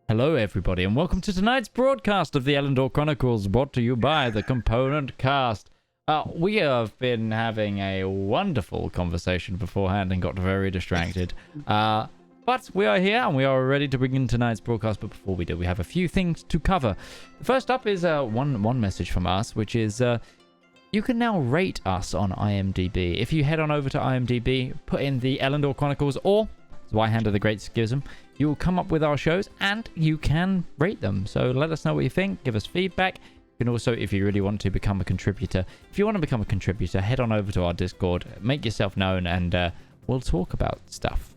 Hello, everybody, and welcome to tonight's broadcast of the Elendor Chronicles, brought to you by the Component Cast. We have been having a wonderful conversation beforehand and got very distracted. But we are here and we are ready to begin tonight's broadcast. But before we do, we have a few things to cover. First up is one message from us, which is you can now rate us on IMDb. If you head on over to IMDb, put in the Elendor Chronicles or Zweihander the Great Schism, you will come up with our shows and you can rate them. So let us know what you think, give us feedback. You can also, if you really want to, become a contributor. If you want to become a contributor, head on over to our Discord, make yourself known, and we'll talk about stuff.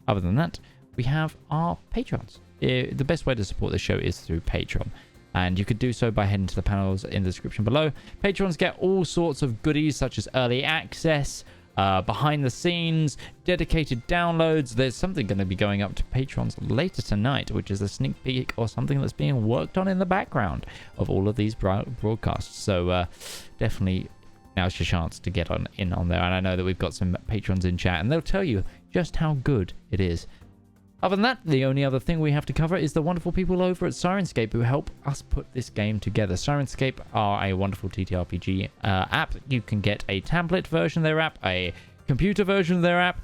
Other than that, we have our Patrons. The best way to support the show is through Patreon. And you could do so by heading to the panels in the description below. Patrons get all sorts of goodies such as early access, behind the scenes, dedicated downloads. There's something going to be going up to patrons later tonight, which is a sneak peek or something that's being worked on in the background of all of these broadcasts. So definitely now's your chance to get in on there. And I know that we've got some patrons in chat and they'll tell you just how good it is. Other than that, the only other thing we have to cover is the wonderful people over at Syrinscape who help us put this game together. Syrinscape are a wonderful TTRPG app. You can get a tablet version of their app, a computer version of their app,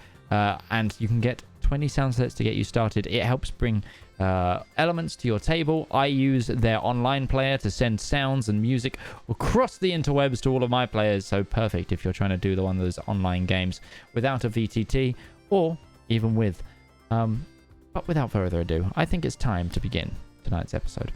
and you can get 20 sound sets to get you started. It helps bring elements to your table. I use their online player to send sounds and music across the interwebs to all of my players. So perfect if you're trying to do one of those online games without a VTT or even with. But without further ado, I think it's time to begin tonight's episode.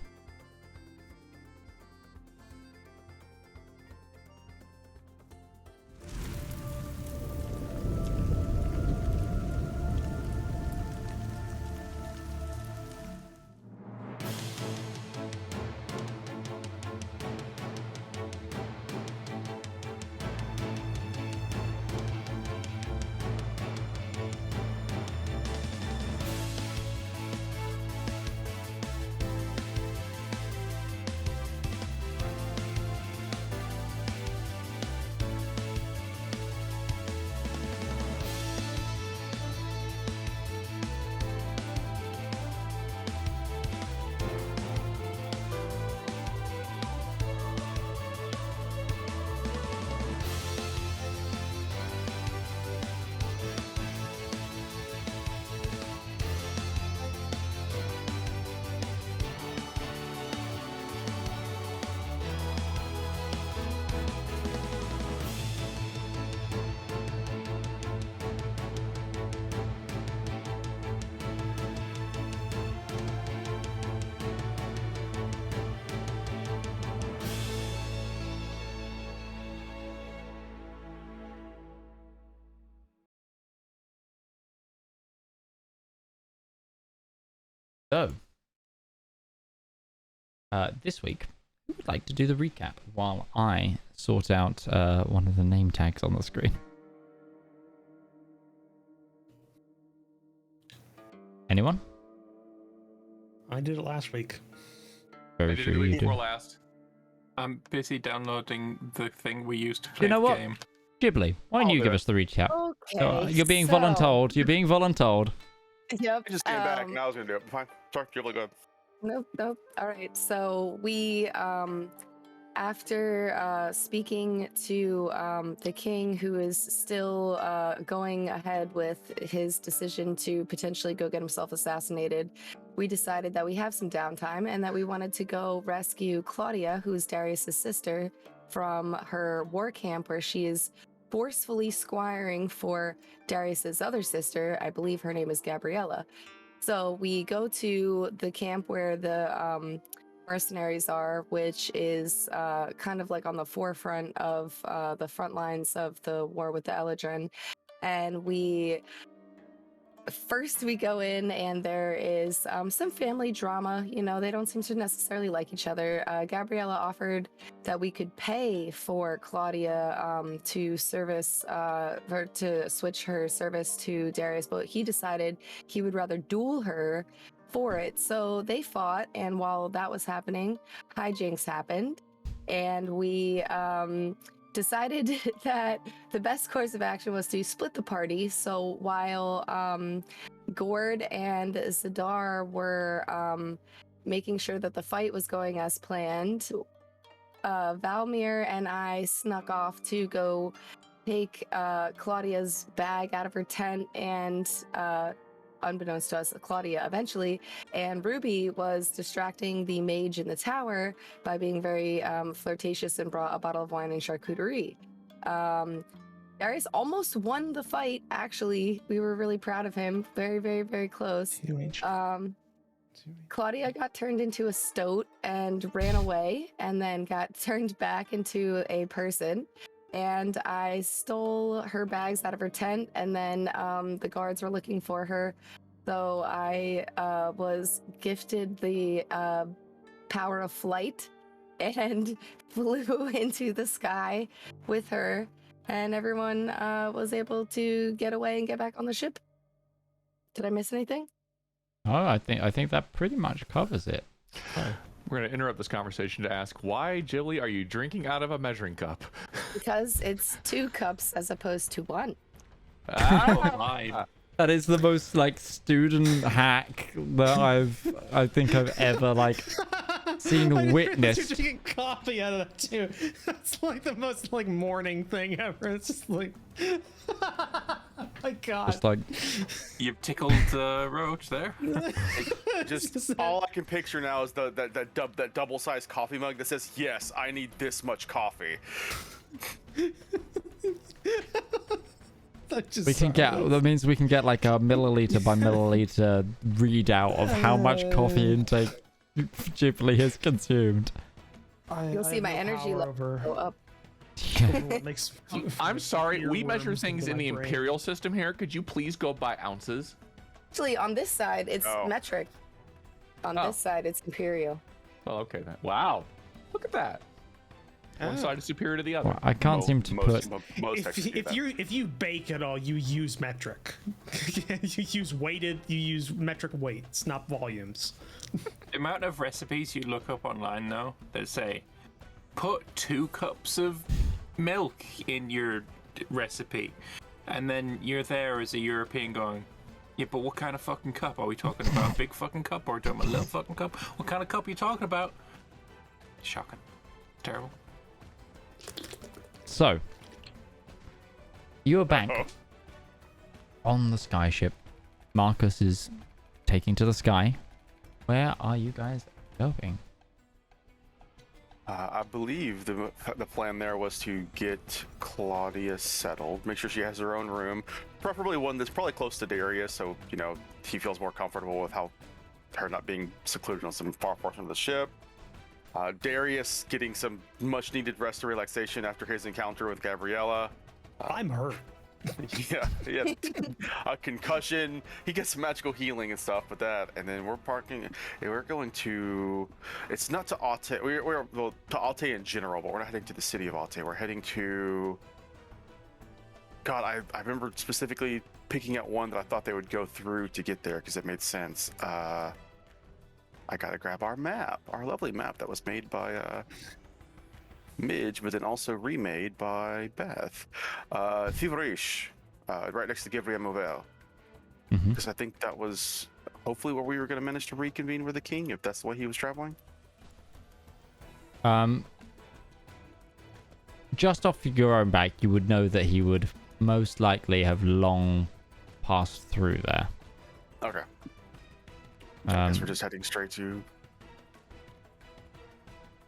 So, this week, who would like to do the recap while I sort out one of the name tags on the screen? Anyone? I did it last week. Very true, you do. Last. I'm busy downloading the thing we used to play You know the what? game. Ghibli, why don't you give us the recap? Okay. You're being voluntold. You're being voluntold. Yep. I just came back and I was gonna do it. Fine. Sorry, Ghibli, go ahead. Nope. All right. So we, after speaking to the king, who is still going ahead with his decision to potentially go get himself assassinated, we decided that we have some downtime and that we wanted to go rescue Claudia, who is Darius's sister, from her war camp where she is forcefully squiring for Darius's other sister. I believe her name is Gabriella. So we go to the camp where the mercenaries are, which is kind of like on the forefront of the front lines of the war with the Eladrin. And we go in and there is some family drama. You know, they don't seem to necessarily like each other. Gabriella offered that we could pay for Claudia to service or to switch her service to Darius, but he decided he would rather duel her for it. So they fought, and while that was happening, hijinks happened, and we decided that the best course of action was to split the party. So while Gourd and Zedaar were making sure that the fight was going as planned, Valmir and I snuck off to go take Claudia's bag out of her tent and unbeknownst to us, Claudia eventually, and Ruby was distracting the mage in the tower by being very flirtatious and brought a bottle of wine and charcuterie. Darius almost won the fight, actually. We were really proud of him. Very, very, very close. Claudia got turned into a stoat and ran away, and then got turned back into a person. And I stole her bags out of her tent, and then the guards were looking for her. So I was gifted the power of flight and flew into the sky with her, and everyone was able to get away and get back on the ship. Did I miss anything? Oh, I think that pretty much covers it. We're going to interrupt this conversation to ask, why, Ghibli, are you drinking out of a measuring cup? Because it's 2 cups as opposed to 1. Oh my. That is the most like student hack that I think I've ever like seen witnessed. You're drinking coffee out of that too. That's like the most like morning thing ever. It's just like, oh my God. Just like You've tickled Roach there. Just all I can picture now is that double-sized coffee mug that says, "Yes, I need this much coffee." that means we can get like a milliliter by milliliter readout of how much coffee intake Ghibli has consumed. You'll see my energy level go up. I'm sorry, we measure things in the imperial system here. Could you please go by ounces? Actually, on this side, it's metric. On this side, it's imperial. Oh, okay then. Wow, look at that. One side is superior to the other. Well, I can't seem to put. If you bake at all, you use metric. You use weighted. You use metric weights, not volumes. The amount of recipes you look up online now that say, put 2 cups of milk in your recipe, and then you're there as a European going, yeah, but what kind of fucking cup are we talking about? A big fucking cup, or are we talking about a little fucking cup? What kind of cup are you talking about? Shocking. Terrible. So, you are back on the skyship. Marcus is taking to the sky. Where are you guys going? I believe the plan there was to get Claudia settled, make sure she has her own room, preferably one that's probably close to Darius, so you know he feels more comfortable with how her not being secluded on some far portion of the ship. Darius getting some much needed rest and relaxation after his encounter with Gabriella. I'm hurt. Yeah, a concussion. He gets some magical healing and stuff with that, and then we're going to. It's not to Alte. We're well, to Alte in general, but we're not heading to the city of Alte. We're heading to. God, I remember specifically picking out one that I thought they would go through to get there because it made sense. I gotta grab our map, our lovely map that was made by Midge, but then also remade by Beth. Fivrish, right next to Gabriel Mauvel. Because I think that was hopefully where we were going to manage to reconvene with the king, if that's the way he was traveling. Just off your own back, you would know that he would most likely have long passed through there. Okay. I guess we're just heading straight to...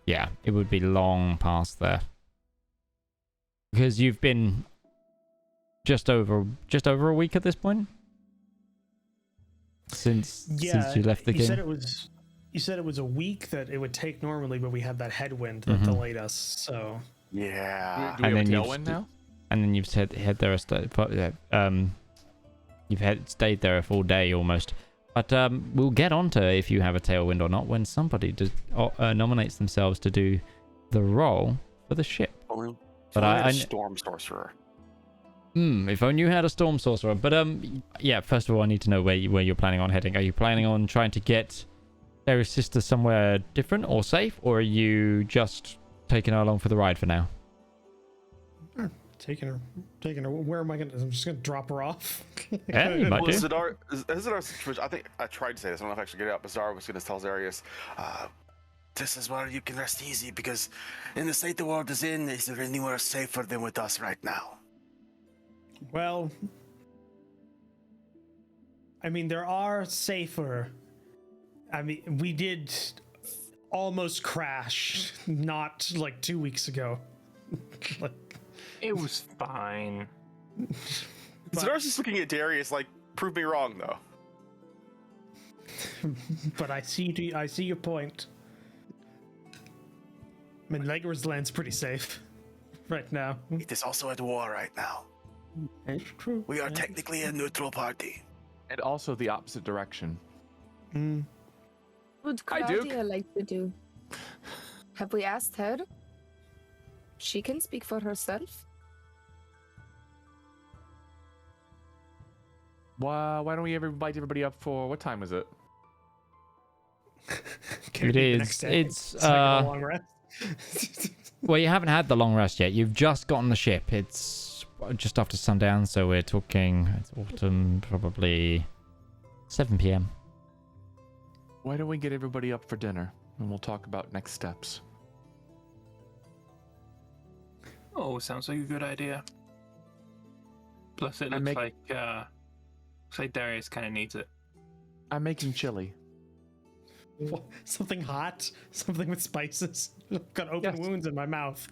Yeah, it would be long past there. Because you've been just over a week at this point? Since you left the game? You said it was a week that it would take normally, but we had that headwind that delayed us, so... Yeah. Do we have a tailwind now? And then you've stayed there stayed there a full day almost. But we'll get onto if you have a tailwind or not when somebody nominates themselves to do the role for the ship. But I storm sorcerer. If only you had a storm sorcerer. But yeah. First of all, I need to know where you're planning on heading. Are you planning on trying to get Darius' sister somewhere different or safe, or are you just taking her along for the ride for now? Taking her. Where am I gonna? I'm just gonna drop her off. Yeah, you might Well, do. Zedaar's situation, I think I tried to say this, I don't know if I actually get it out, but Zedaar was going to tell Zarius, this is where you can rest easy, because in the state the world is in, is there anywhere safer than with us right now? Well, I mean, there are safer. I mean, we did almost crash not like 2 weeks ago. Like, It was fine. Zedaar's just looking at Darius like, prove me wrong, though. but I see your point. I mean, Legor's land's pretty safe right now. It is also at war right now. It's true. We are technically a neutral party. And also the opposite direction. Would Hi, Duke. Claudia like to do? Have we asked her? She can speak for herself. Why don't we invite everybody up for what time is it? It is. It's like a long rest. well, you haven't had the long rest yet. You've just gotten the ship. It's just after sundown, so we're talking. It's autumn, probably 7 p.m. Why don't we get everybody up for dinner and we'll talk about next steps? Oh, sounds like a good idea. Plus, it looks like Darius kind of needs it. I'm making chili. What? Something hot? Something with spices? I've got open Yes. wounds in my mouth.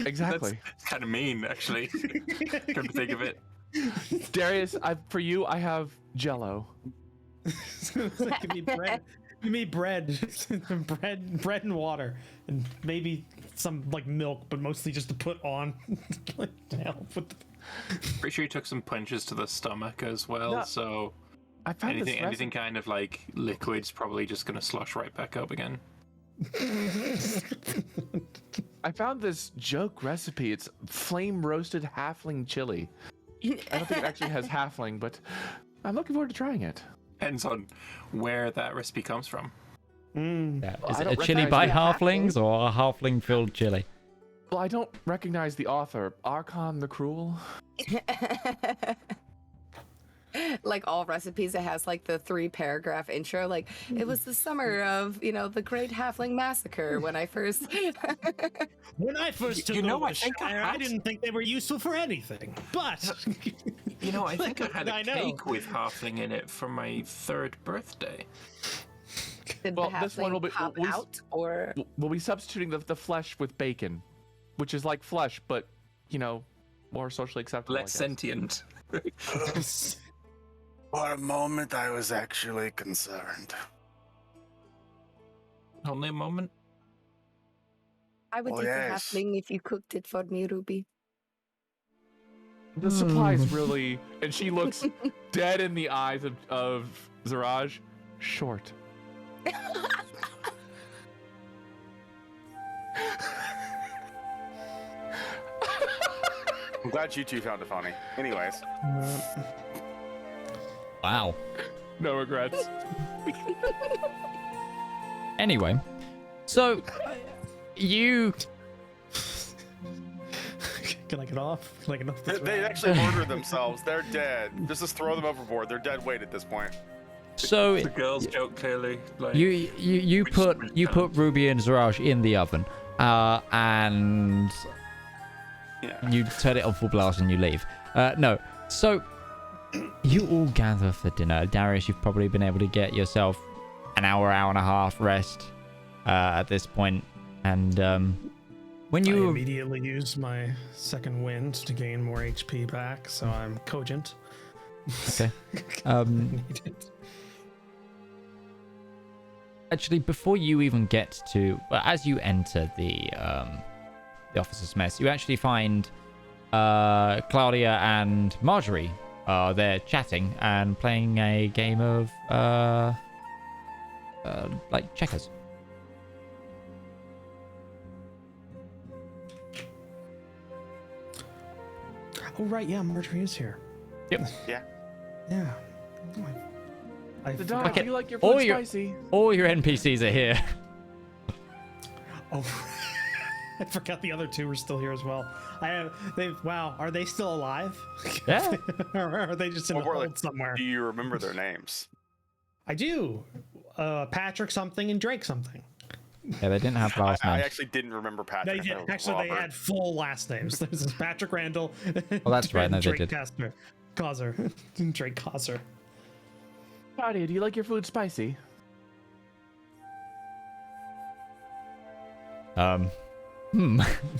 Exactly. That's kind of mean, actually. Come to think of it. Darius, for you, I have Jello. Give me bread. Give me bread. bread and water, and maybe some like milk, but mostly just to put on. Like, to help with the... Pretty sure he took some punches to the stomach as well, No, so I found anything kind of like liquid's probably just gonna slosh right back up again. I found this joke recipe. It's flame roasted halfling chili. I don't think it actually has halfling, but I'm looking forward to trying it. Depends on where that recipe comes from. Yeah. Is I it a don't chili by recognize halflings or a halfling-filled chili? Well, I don't recognize the author. Archon the Cruel? Like all recipes, it has like the 3-paragraph intro. Like, it was the summer of, the Great Halfling Massacre when I first. When I first took You know, over I the think I Shire, I had- didn't think they were useful for anything. But You know, I think I had a I know. cake with halfling in it for my 3rd birthday. Did Well, the this one will halfling be- pop we- out, or We'll be substituting the flesh with bacon, which is like flesh, but, more socially acceptable. I Less guess. sentient. For a moment, I was actually concerned. Only a moment. I would Oh, eat yes. the halfling if you cooked it for me, Ruby. The supplies really, and she looks dead in the eyes of Zaraj, short. I'm glad you two found it funny. Anyways, Wow. No regrets. Anyway, so you can I get off? Can I get off this they ride? actually murdered themselves. They're dead. Just throw them overboard. They're dead weight at this point. so The girls joke clearly. Like, you put Ruby and Zaraj in the oven, and Yeah. you turn it on full blast and you leave. No, so you all gather for dinner. Darius, you've probably been able to get yourself an hour and a half rest at this point, and when I you immediately use my second wind to gain more HP back, so I'm cogent. okay, Need it. actually, before you even get to, well, as you enter the officers' mess, you actually find Claudia and Marjorie. They're chatting and playing a game of like checkers. Oh right, yeah, Marjorie is here. Yep. Yeah. Yeah. I Zedaar, Okay, do you like your all food your- spicy? All your NPCs are here. Oh. I forgot the other two were still here as well. Wow, are they still alive? Yeah. Or are they just in a Or, hold like, somewhere? Do you remember their names? I do. Patrick something and Drake something. Yeah, they didn't have last I names. actually didn't remember They Patrick. did. I thought it was Actually, they Robert. had full last names. There's Patrick Randall. Oh, that's right. No, they Drake did. Causer. Drake Causer. Claudia, do you like your food spicy?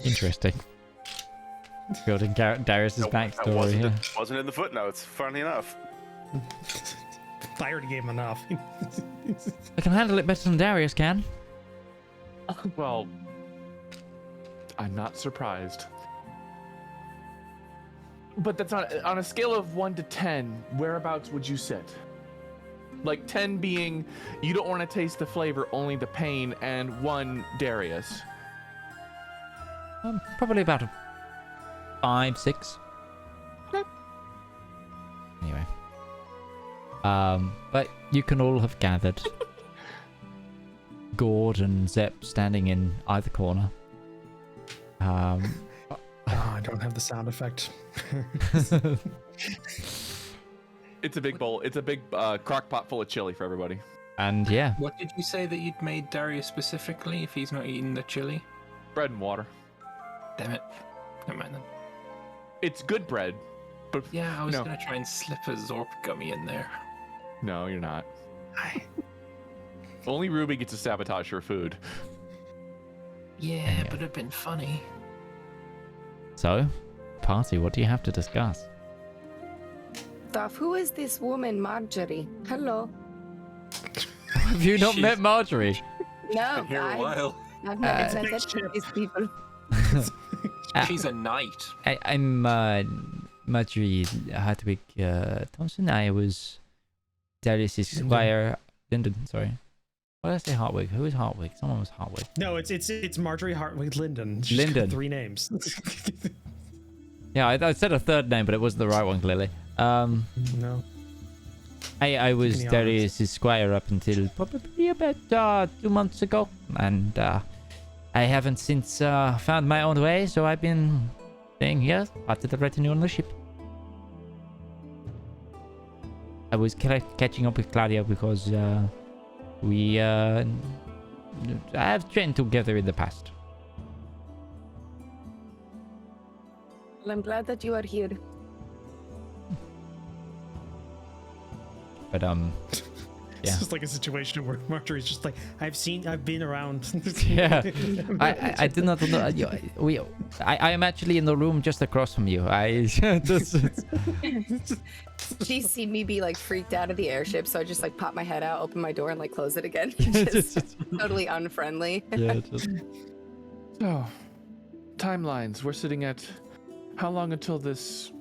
Interesting. Building Darius's That backstory here. wasn't in the footnotes. Funny enough. I already gave him enough. I can handle it better than Darius can. Well, I'm not surprised. But that's not on a scale of 1 to 10. Whereabouts would you sit? Like 10 being you don't want to taste the flavor, only the pain, and 1 Darius. Probably about a 5, 6. Okay. Anyway. But you can all have gathered. Gourd and Zep standing in either corner. Oh, I don't have the sound effect. It's a big bowl. It's a big crock pot full of chili for everybody. And yeah, What did you say that you'd made Darius specifically if he's not eating the chili? Bread and water. Damn it. Never mind then. It's good bread, but Yeah, I was no. gonna try and slip a Zorp gummy in there. No, you're not. Only Ruby gets to sabotage her food. Yeah, but it'd been funny. so, party, what do you have to discuss? Stuff. Who is this woman, Marjorie? Hello. Have you not met Marjorie? No, Been here a while. I've never met Next any of these people. She's a knight. I'm Marjorie Hartwig Thompson. I was Darius' squire. Linden, sorry. Why did I say Hartwig? Who is Hartwig? Someone was Hartwig. No, it's Marjorie Hartwig Linden. She's Linden. got 3 names. Yeah, I said a third name, but it wasn't the right one, clearly. No. I was Any Darius' squire up until probably about 2 months ago. And I haven't since found my own way, so I've been staying here, part of the retinue on the ship. I was catching up with Claudia because we have trained together in the past. Well, I'm glad that you are here. But It's just like a situation where Marjorie's just like, I've been around. yeah, I did not know. I am actually in the room just across from you. She's seen me be like freaked out of the airship, so I just like pop my head out, open my door, and like close it again. Just totally unfriendly. Yeah, So, timelines. We're sitting at how long until this?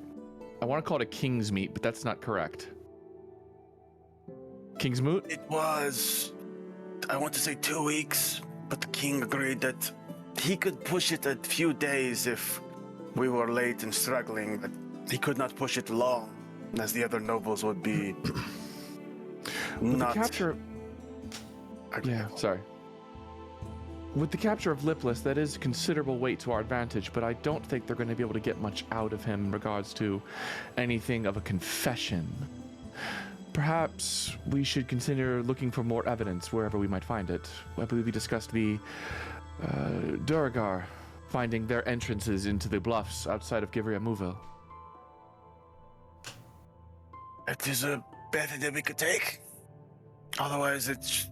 I want to call it a King's Meet, but that's not correct. King's Moot? It was, I want to say 2 weeks, but the king agreed that he could push it a few days if we were late and struggling, but he could not push it long, as the other nobles would be With not. the capture. Yeah, sorry. With the capture of Lipless, that is considerable weight to our advantage, but I don't think they're going to be able to get much out of him in regards to anything of a confession. Perhaps we should consider looking for more evidence wherever we might find it. I believe we discussed the Duragar finding their entrances into the bluffs outside of Givria Muvil. It is a bet that we could take. Otherwise, it's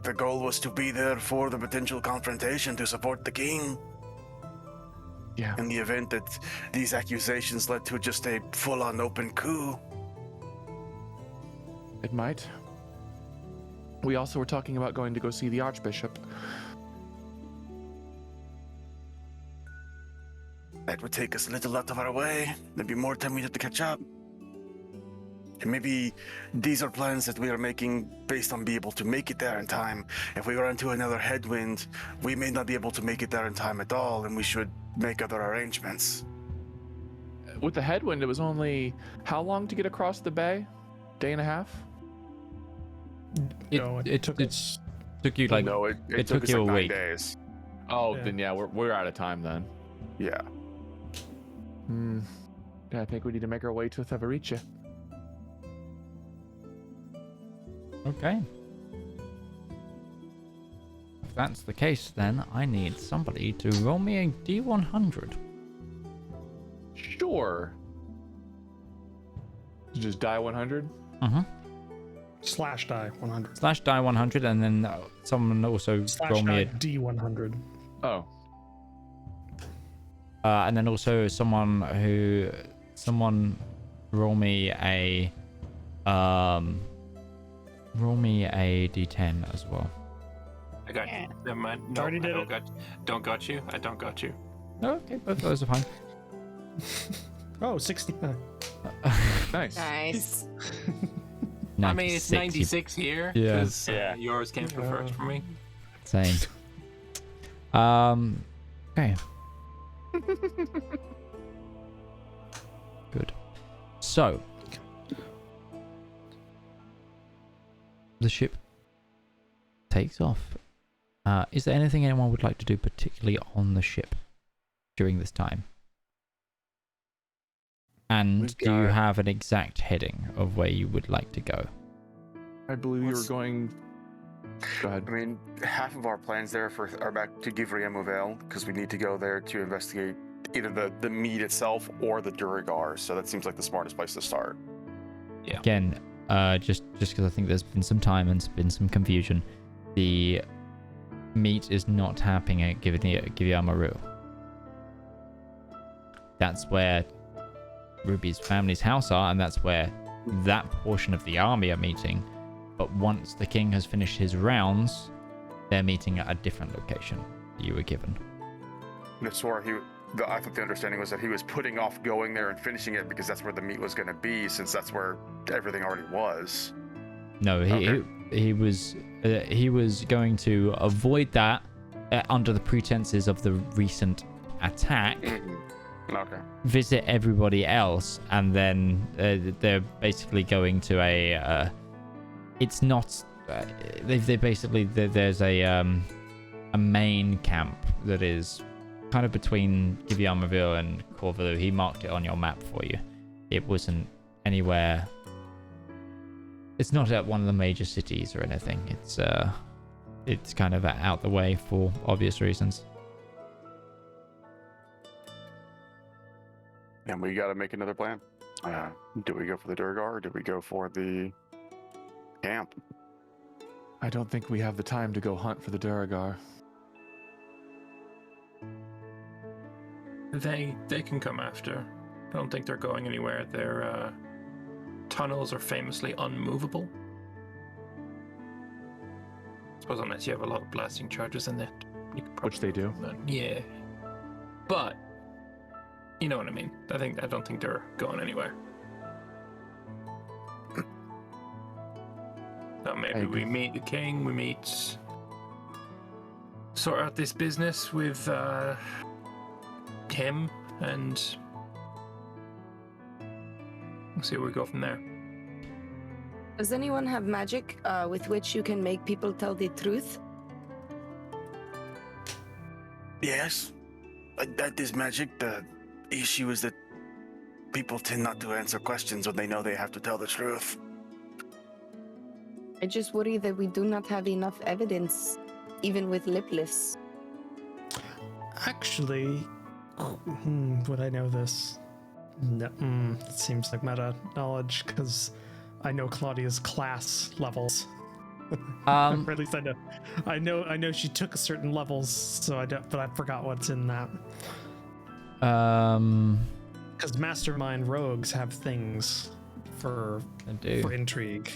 the goal was to be there for the potential confrontation to support the king. Yeah. In the event that these accusations led to just a full-on open coup. It might. We also were talking about going to go see the Archbishop. That would take us a little out of our way. There'd be more time we'd have to catch up. And maybe these are plans that we are making based on being able to make it there in time. If we run into another headwind, we may not be able to make it there in time at all, and we should make other arrangements. With the headwind, it was only how long to get across the bay? Day and a half? No, it took us. took you like no, it it took took us you like a 9 week. days. Oh, Yeah. then yeah, we're out of time then. Yeah. Yeah, I think we need to make our way to Theverice. Okay. If that's the case, then I need somebody to roll me a D100. Sure. Just die 100? Uh-huh. Slash die 100. Slash die 100, and then someone also Slash roll me die D100. Oh. and then also someone roll me a D10 as well. I got you. Never mind. No, Already did I it. don't got you. I don't got you. Okay, both of those are fine. Oh, 69. Nice. Nice. I mean, it's 96, 96 here. Yeah. 'Cause, yours came through first for me. Same. Okay. Good. So, the ship takes off. Is there anything anyone would like to do particularly on the ship during this time? And We've do you got- have an exact heading of where you would like to go? I believe you were What's- going. Go ahead. I mean, half of our plans there are back to Givriemu Vale because we need to go there to investigate either the meat itself or the Duragar. So that seems like the smartest place to start. Again, just because I think there's been some time and been some confusion, the meat is not happening at Givyamaru. That's where Ruby's family's house are, and that's where that portion of the army are meeting. But once the king has finished his rounds, they're meeting at a different location that you were given. And I swore I thought the understanding was that he was putting off going there and finishing it because that's where the meat was going to be, since that's where everything already was. No, he was going to avoid that under the pretenses of the recent attack. Okay. Visit everybody else, and then they're basically going to a it's not they basically there's a main camp that is kind of between Givyamaville and Corvalu. He marked it on your map for you. It wasn't anywhere. It's not at one of the major cities or anything. It's kind of out the way for obvious reasons. And we got to make another plan. Do we go for the Durgar or do we go for the camp? I don't think we have the time to go hunt for the Duragar. They can come after. I don't think they're going anywhere. Their tunnels are famously unmovable. I suppose unless you have a lot of blasting charges in it. You could Which they do. Yeah. But you know what I mean. I don't think they're going anywhere. So maybe we meet the king, sort out this business with him, and we'll see where we go from there. Does anyone have magic with which you can make people tell the truth? Yes. That is magic. The issue is that people tend not to answer questions when they know they have to tell the truth. I just worry that we do not have enough evidence, even with lipless. Actually, would I know this? No, it seems like meta knowledge because I know Claudia's class levels. Or at least I know she took certain levels, so but I forgot what's in that. Because mastermind rogues have things for intrigue.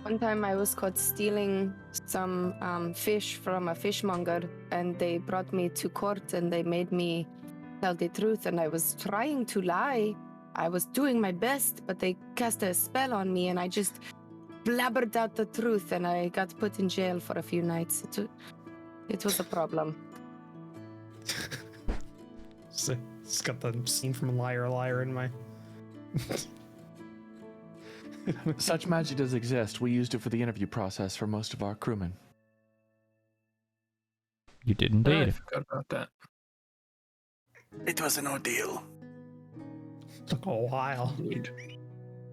One time I was caught stealing some fish from a fishmonger, and they brought me to court and they made me tell the truth, and I was trying to lie. I was doing my best, but they cast a spell on me and I just blabbered out the truth and I got put in jail for a few nights. It was a problem. So it's got the scene from Liar Liar in my... Such magic does exist. We used it for the interview process for most of our crewmen. You did I indeed. forgot about that. It was an ordeal. Took a while.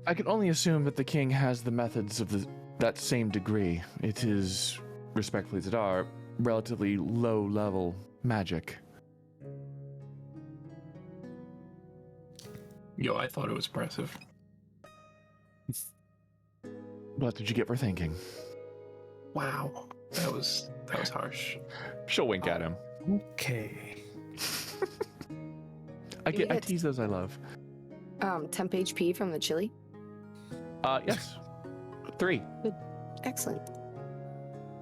I can only assume that the king has the methods of that same degree. It is, respectfully, Zedaar, relatively low-level magic. Yo, I thought it was impressive. What did you get for thinking? Wow, that was harsh. She'll wink at him. Okay. I hits. tease those I love. Temp HP from the chili. Yes. 3. Excellent.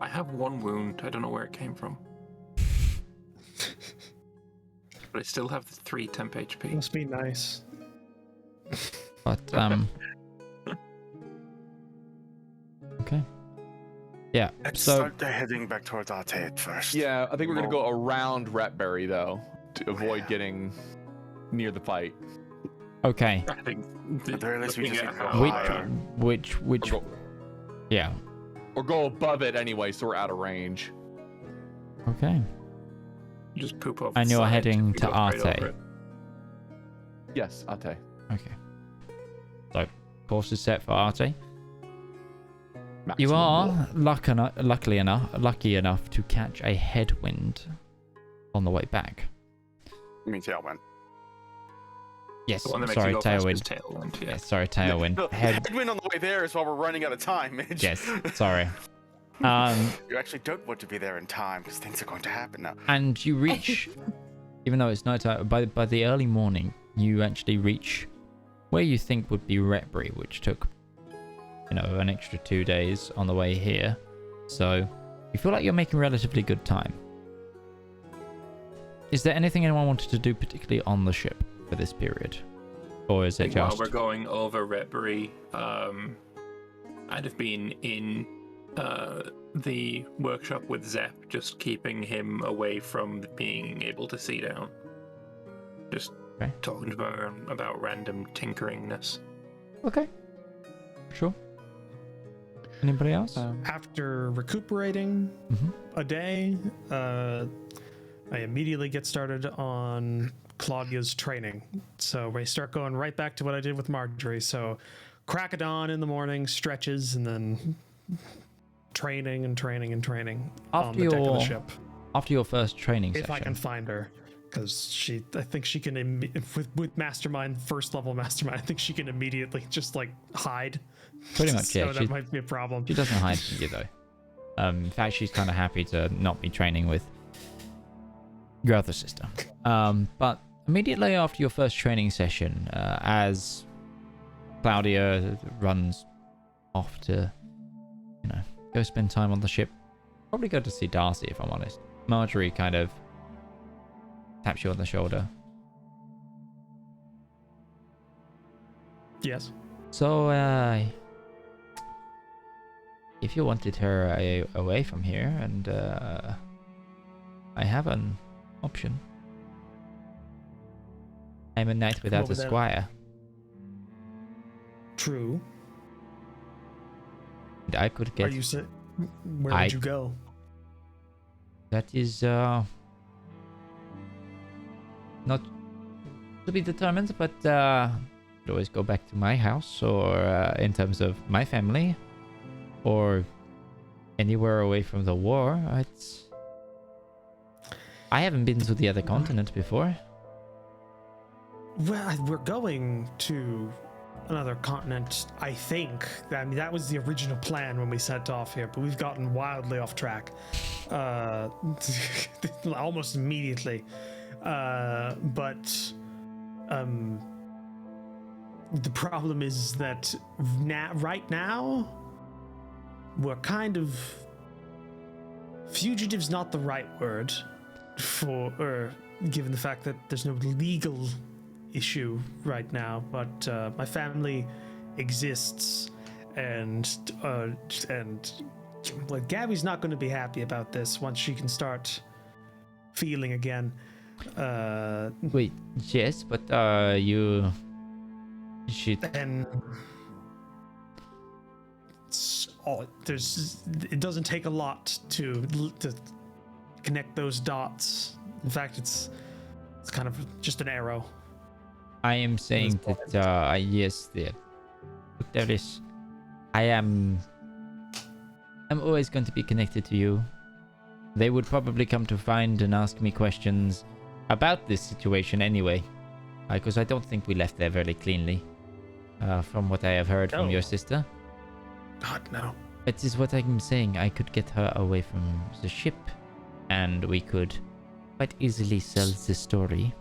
I have 1 wound. I don't know where it came from. But I still have the 3 temp HP. Must be nice. But okay. Yeah. Let's So start heading back towards Arte first. Yeah, I think we're going to go around Ratberry, though, to avoid getting near the fight. okay. I think At the very least, we looking just at need to go how- higher. Which Or go, yeah. or go above it anyway, so we're out of range. Okay. just poop off. And the you're side heading and to go straight Arte. over it. Yes, Ate. Okay. So course is set for Arte. You Maximum are roll. lucky enough to catch a headwind on the way back. You mean tailwind? Yes, The one that makes sorry, you go faster is tailwind. tailwind. Yeah. Yes, sorry, tailwind. No, Head. headwind on the way there is while we're running out of time, Midge. Yes, sorry. You actually don't want to be there in time because things are going to happen now. And you reach, even though it's night time, by the early morning, you actually reach where you think would be Retbury, which took, an extra 2 days on the way here. So you feel like you're making relatively good time. Is there anything anyone wanted to do particularly on the ship for this period? Or is it While just... we're going over Retbury, I'd have been in the workshop with Zep, just keeping him away from being able to see down. Just Okay. talking to him about random tinkeringness. Okay. Sure. Anybody else? After recuperating Mhm. a day, I immediately get started on Claudia's training. So we start going right back to what I did with Marjorie. So crack of dawn in the morning, stretches, and then training and training and training on the deck of the ship. After your first training If session. I can find her. Because I think she can, with Mastermind, first level Mastermind, I think she can immediately just like hide. Pretty much, so yeah. that might be a problem. She doesn't hide from you, though. In fact, she's kind of happy to not be training with your other sister. But immediately after your first training session, as Claudia runs off to, go spend time on the ship, probably go to see Darcy, if I'm honest. Marjorie kind of taps you on the shoulder. Yes. So, if you wanted her away from here, and I have an option. I'm a knight without over a there. squire. True. And I could Are get... you where would you go? That is, not to be determined, but, could always go back to my house, or, in terms of my family, or anywhere away from the war. I haven't been to the other continent before. Well, we're going to another continent, I think. I mean, that was the original plan when we set off here, but we've gotten wildly off track. Almost immediately. But the problem is that right now, we're kind of... Fugitive's not the right word given the fact that there's no legal issue right now, but my family exists, and Gabby's not going to be happy about this once she can start feeling again. Wait, yes, but you should... And it doesn't take a lot to connect those dots. In fact, it's kind of just an arrow. I am saying that yes, there is. I'm always going to be connected to you. They would probably come to find and ask me questions about this situation anyway, because I don't think we left there very cleanly, from what I have heard from your sister. God, no. It is what I'm saying. I could get her away from the ship, and we could quite easily sell the story.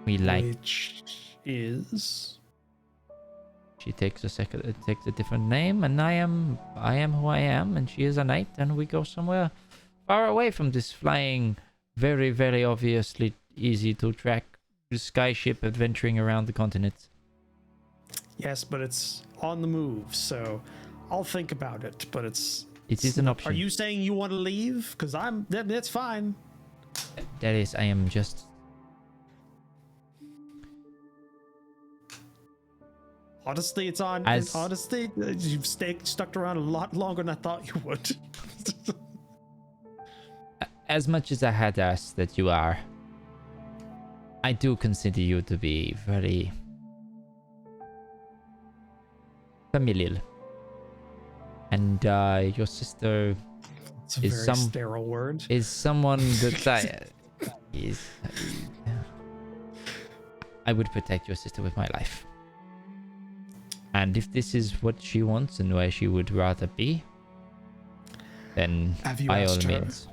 Which is... She takes a different name, and I am who I am, and she is a knight, and we go somewhere far away from this flying, very, very obviously easy to track skyship adventuring around the continent. Yes, but it's on the move, so I'll think about it. But it is an option. Are you saying you want to leave? Because that's fine. That is, I am just. Honestly, it's on. Honestly, you've stuck around a lot longer than I thought you would. As much as I had asked that you are, I do consider you to be very familial. And your sister it's a very sterile word. Is someone that I would protect your sister with my life. And if this is what she wants and where she would rather be, then by all means.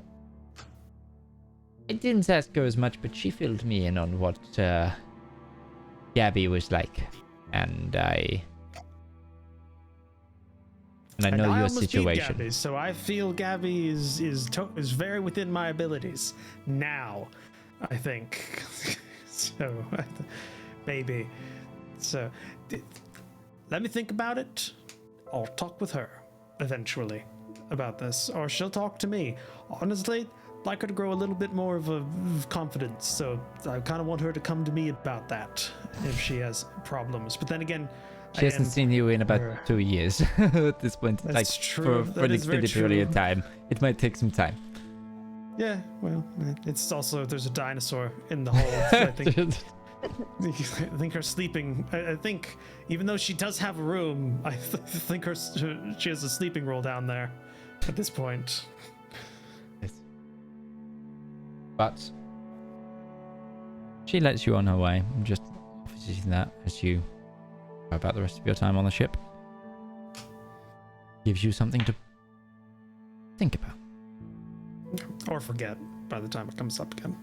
I didn't ask her as much, but she filled me in on what Gabby was like, and I know your situation. Gabby, so I feel Gabby is very within my abilities now. I think so. Maybe so. Let me think about it. I'll talk with her eventually about this, or she'll talk to me. Honestly, I'd like her to grow a little bit more of a confidence, so I kind of want her to come to me about that if she has problems. But then again, she hasn't seen you in about 2 years at this point. That's like true. For an extended period of time. It might take some time. Yeah, well, it's also there's a dinosaur in the hole. So I think her sleeping. I think even though she does have a room, I think she has a sleeping roll down there at this point. Yes. But she lets you on her way. Just obviously that as you go about the rest of your time on the ship. Gives you something to think about. Or forget by the time it comes up again.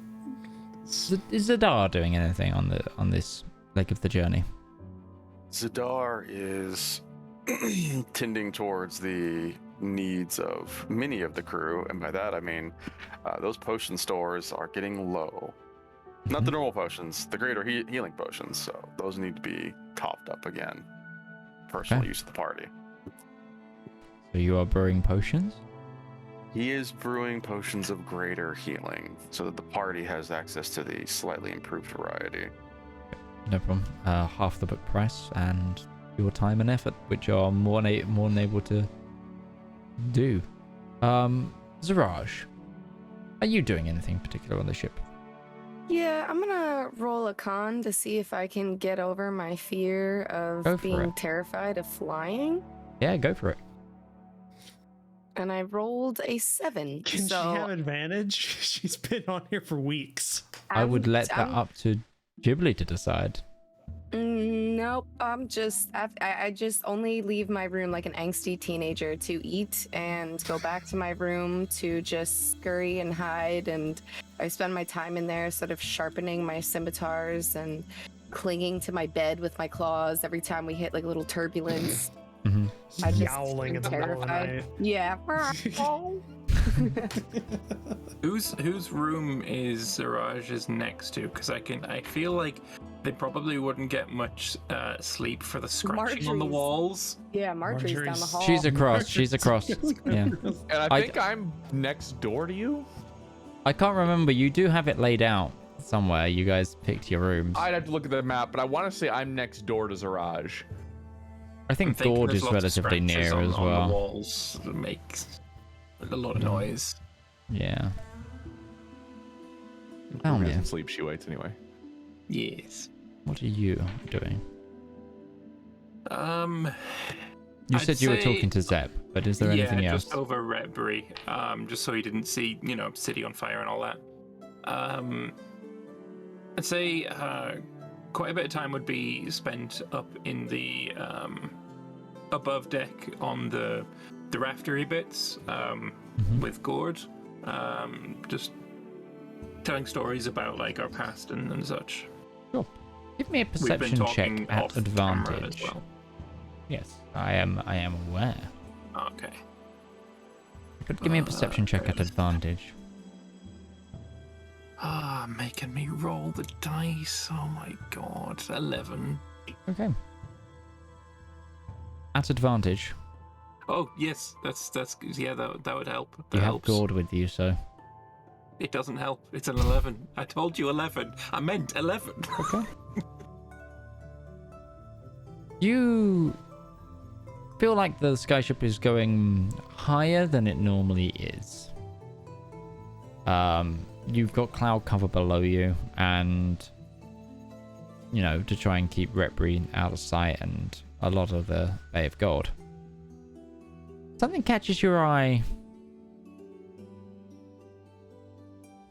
Is Zedaar doing anything on this leg of the journey? Zedaar is tending towards the needs of many of the crew, and by that I mean those potion stores are getting low. Not the normal potions, the greater healing potions. So those need to be topped up again. Personal use of the party. So you are brewing potions? He is brewing potions of greater healing, so that the party has access to the slightly improved variety. No problem. Half the book price and your time and effort, which are more than able to do. Zedaar, are you doing anything particular on the ship? Yeah, I'm gonna roll a con to see if I can get over my fear of being terrified of flying. Yeah, go for it. And I rolled a 7. Can she have advantage? She's been on here for weeks. I would let that up to Ghibli to decide. Nope. I just only leave my room like an angsty teenager to eat and go back to my room to just scurry and hide. And I spend my time in there sort of sharpening my scimitars and clinging to my bed with my claws every time we hit like a little turbulence. Mm-hmm. I just Yowling in the middle of the night. Yeah. Whose room is Zedaar's next to? Because I feel like they probably wouldn't get much sleep for the scratching on the walls. Yeah, Marjorie's down the hall. She's across. Yeah. And I think I'm next door to you. I can't remember. You do have it laid out somewhere. You guys picked your rooms. I'd have to look at the map, but I want to say I'm next door to Zedaar. I think thinking Gourd there's is lots of relatively scratches near as on well. the walls that makes a lot of noise. Yeah. Oh, Oh, yeah. yeah. Sleep, she waits anyway. Yes. What are you doing? You I'd said you were say- talking to Zeb, but is there anything yeah, else? just over Redbury, just so he didn't see, city on fire and all that. I'd say quite a bit of time would be spent up in the above deck on the raftery bits with Gourd, just telling stories about like our past and such. Sure. Give me a We've been perception talking check at off camera advantage. as well. Yes, I am aware. Okay. But give me a perception check at advantage. Making me roll the dice. Oh my god. 11. Okay. At advantage, Oh yes, that's yeah, that would help. That you have helps. Gourd with you, so It doesn't help. It's an 11. I told you 11. I meant 11. okay. You feel like the skyship is going higher than it normally is. You've got cloud cover below you, and to try and keep Redbury out of sight and a lot of the Bay of Gold. Something catches your eye.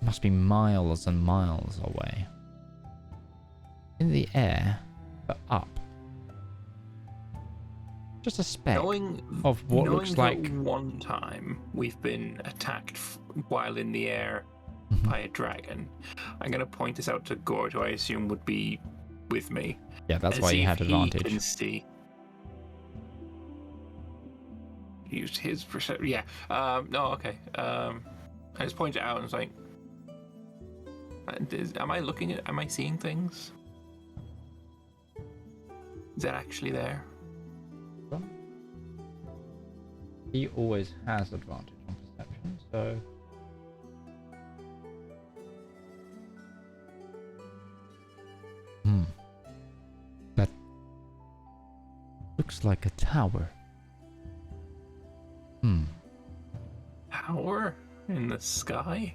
Must be miles and miles away. In the air, but up. Just a speck of what looks knowing like... that one time we've been attacked while in the air by a dragon. I'm going to point this out to Gourd, who I assume would be with me. Yeah, that's and why see you had if he advantage. can see. Used his perception. Yeah. No. Okay. I just pointed it out and was like, "Am I looking at? Am I seeing things? Is that actually there?" He always has advantage on perception, so... That looks like a tower. Tower in the sky?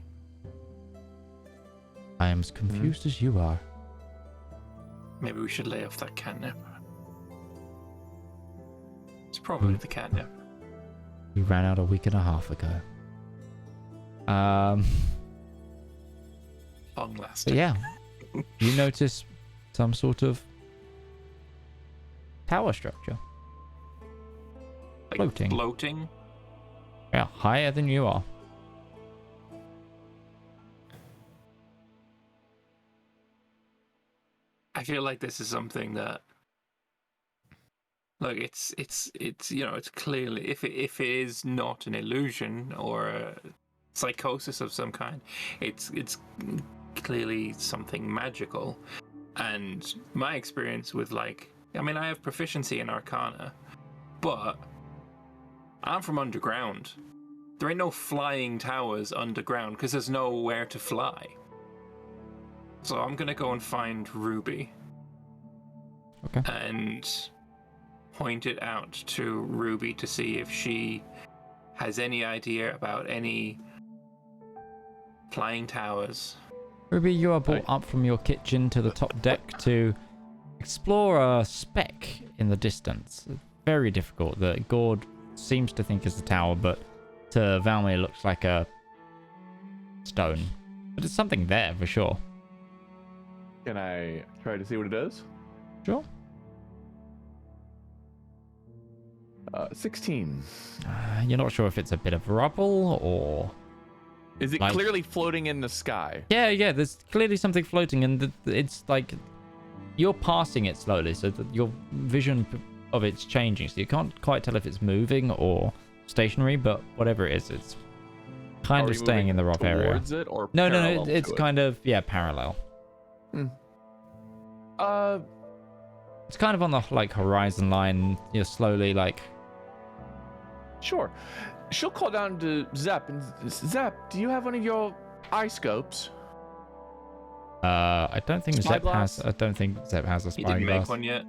I am as confused as you are. Maybe we should lay off that catnip. It's probably the catnip. We ran out a week and a half ago. Long But lasting. yeah, you notice some sort of tower structure. Like floating. Floating. Yeah, higher than you are. I feel like this is something that, like, it's it's clearly, if it is not an illusion or a psychosis of some kind, it's clearly something magical. And my experience with, like, I mean, I have proficiency in Arcana, but I'm from underground. There ain't no flying towers underground because there's nowhere to fly. So I'm gonna go and find Ruby. Okay. And point it out to Ruby to see if she has any idea about any flying towers. Ruby, you are brought up from your kitchen to the top deck to explore a speck in the distance. Very difficult. The Gourd seems to think is a tower, but to Valmy it looks like a stone. But it's something there for sure. Can I try to see what it is? Sure. 16. You're not sure if it's a bit of rubble or... Is it Like- clearly floating in the sky? Yeah, there's clearly something floating, and it's like you're passing it slowly, so that your vision of it's changing, so you can't quite tell if it's moving or stationary, but whatever it is, it's kind Are of we staying moving in the rough area. towards it or No, parallel it's to it? kind of, parallel. It's kind of on the, like, horizon line. You're slowly, like... Sure. She'll call down to Zep and Zep, do you have one of your eye scopes? I don't think Zep Spyglass? has... I don't think Zep has a He didn't make spyglass. one yet.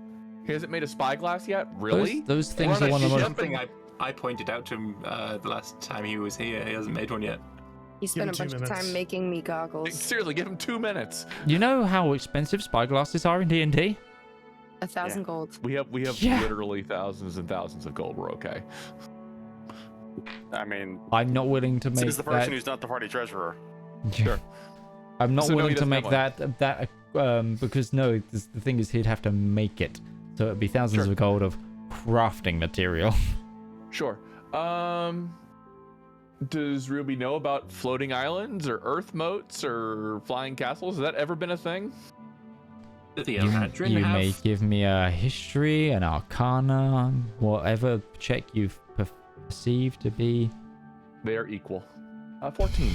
He hasn't made a spyglass yet? Really? Those things are Well, one of the most... something I pointed out to him the last time he was here. He hasn't made one yet. He spent a Give him bunch 2 of time minutes. making me goggles. Seriously, give him 2 minutes. You know how expensive spyglasses are in D&D? 1,000 gold. We have Yeah. literally thousands and thousands of gold. We're okay. I mean, I'm not willing to make this is the person that... who's not the party treasurer. Sure. I'm not So no, he willing to doesn't make have that because no, the thing is he'd have to make it, so it'd be thousands Sure. of gold of crafting material. Sure. Does Ruby know about floating islands or earth moats or flying castles? Has that ever been a thing? Did the You Eladrin have? may give me a history, an arcana, whatever check you've perceived to be. They are equal. 14.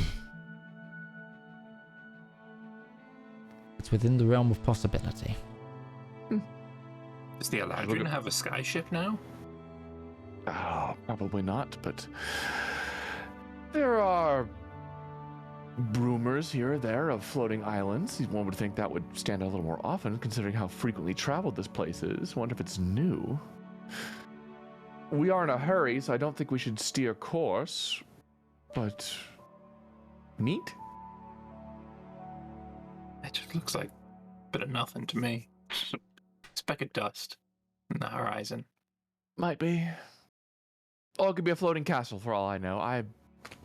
It's within the realm of possibility. Does the Eladrin have a skyship now? Oh, probably not, but there are rumors here or there of floating islands. One would think that would stand out a little more often, considering how frequently traveled this place is. Wonder if it's new. We are in a hurry, so I don't think we should steer course, but neat? It just looks like a bit of nothing to me. Just a speck of dust in the horizon. Might be. Or it could be a floating castle for all I know. I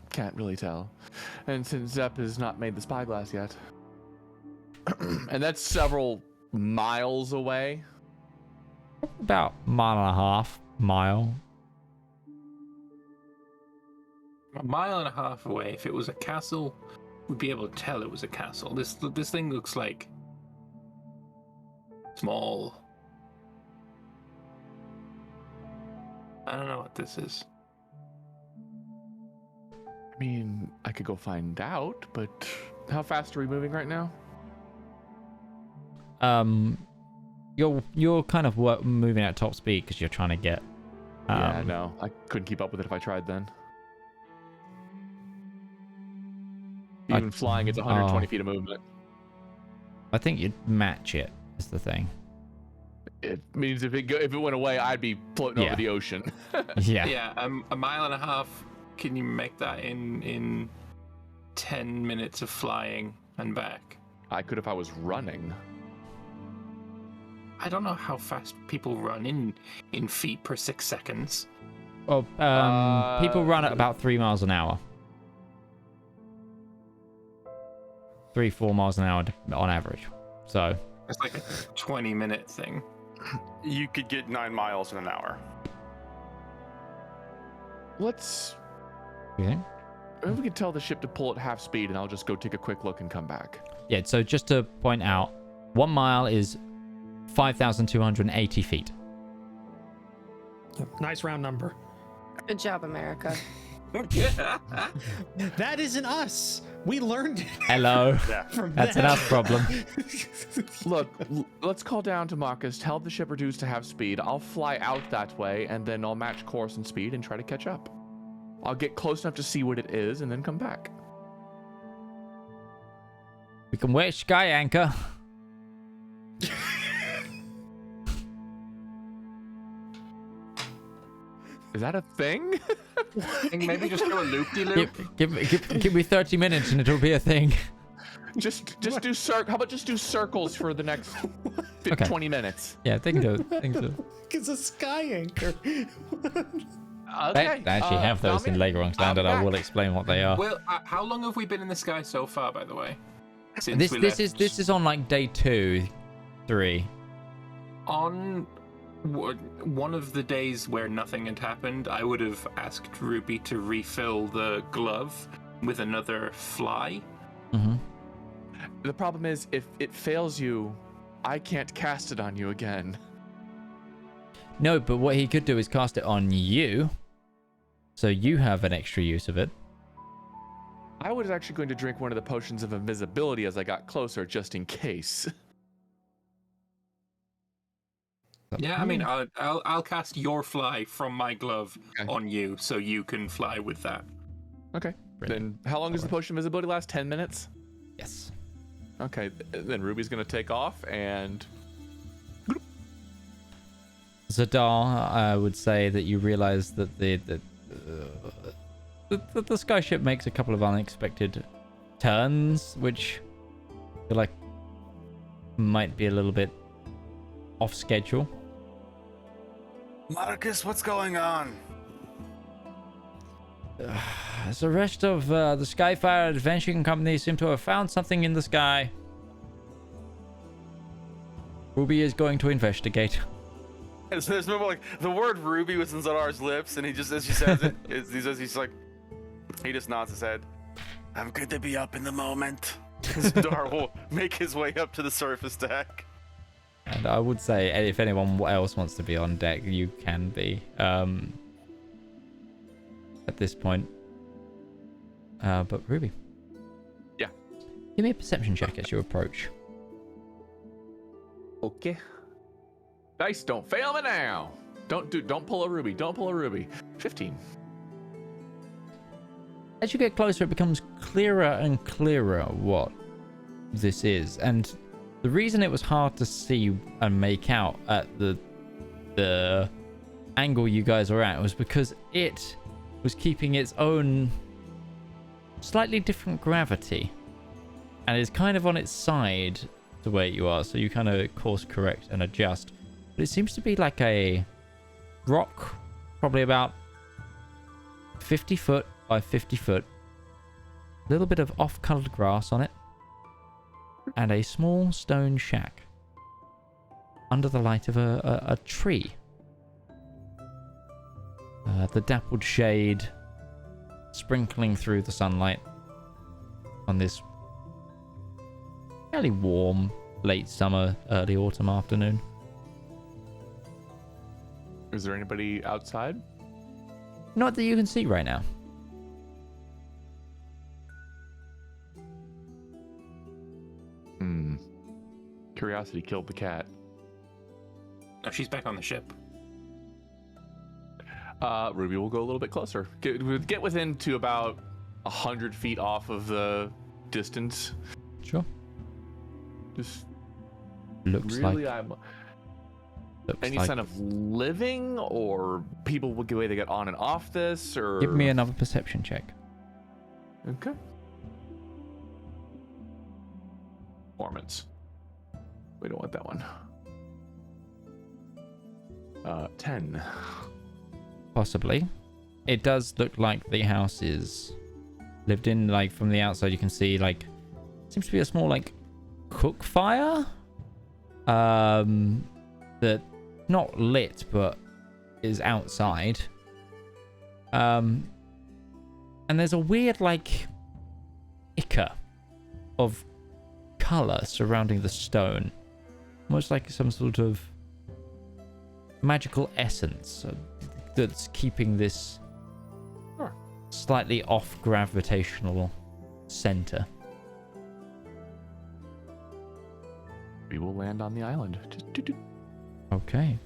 can't really tell. And since Zepp has not made the spyglass yet. And that's several miles away. About mile and a half. A mile and a half away, if it was a castle, we'd be able to tell it was a castle. This thing looks like small. I don't know what this is. I mean, I could go find out, but how fast are we moving right now? You're kind of moving at top speed because you're trying to get. Yeah, no, I couldn't keep up with it if I tried then. Even flying, it's 120 feet of movement. I think you'd match it. Is the thing. It means if it went away, I'd be floating over the ocean. Yeah. Yeah, a mile and a half. Can you make that in 10 minutes of flying and back? I could if I was running. I don't know how fast people run in feet per 6 seconds. Well, people run at about 3 miles an hour. 3-4 miles an hour on average. So It's like a 20-minute thing. You could get 9 miles in an hour. Let's. yeah. Maybe we could tell the ship to pull at half speed, and I'll just go take a quick look and come back. Yeah. So just to point out, 1 mile is 5,280 feet. Yep, nice round number. Good job, America. That isn't us. We learned it Hello. Yeah. from That's them. an us problem. Look, let's call down to Marcus, tell the ship reduce to half speed. I'll fly out that way, and then I'll match course and speed and try to catch up. I'll get close enough to see what it is, and then come back. We can wait sky anchor. Is that a thing? Maybe just do a loop-de-loop. Give me 30 minutes and it'll be a thing. just do how about just do circles for the next Okay. 20 minutes? Yeah, they can do it. They can do it. It's a sky anchor. Okay. They actually have those in Legoron Standard. I will explain what they are. Well, how long have we been in the sky so far, by the way? Since This we this left? is on like day 2, 3. On one of the days where nothing had happened, I would have asked Ruby to refill the glove with another fly. Mm-hmm. The problem is, if it fails you, I can't cast it on you again. No, but what he could do is cast it on you, so you have an extra use of it. I was actually going to drink one of the potions of invisibility as I got closer, just in case. Yeah, I mean, I'll cast your fly from my glove on you, so you can fly with that. Okay. Brilliant. Then how long does the potion of invisibility last? 10 minutes? Yes. Okay. Then Ruby's going to take off and... Zedaar, I would say that you realize that the skyship makes a couple of unexpected turns, which I feel like might be a little bit off schedule. Marcus, what's going on? The rest of the Skyfire Adventuring Company seem to have found something in the sky. Ruby is going to investigate. There's no like the word Ruby was in Zedaar's lips, and he just as he says it, he's like, he just nods his head. I'm good to be up in the moment. Zedaar will make his way up to the surface deck. And I would say, if anyone else wants to be on deck, you can be. At this point. But Ruby. Yeah. Give me a perception check as you approach. Okay. Dice, don't fail me now. Don't pull a Ruby. Don't pull a Ruby. 15. As you get closer, it becomes clearer and clearer what this is. And the reason it was hard to see and make out at the angle you guys are at was because it was keeping its own slightly different gravity and is kind of on its side to where you are, so you kind of course correct and adjust. But it seems to be like a rock, probably about 50 foot by 50 foot, a little bit of off-colored grass on it, and a small stone shack under the light of a tree. The dappled shade sprinkling through the sunlight on this fairly warm late summer, early autumn afternoon. Is there anybody outside? Not that you can see right now. Curiosity killed the cat. Oh, she's back on the ship. Ruby will go a little bit closer. Get within to about 100 feet off of the distance. Sure. Just Looks really, like... any sign of living or people will get way they get on and off this, or Give me another perception check. Okay. Performance. We don't want that one. 10. Possibly. It does look like the house is lived in. Like from the outside you can see like seems to be a small like cook fire that not lit but is outside, and there's a weird like ichor of color surrounding the stone, almost like some sort of magical essence that's keeping this slightly off gravitational center. We will land on the island. Okay.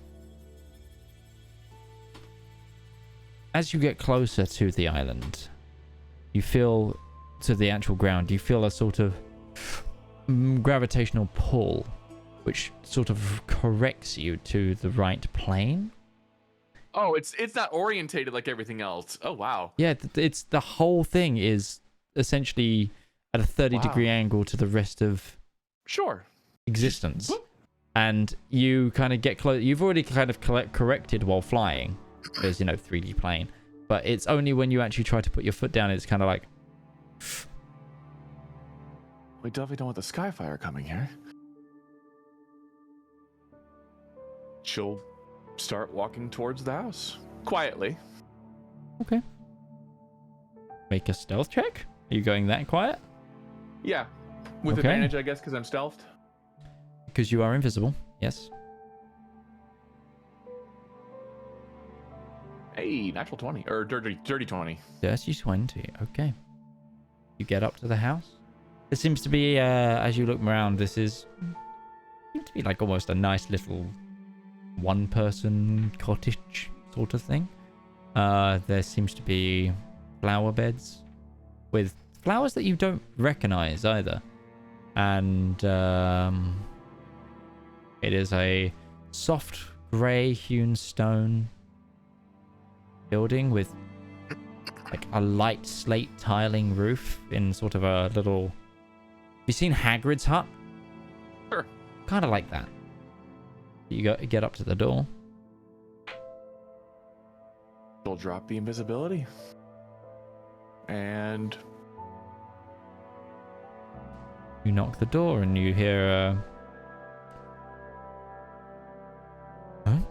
As you get closer to the island, you feel to the actual ground, you feel a sort of gravitational pull, which sort of corrects you to the right plane. Oh, it's not orientated like everything else. Oh, wow. Yeah, it's the whole thing is essentially at a 30-degree angle to the rest of existence. And you kind of get close. You've already kind of corrected while flying. There's, 3D plane. But it's only when you actually try to put your foot down, it's kind of like... We definitely don't want the Skyfire coming here. She'll start walking towards the house. Quietly. Okay. Make a stealth check? Are you going that quiet? Yeah. With Okay. advantage, I guess, because I'm stealthed. Because you are invisible, yes. Hey, natural 20. Or dirty 20. Dirty 20, okay. You get up to the house. There seems to be, as you look around, seems to be like almost a nice little one-person cottage sort of thing. There seems to be flower beds with flowers that you don't recognize either. And it is a soft grey hewn stone building with like a light slate tiling roof in sort of a little... Have you seen Hagrid's hut? Sure. Kind of like that. You get up to the door. She'll drop the invisibility. And You knock the door and you hear kind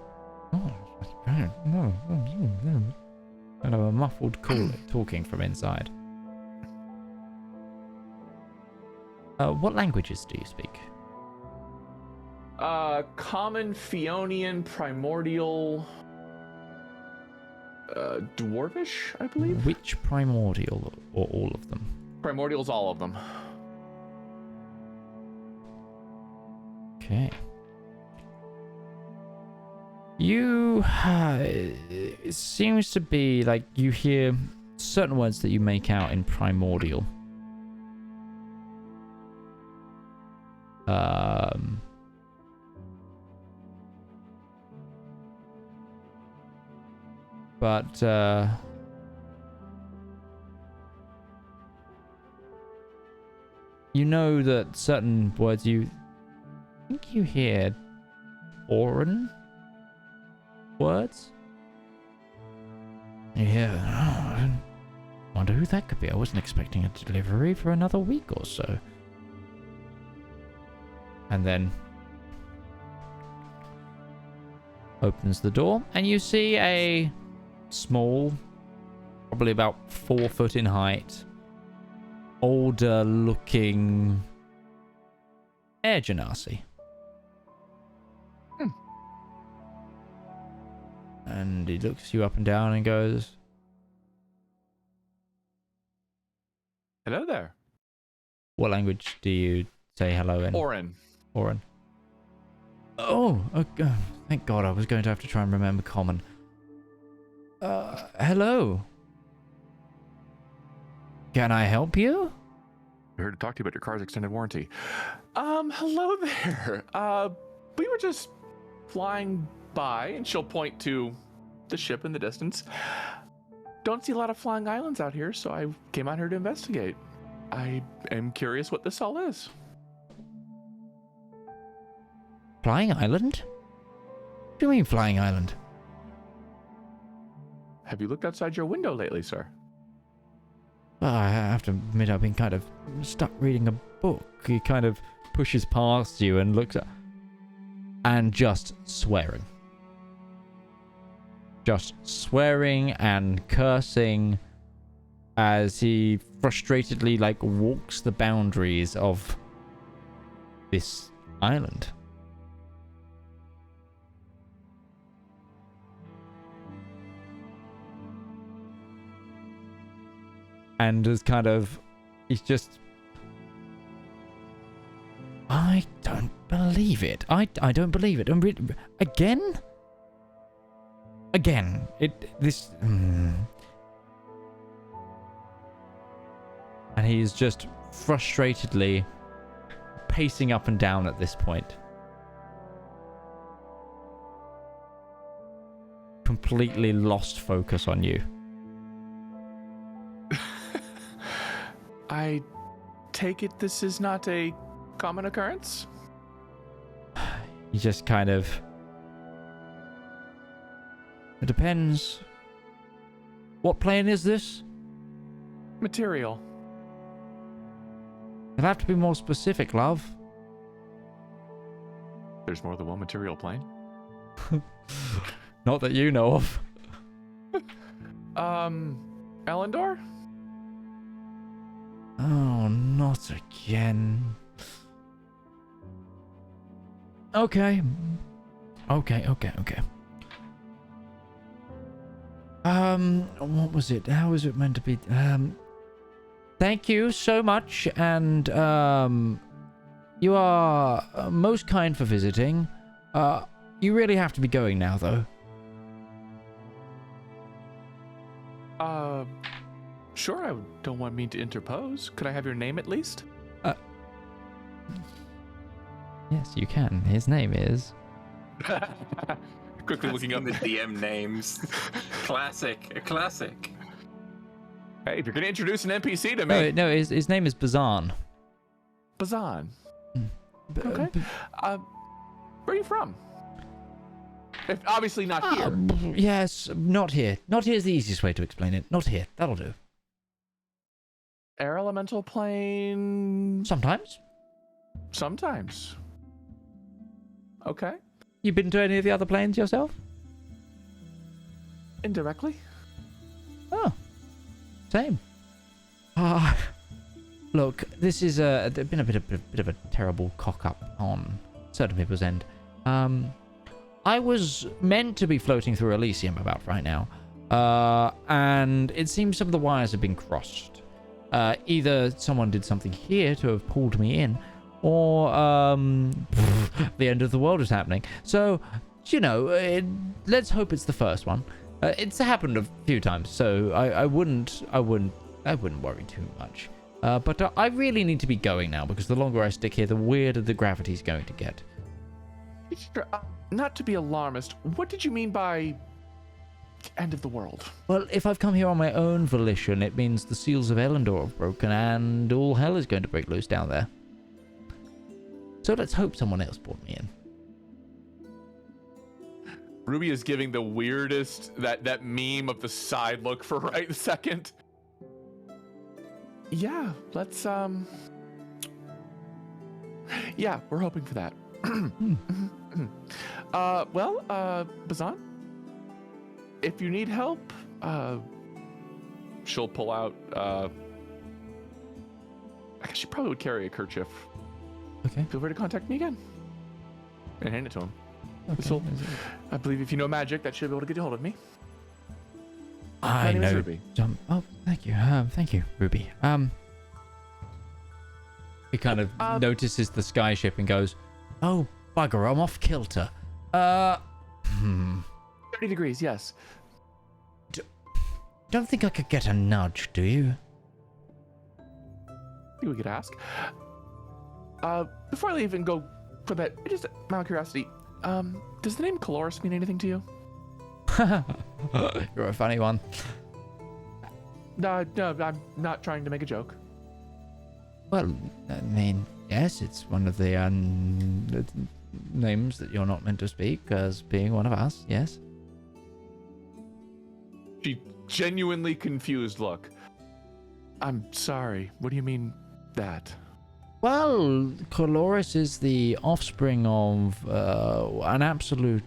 of a muffled call talking from inside. What languages do you speak? Common, Fionian, Primordial, Dwarvish, I believe. Which primordial, or all of them? Primordial's all of them. Okay. It seems to be like you hear certain words that you make out in primordial. But you know that certain words I think you hear Oran words. Yeah, I wonder who that could be. I wasn't expecting a delivery for another week or so. And then opens the door, and you see a small, probably about 4 foot in height, older looking Air Genasi. And he looks you up and down and goes, Hello there. what language do you say hello in? Orin. Orin. Oh, okay. Thank God, I was going to have to try and remember common. Hello. Can I help you? We're here to talk to you about your car's extended warranty. Hello there. We were just flying by, and she'll point to the ship in the distance. Don't see a lot of flying islands out here, so I came out here to investigate. I am curious what this all is. Flying island? What do you mean flying island? Have you looked outside your window lately, sir? Well, I have to admit I've been kind of stuck reading a book. He kind of pushes past you and looks at... and just swearing. Just swearing and cursing as he frustratedly, like, walks the boundaries of this island. And is kind of... he's just... I don't believe it. I don't believe it. Again? Again. This... And he's just frustratedly pacing up and down at this point. Completely lost focus on you. I take it this is not a common occurrence? You just kind of... It depends. What plane is this? Material. You'll have to be more specific, love. There's more than one material plane. Not that you know of. Elendor? Oh, not again. Okay. What was it? How was it meant to be? Thank you so much, and, you are most kind for visiting. You really have to be going now, though. Sure, I don't want me to interpose. Could I have your name at least? Yes, you can. His name is... Quickly looking up the DM names. A classic. Hey, if you're gonna introduce an NPC to me, No, his name is Bazan. Bazan. Okay. Where are you from? If obviously not here. Yes, not here. Not here is the easiest way to explain it. Not here. That'll do. Air elemental plane. Sometimes. Sometimes. Okay. You been to any of the other planes yourself? Indirectly. Oh, same. Look, this is there's been a bit of a terrible cock up on certain people's end. I was meant to be floating through Elysium about right now, and it seems some of the wires have been crossed. Either someone did something here to have pulled me in, or the end of the world is happening. So, you know, let's hope it's the first one. It's happened a few times, so I wouldn't worry too much. But I really need to be going now, because the longer I stick here, the weirder the gravity's going to get. Not to be alarmist, what did you mean by end of the world? Well, if I've come here on my own volition, it means the seals of Elendor have broken and all hell is going to break loose down there. So let's hope someone else brought me in. Ruby is giving the weirdest, that meme of the side look for right second. Yeah, let's, yeah, we're hoping for that. Bazan, if you need help, she'll pull out, I guess she probably would carry a kerchief. Okay. Feel free to contact me again. And hand it to him. Okay. I believe if you know magic, that should be able to get a hold of me. I My name is know. Ruby. Oh, thank you. Thank you, Ruby. He kind of notices the sky ship and goes, "Oh, bugger, I'm off kilter. 30 degrees, yes. Don't think I could get a nudge, do you?" I think we could ask. Before I leave and go for that, just out of curiosity, does the name Caloris mean anything to you? You're a funny one. No, I'm not trying to make a joke. Well, I mean, yes, it's one of the names that you're not meant to speak as being one of us, yes. She genuinely confused look. I'm sorry, what do you mean that? Well, Caloris is the offspring of an absolute,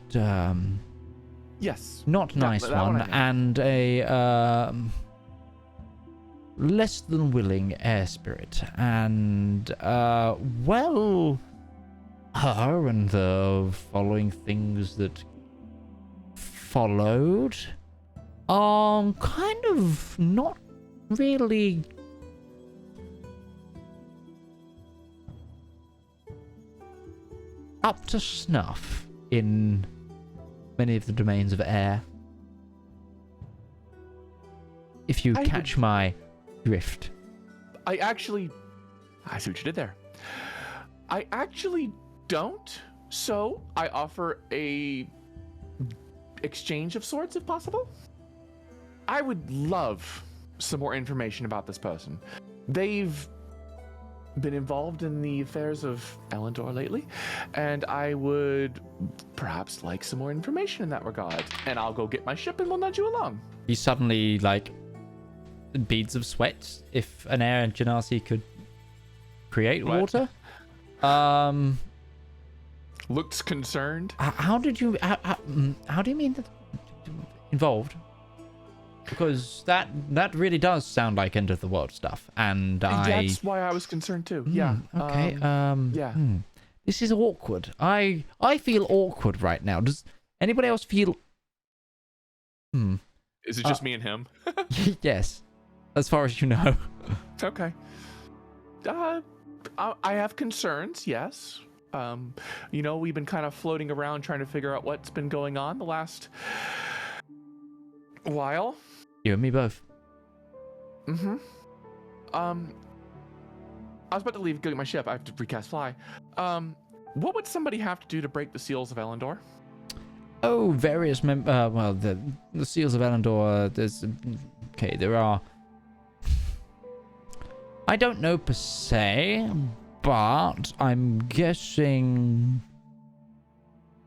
Yes. not nice that one, one I know. and a less than willing air spirit. And, well, her and the following things that followed are kind of not really up to snuff in many of the domains of air. If you catch my drift. I see what you did there. I actually don't, so I offer a exchange of sorts if possible. I would love some more information about this person. They've been involved in the affairs of Elendor lately, and I would perhaps like some more information in that regard. And I'll go get my ship and we'll nudge you along. You suddenly, like, beads of sweat if an air genasi could create What? water. Looks concerned. How do you mean that involved? Because that really does sound like end of the world stuff, and That's why I was concerned too. Yeah. Okay. Yeah. This is awkward. I feel awkward right now. Does anybody else feel? Is it just me and him? Yes, as far as you know. Okay. I have concerns, yes. You know, we've been kind of floating around trying to figure out what's been going on the last while. You and me both. Mm-hmm. I was about to leave, go get my ship. I have to recast fly. What would somebody have to do to break the seals of Elendor? Oh, various well, the seals of Elendor. There's okay. There are. I don't know per se, but I'm guessing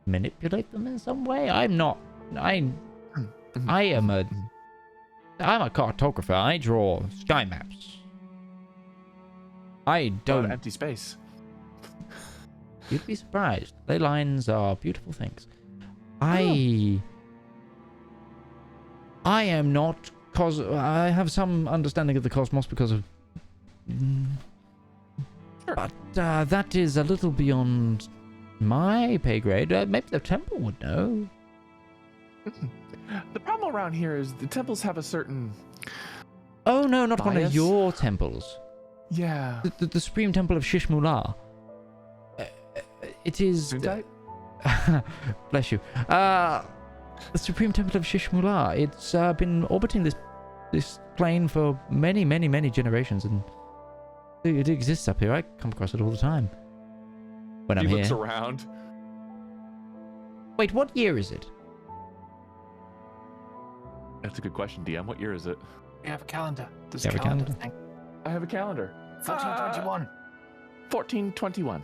manipulate them in some way. I'm not. I'm a cartographer. I draw sky maps. I don't. Empty space. You'd be surprised. Ley lines are beautiful things. I am not. I have some understanding of the cosmos because of. Sure. But that is a little beyond my pay grade. Maybe the temple would know. The problem around here is the temples have a certain. Oh no, not one of bias? your temples. Yeah. The Supreme Temple of Shishmular. It is. Suntite? Bless you. The Supreme Temple of Shishmular. It's been orbiting this plane for many generations, and it exists up here. I come across it all the time when I'm He here. looks around. Wait, what year is it? That's a good question, DM. What year is it? We have a calendar. There's You a have a calendar calendar? thing. I have a calendar. 1421. 1421.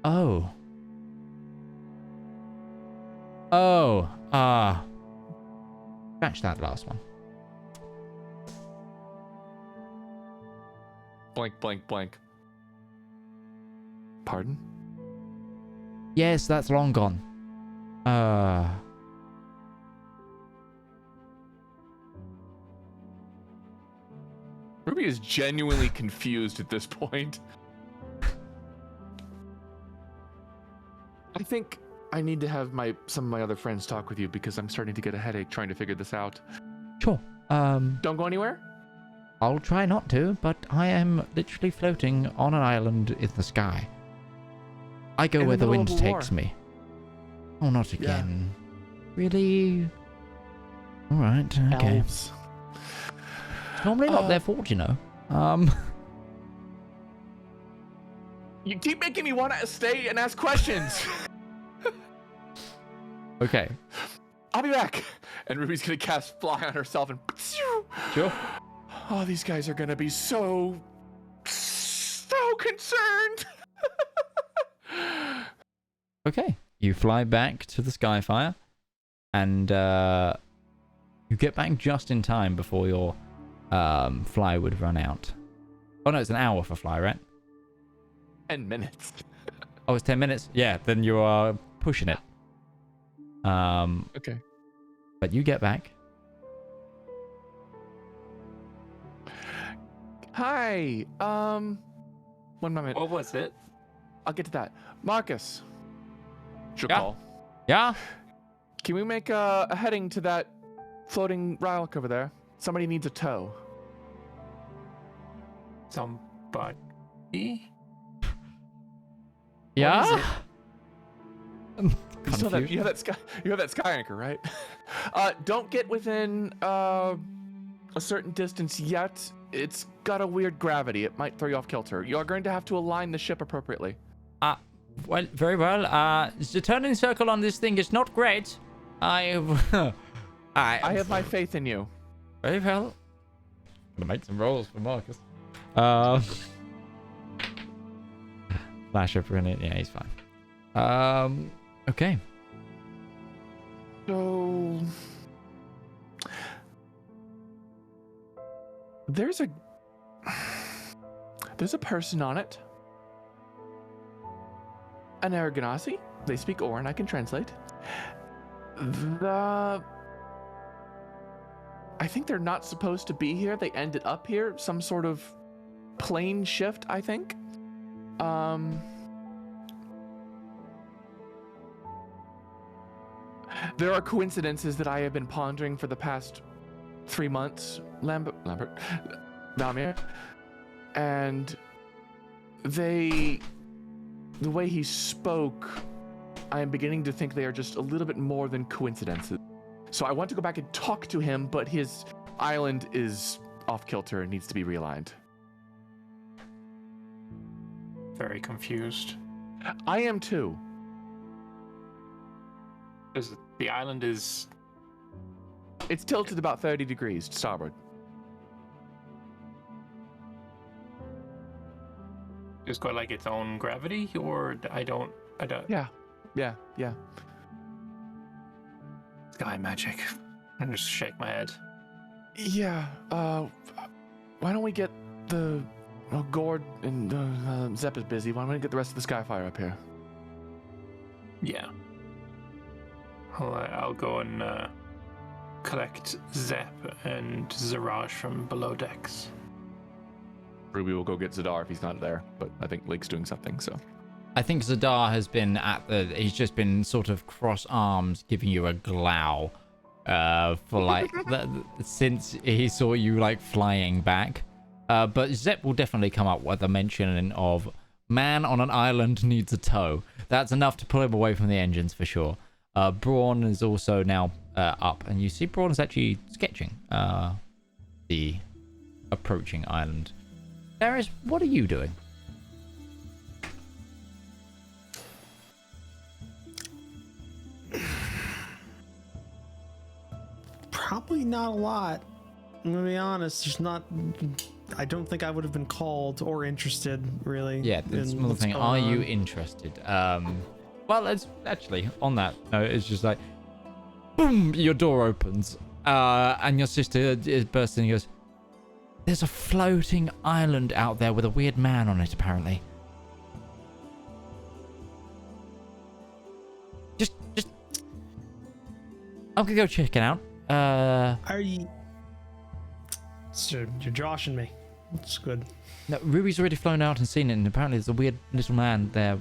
Oh. Scratch that last one. Blank, blank, blank. Pardon? Yes, that's long gone. Ruby is genuinely confused at this point. I think I need to have some of my other friends talk with you because I'm starting to get a headache trying to figure this out. Sure. Don't go anywhere? I'll try not to, but I am literally floating on an island in the sky. I go In where the middle wind of a war. takes me. Oh, not again. Really? Alright, okay. Elves. It's normally not their fault, you know. You keep making me want to stay and ask questions. Okay. I'll be back. And Ruby's going to cast Fly on herself and... Sure. Oh, these guys are going to be so concerned. Okay. You fly back to the Skyfire, and you get back just in time before your fly would run out. Oh no, it's an hour for fly, right? 10 minutes. Oh, it's 10 minutes? Yeah, then you are pushing it. Okay. But you get back. Hi. One moment. What was it? I'll get to that. Marcus. She'll Yeah? call. Yeah? Can we make a heading to that floating relic over there? Somebody needs a tow. Somebody? Yeah? You have that sky anchor, right? Don't get within a certain distance yet. It's got a weird gravity. It might throw you off kilter. You're going to have to align the ship appropriately. Well, very well. The turning circle on this thing is not great. I have my faith in you. Very well. I'm gonna make some rolls for Marcus. Flash up in it. Yeah, he's fine. Okay. So there's a person on it. An Aragonasi. They speak Orin. I can translate. I think they're not supposed to be here. They ended up here. Some sort of plane shift, I think. There are coincidences that I have been pondering for the past 3 months, Lambert, Valmir, and the way he spoke, I am beginning to think they are just a little bit more than coincidences. So I want to go back and talk to him, but his island is off kilter and needs to be realigned. Very confused. I am too. Because the island is... It's tilted about 30 degrees to starboard. Just got like its own gravity, or I don't. Yeah. Sky magic. I just shake my head. Yeah. Why don't we get the Gourd and Zep is busy. Why don't we get the rest of the Skyfire up here? Yeah. I'll go and collect Zep and Zedaar from below decks. Ruby will go get Zedaar if he's not there, but I think Lake's doing something, so. I think Zedaar has been he's just been sort of cross arms giving you a glow for like since he saw you like flying back. But Zep will definitely come up with a mention of man on an island needs a tow. That's enough to pull him away from the engines for sure. Braun is also now up, and you see Braun is actually sketching the approaching island. Darius, what are you doing? Probably not a lot. I'm gonna be honest. There's not. I don't think I would have been called or interested, really. Yeah, that's another thing. Are you interested? Well, it's actually on that note. It's just like, boom! Your door opens, and your sister is bursting and goes, "There's a floating island out there with a weird man on it, apparently." Just, I'm gonna go check it out. Are you? So you're joshing me. It's good. No, Ruby's already flown out and seen it, and apparently there's a weird little man there.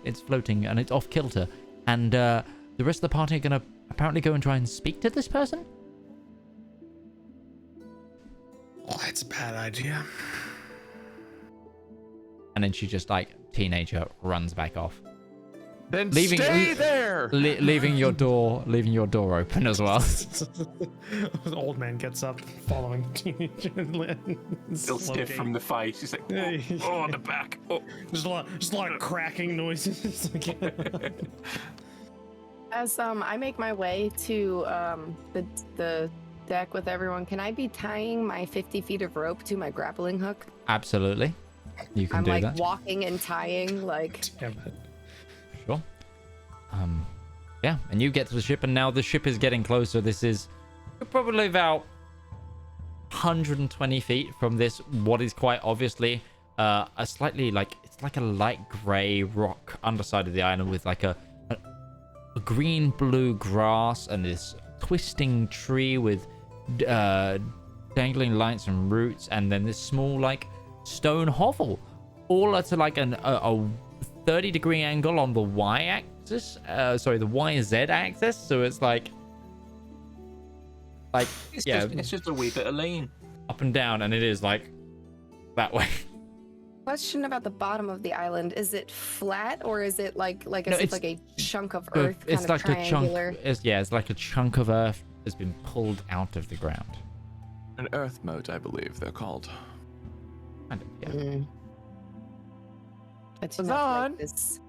It's floating, and it's off kilter. And the rest of the party are gonna apparently go and try and speak to this person. Well, that's a bad idea. And then she just like teenager runs back off, Then stay there. leaving your door open as well. The old man gets up, following teenager. Still stiff from the fight. He's like, oh, on the back. Oh. There's a lot of cracking noises. As I make my way to the deck with everyone, can I be tying my 50 feet of rope to my grappling hook? Absolutely, you can I'm do like that. walking and tying, like. Damn it. Sure. Yeah, and you get to the ship, and now the ship is getting closer. This is probably about 120 feet from this, what is quite obviously a slightly like, it's like a light gray rock underside of the island with like a green blue grass and this twisting tree with dangling lights and roots, and then this small like stone hovel, all at like a 30-degree angle on the y-axis. Sorry, the YZ axis. So it's like it's just a wee bit of lane. up and down, and it is like that way. Question about the bottom of the island: is it flat, or is it like No, as if it's- like a chunk of earth, It's kind of like a chunk. triangular? It's like a chunk of earth has been pulled out of the ground. An earth moat, I believe they're called. Kind of, yeah. Mm. I do not Zan? like this.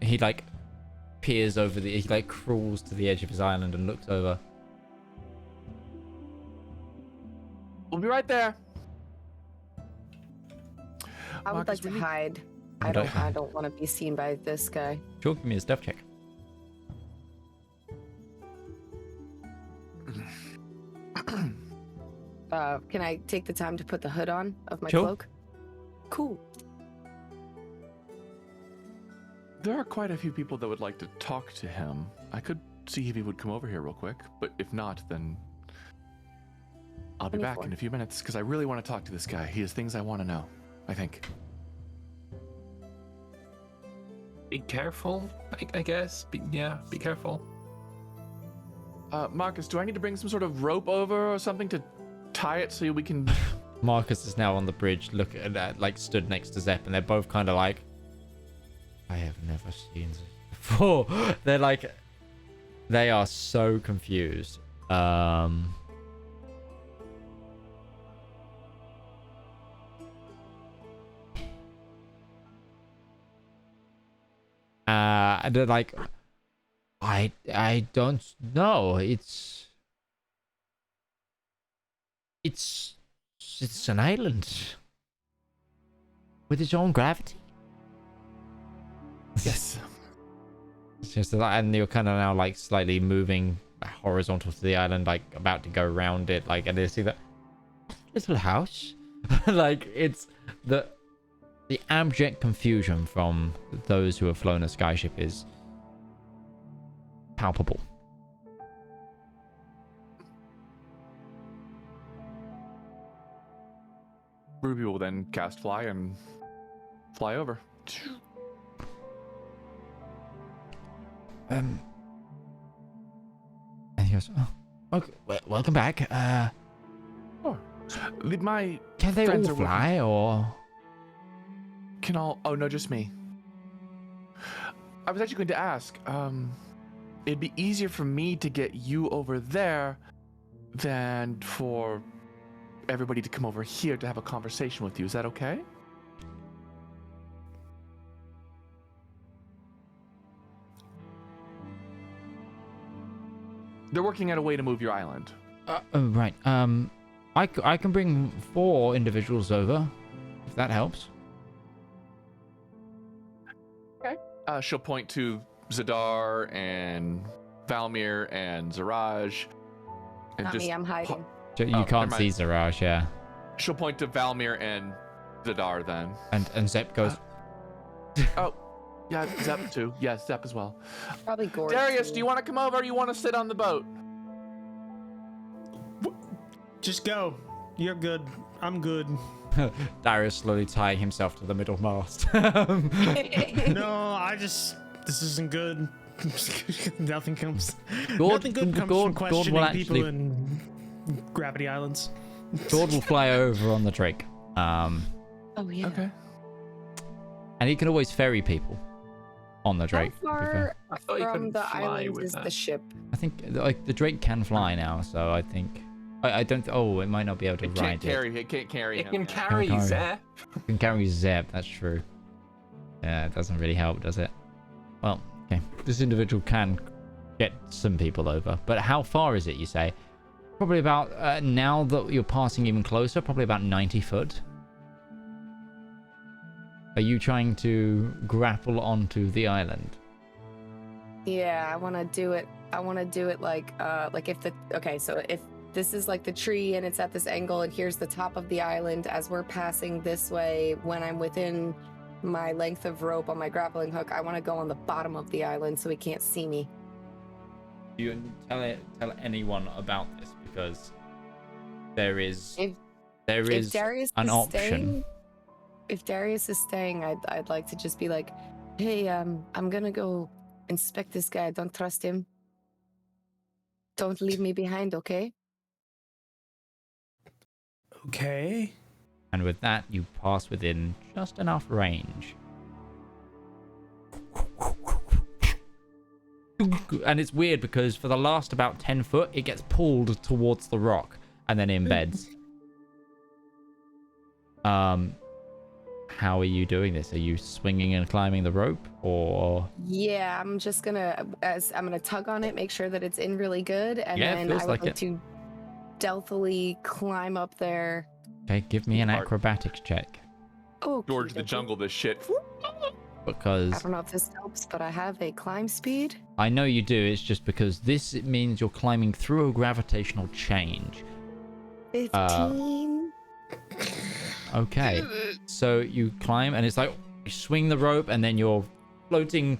He like peers over he like crawls to the edge of his island and looks over. We'll be right there. I would Marcus, like to we need- hide. I don't- I don't want to be seen by this guy. Sure, give me a stealth check. Can I take the time to put the hood on of my Sure. cloak? Cool. There are quite a few people that would like to talk to him. I could see if he would come over here real quick, but if not, then I'll be back 24. in a few minutes because I really want to talk to this guy. He has things I want to know, I think. Be careful, I guess. Be careful. Marcus, do I need to bring some sort of rope over or something to tie it so we can... Marcus is now on the bridge, like stood next to Zep, and they're both kind of like, I have never seen this before. They're like, they are so confused. And they're like, I don't know. It's an island with its own gravity. Yes. It's just like, and you're kind of now like slightly moving horizontal to the island, like about to go around it, like, and you see that little house. Like, it's the abject confusion from those who have flown a skyship is palpable. Ruby will then cast fly and fly over. And he goes, "Oh, okay, welcome back. Oh, my Can they friends all are working- fly, or Can all? Oh no, just me. I was actually going to ask. It'd be easier for me to get you over there than for everybody to come over here to have a conversation with you. Is that okay? They're working out a way to move your island. right? I can bring 4 individuals over, if that helps." She'll point to Zedaar and Valmir and Zaraj. And Not me, I'm hiding. You Oh, can't never see mind. Zaraj, yeah. She'll point to Valmir and Zedaar then. And Zep goes, Oh, yeah, Zep too. Yes, Zep as well. Probably Gourd. Darius, too. do you want to come over or you want to sit on the boat? Just go. You're good. I'm good. Darius slowly tying himself to the middle mast. No, this isn't good. Nothing comes. Nothing good comes from questioning people in gravity islands. Gourd will fly over on the Drake. Oh yeah. Okay. And he can always ferry people on the Drake. How to be fair. far I thought you from couldn't the fly island with is that. the ship? I think like the Drake can fly now, so I think I don't. Oh, it might not be able to It ride can't carry It him. can yeah. carry carry. Zep. It can carry Zeb. That's true. Yeah, it doesn't really help, does it? Well, okay. This individual can get some people over, but how far is it? You say? Probably about now that you're passing even closer. Probably about 90 foot. Are you trying to grapple onto the island? Yeah, I want to do it. I want to do it like if the so if this is like the tree and it's at this angle and here's the top of the island as we're passing this way, when I'm within my length of rope on my grappling hook, I want to go on the bottom of the island so he can't see me. You tell anyone about this because there is If Darius an is option. staying, if Darius is staying, I'd like to just be like, hey, I'm gonna go inspect this guy. Don't trust him. Don't leave me behind, okay? Okay. And with that, you pass within just enough range. And it's weird because for the last about 10 foot, it gets pulled towards the rock and then embeds. How are you doing this? Are you swinging and climbing the rope, or? Yeah, I'm just gonna tug on it, make sure that it's in really good, and Yeah, it then feels I would like like it. to stealthily climb up there. Okay, give me an Hard. acrobatics check Oh, George the jungle, this shit. because I don't know if this helps, but I have a climb speed. I know you do. It's just because it means you're climbing through a gravitational change. 15. Okay, so you climb and it's like you swing the rope and then you're floating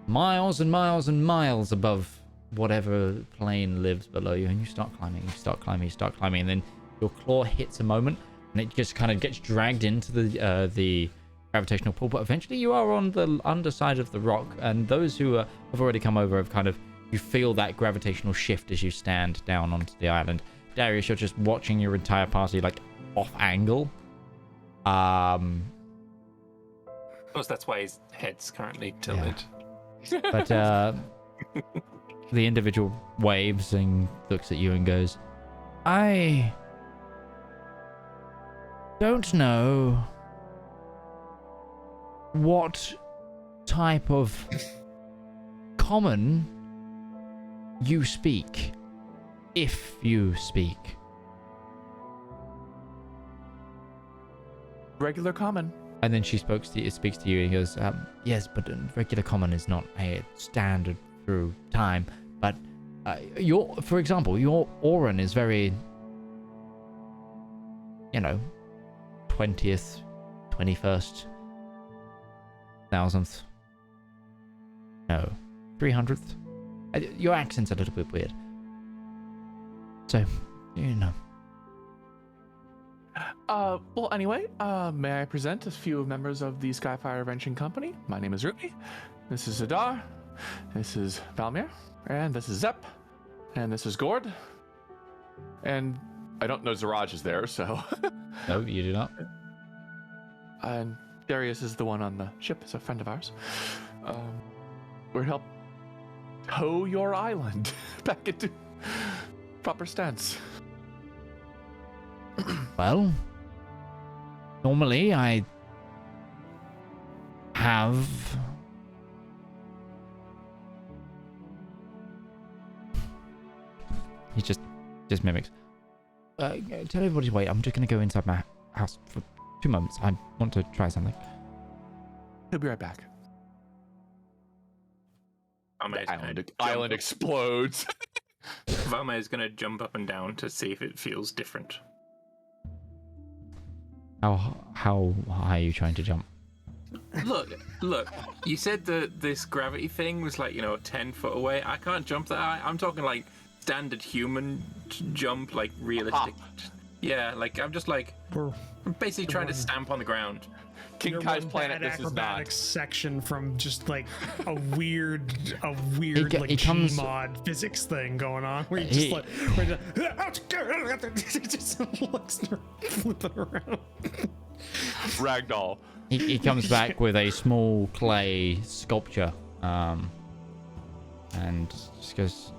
miles and miles and miles above whatever plane lives below you, and you start climbing, and then your claw hits a moment and it just kind of gets dragged into the gravitational pull, but eventually you are on the underside of the rock, and those who have already come over have kind of, you feel that gravitational shift as you stand down onto the island. Darius, you're just watching your entire party like off angle. Of course, that's why his head's currently tilted. But the individual waves and looks at you and goes, I don't know what type of common you speak? If you speak. Regular common. And then she speaks to you, and he goes, yes, but regular common is not a standard through time. But for example, your Auran is very, 20th, 21st, 1000th, no, 300th. Your accent's a little bit weird. So, Well, anyway, may I present a few members of the Skyfire Company? My name is Ruby. This is Zedaar. This is Valmir. And this is Zep. And this is Gourd. And I don't know Zaraj is there, so... No, you do not. And Darius is the one on the ship. He's a friend of ours. We're help tow your island back into proper stance. Well, normally I have... He just mimics. Tell everybody to wait. I'm just going to go inside my house for 2 moments. I want to try something. He'll be right back. The island explodes. Valmir is going to jump up and down to see if it feels different. How high are you trying to jump? Look. You said that this gravity thing was 10 foot away. I can't jump that high. I'm talking standard human jump, realistic. Yeah, I'm just I'm basically trying to stamp on the ground. King Kai's planet. This is acrobatics not section from just a weird He comes- Gmod physics thing going on where you just flipping around. Ragdoll. He comes back with a small clay sculpture, and just goes,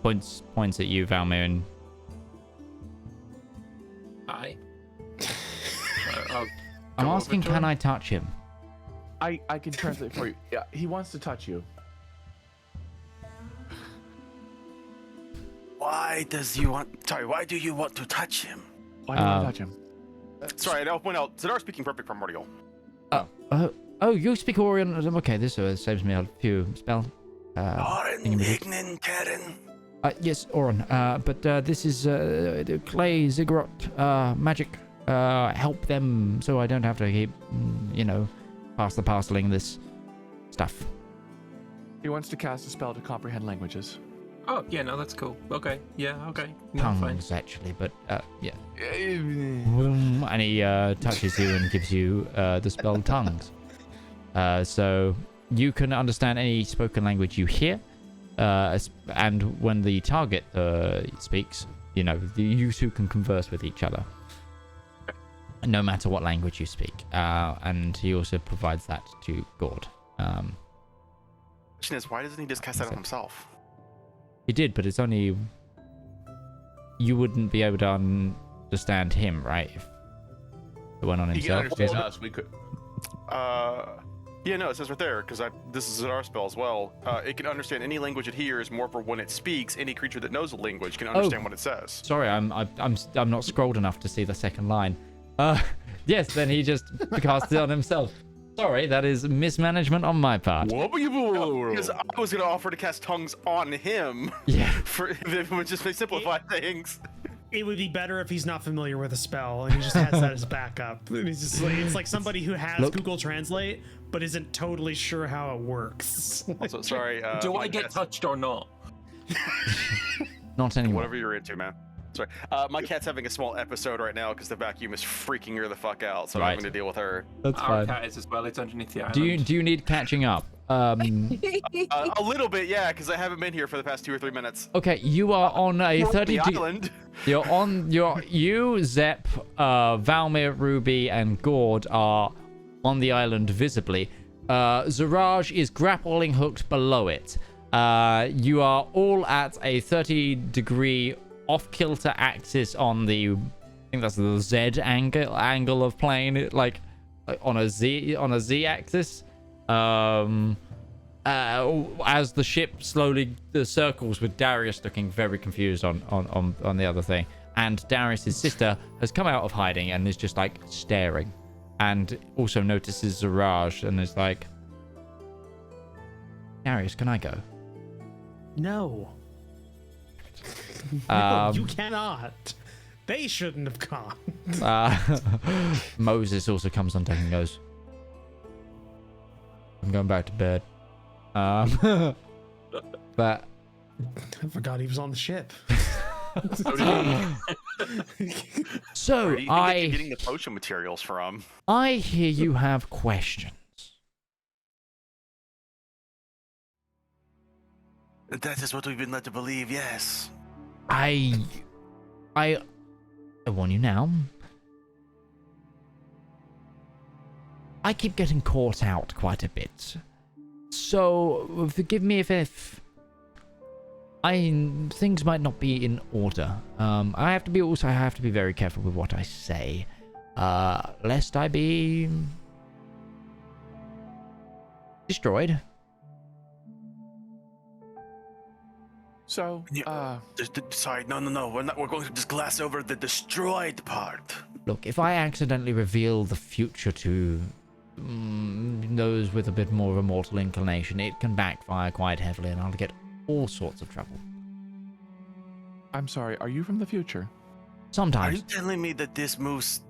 points at you, Valmir, and Hi. I'm asking, can I touch him? I can translate for you. Yeah, he wants to touch you. Why do you want to touch him? Why do you want to touch him? Sorry, I'll point out, Zedaar speaking perfect primordial. Oh, you speak Orion. Okay, this saves me a few spell. Ignin Karen. Yes, Oran. But this is the clay ziggurat magic. Help them so I don't have to keep, parceling this stuff. He wants to cast a spell to comprehend languages. Oh, yeah, no, that's cool. Okay, yeah, okay. No, Tongues, fine. actually, but yeah. And he touches you and gives you the spell tongues. So you can understand any spoken language you hear. And when the target speaks, you two can converse with each other, no matter what language you speak. And he also provides that to Gourd. Question is, why doesn't he just cast that on himself? He did, but it's only... You wouldn't be able to understand him, right? If it went on He can himself. understand us, we could. Yeah, no, it says right there, because this is our spell as well. It can understand any language it hears. More for when it speaks, any creature that knows the language can understand what it says. Sorry, I'm not scrolled enough to see the second line. Yes, then he just casts it on himself. Sorry, that is mismanagement on my part. Because I was going to offer to cast tongues on him. Yeah. It would just simplify things. It would be better if he's not familiar with a spell and he just has that as backup. It's just it's like somebody who has Google Translate but isn't totally sure how it works. Also, sorry. Do I get touched or not? Not anymore. Whatever you're into, man. Sorry. My cat's having a small episode right now because the vacuum is freaking her the fuck out, so I'm having to deal with her. That's Our fine. cat is as well. It's underneath the island. Do you need catching up? A little bit, yeah, because I haven't been here for the past 2 or 3 minutes. Okay, you are on a 30 island. You, Zep, Valmir, Ruby, and Gourd are on the island visibly. Zaraj is grappling hooked below it. You are all at a 30-degree off-kilter axis on the, I think that's the Z angle of plane, like on a Z axis. And as the ship slowly circles with Darius looking very confused on the other thing, and Darius's sister has come out of hiding and is just like staring, and also notices Zedaar and is like, Darius, can I go? No. No, you cannot. They shouldn't have gone. Moses also comes on deck and goes, I'm going back to bed. But I forgot he was on the ship. So Where do you think you're getting the potion materials from? I hear you have questions. That is what we've been led to believe, yes. I warn you now. I keep getting caught out quite a bit. So forgive me if things might not be in order. I have to be very careful with what I say, lest I be destroyed. So, sorry, no. We're going to just glass over the destroyed part. Look, if I accidentally reveal the future to those with a bit more of a mortal inclination, it can backfire quite heavily, and I'll get all sorts of trouble. I'm sorry, are you from the future? Sometimes. Are you telling me that this moves,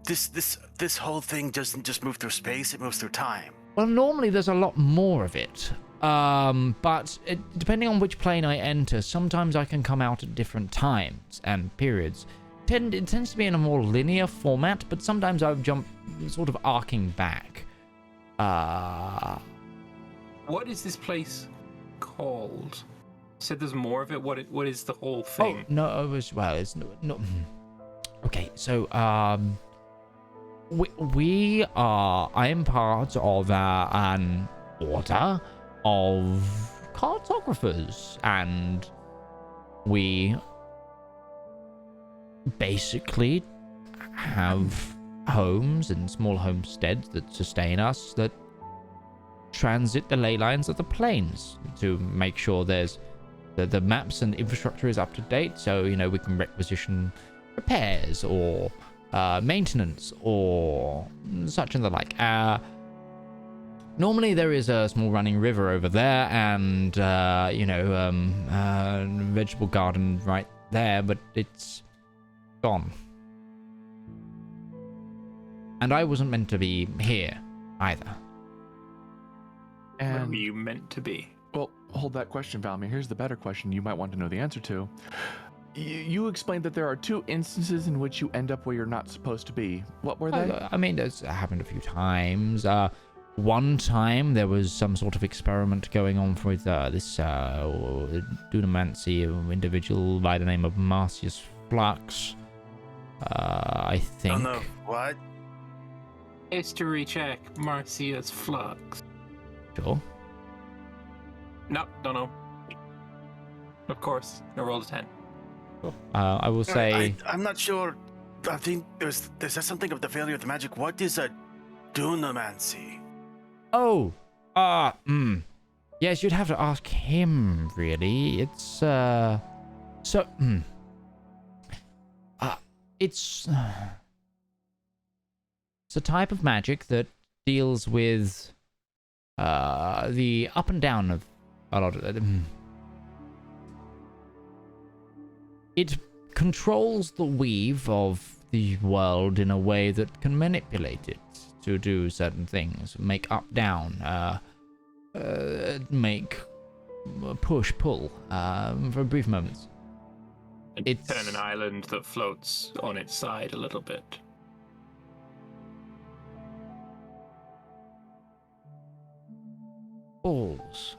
this whole thing doesn't just move through space; it moves through time? Well, normally there's a lot more of it. But depending on which plane I enter, sometimes I can come out at different times and periods. It tends to be in a more linear format, but sometimes I jump sort of arcing back. What is this place called? You said there's more of it. What is the whole thing? Oh, no, it's not. Okay, so, I am part of an order of cartographers, and we basically have homes and small homesteads that sustain us, that transit the ley lines of the planes to make sure there's the maps and infrastructure is up to date, so we can requisition repairs or maintenance or such and the like. Normally there is a small running river over there, and vegetable garden right there, but it's gone. And I wasn't meant to be here either. Where And were you meant to be? well, hold that question, Valmir. Here's the better question you might want to know the answer to. You explained that there are 2 instances in which you end up where you're not supposed to be. What were they? I mean, it's happened a few times. One time there was some sort of experiment going on with this Dunamancy individual by the name of Marcius Flux. I think. Oh no, what? History check. Marcius Flux. Sure. No, don't know. Of course, I rolled a 10. I will say. I'm not sure. I think there's something of the failure of the magic. What is a Dunamancy? Oh, yes, you'd have to ask him, really. It's, it's a type of magic that deals with, the up and down of a lot of, it controls the weave of the world in a way that can manipulate it to do certain things, make up, down, make push, pull, for brief moments. It's turn an island that floats on its side a little bit. Balls.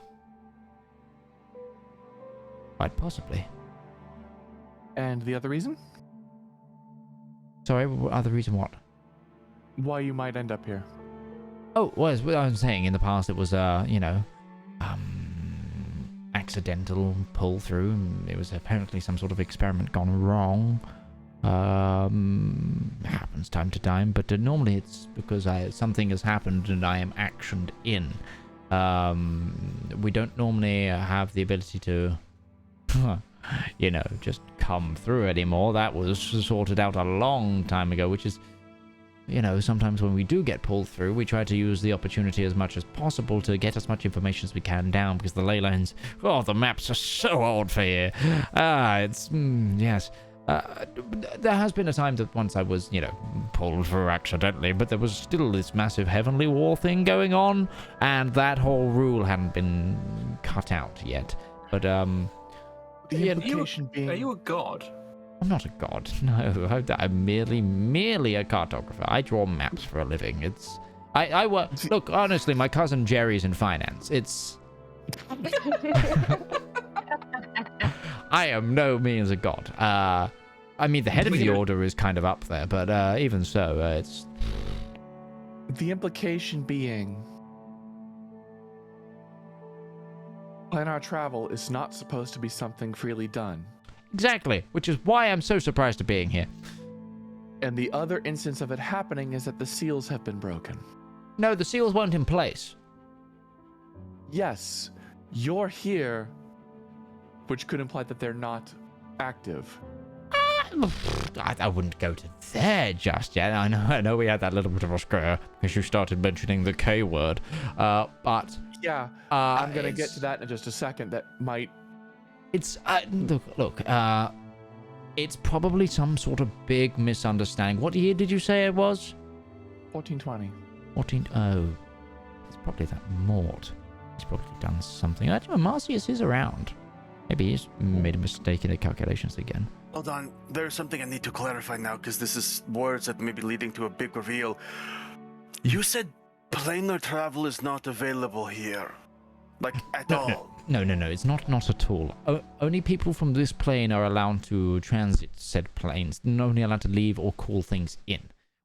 Quite possibly. And the other reason? Sorry, other reason what? Why you might end up here. Oh, well, as I was saying, in the past it was, accidental pull through. It was apparently some sort of experiment gone wrong. Happens time to time, but normally it's because something has happened and I am actioned in. We don't normally have the ability to, just come through anymore. That was sorted out a long time ago, which is, sometimes when we do get pulled through, we try to use the opportunity as much as possible to get as much information as we can down, because the ley lines, the maps are so old for here. Yes. There has been a time that once I was, pulled through accidentally, but there was still this massive heavenly war thing going on, and that whole rule hadn't been cut out yet. But, the implication being... Are you a god? I'm not a god, no. I'm merely a cartographer. I draw maps for a living. I work... Look, honestly, my cousin Jerry's in finance. It's... I am no means a god. I mean, the head of the order is kind of up there, but even so, it's... The implication being... Planar travel is not supposed to be something freely done. Exactly, which is why I'm so surprised at being here. And the other instance of it happening is that the seals have been broken. No, the seals weren't in place. Yes, you're here, which could imply that they're not active. I wouldn't go to there just yet. I know we had that little bit of a scare because you started mentioning the K word, but... Yeah, I'm going to get to that in just a second. That might... It's, look, it's probably some sort of big misunderstanding. What year did you say it was? 1420. It's probably that Mort. He's probably done something. I don't know, Marcius is around. Maybe he's made a mistake in the calculations again. Hold on, there's something I need to clarify now, because this is words that may be leading to a big reveal. You said planar travel is not available here. Like, at all. No, it's not at all. Only people from this plane are allowed to transit said planes, and only allowed to leave or call things in.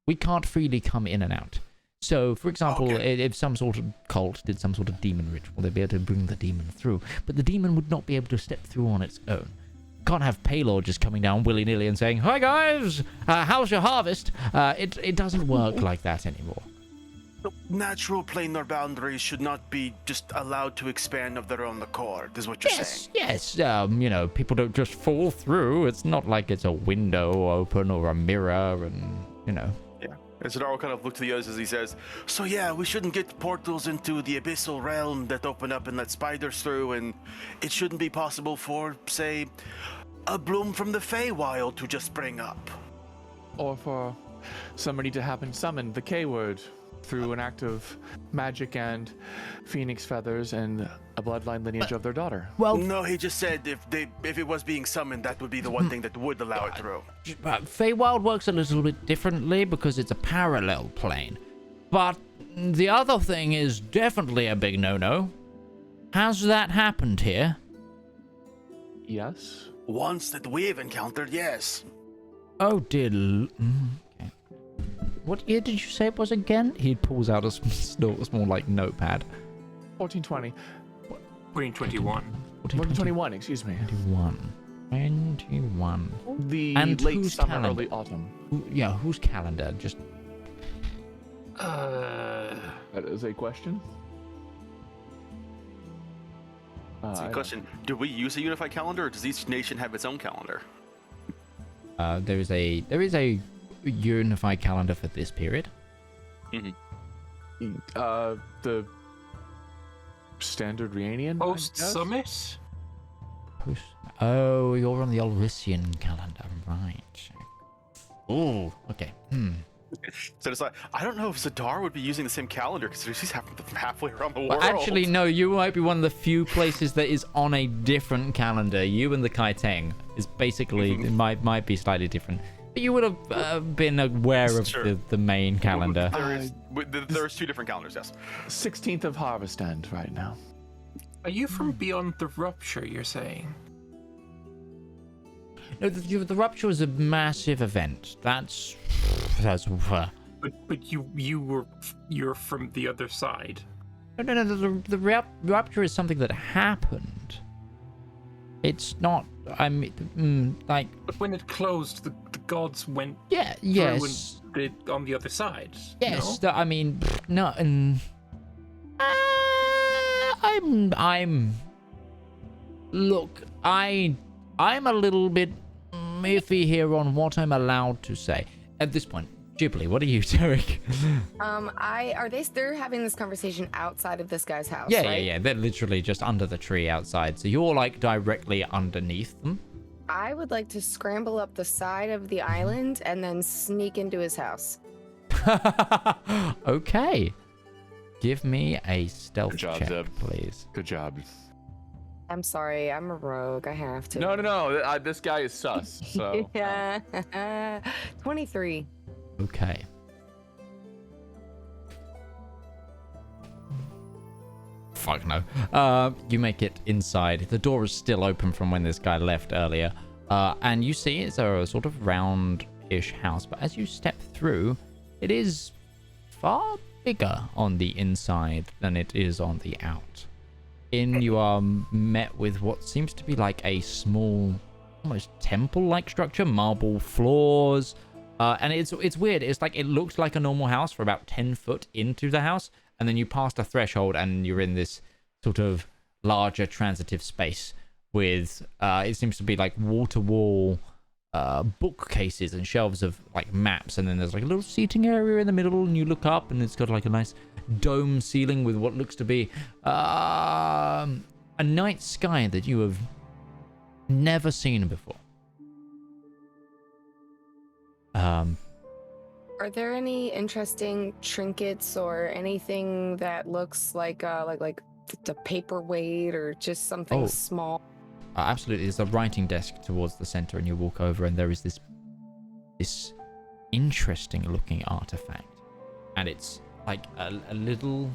We can't freely come in and out. So, for example, if some sort of cult did some sort of demon ritual, they'd be able to bring the demon through, but the demon would not be able to step through on its own. Can't have Paylor just coming down willy-nilly and saying, "Hi guys, how's your harvest?" It doesn't work like that anymore. Natural planar boundaries should not be just allowed to expand of their own accord, is what you're saying. Yes. People don't just fall through. It's not like it's a window open or a mirror, and Yeah. And Zedaar will kind of look to the others as he says, "So yeah, we shouldn't get portals into the abyssal realm that open up and let spiders through, and it shouldn't be possible for, say, a bloom from the Feywild to just spring up. Or for somebody to happen summon the K word through an act of magic and phoenix feathers and a bloodline lineage of their daughter." Well, No, he just said if it was being summoned, that would be the one thing that would allow it through. Feywild works a little bit differently because it's a parallel plane. But the other thing is definitely a big no-no. Has that happened here? Yes. Once that we've encountered, yes. Oh dear. Okay. What year did you say it was again? He pulls out a small notepad. 1420. 2021. 1421, excuse me. 21. The And late whose summer, calendar? early autumn. Whose calendar? Just That is a question. That's a good question. Do we use a unified calendar, or does each nation have its own calendar? there is a unified calendar for this period. The standard Rhiannian? Post summit? Oh, you're on the Ulrisian calendar, right? Oh, okay. So it's like, I don't know if Zedaar would be using the same calendar because he's halfway around the world. Well, actually, no. You might be one of the few places that is on a different calendar. You and the Kaiteng is basically it might be slightly different. But you would have been aware of the main calendar. There's two different calendars, yes. 16th of Harvest End right now. Are you from beyond the rupture, you're saying? No, the rupture was a massive event. That's. But you're from the other side. No. The rupture is something that happened. It's not. Like. But when it closed, the gods went. Yeah. Yes. Through and on the other side. Yes. No? No. Look, I'm a little bit iffy here on what I'm allowed to say at this point. Ghibli, what are you doing? They're having this conversation outside of this guy's house, Yeah, right? yeah. They're literally just under the tree outside. So you're like directly underneath them. I would like to scramble up the side of the island and then sneak into his house. Okay. Give me a stealth Good job, check, Zeb. please. Good job. I'm sorry, I'm a rogue. I have to. No. This guy is sus. So Yeah. 23. Okay. Fuck no. You make it inside. The door is still open from when this guy left earlier. And you see it's a sort of round-ish house. But as you step through, it is far bigger on the inside than it is on the out. You are met with what seems to be like a small, almost temple-like structure, marble floors. And it's weird. It's like it looks like a normal house for about 10 foot into the house. And then you pass a threshold and you're in this sort of larger transitive space with, it seems to be like wall-to-wall bookcases and shelves of like maps. And then there's like a little seating area in the middle and you look up and it's got like a nice dome ceiling with what looks to be a night sky that you have never seen before. Are there any interesting trinkets or anything that looks like a paperweight or just something small? Absolutely. There's a writing desk towards the center, and you walk over, and there is this interesting-looking artifact, and it's like a little,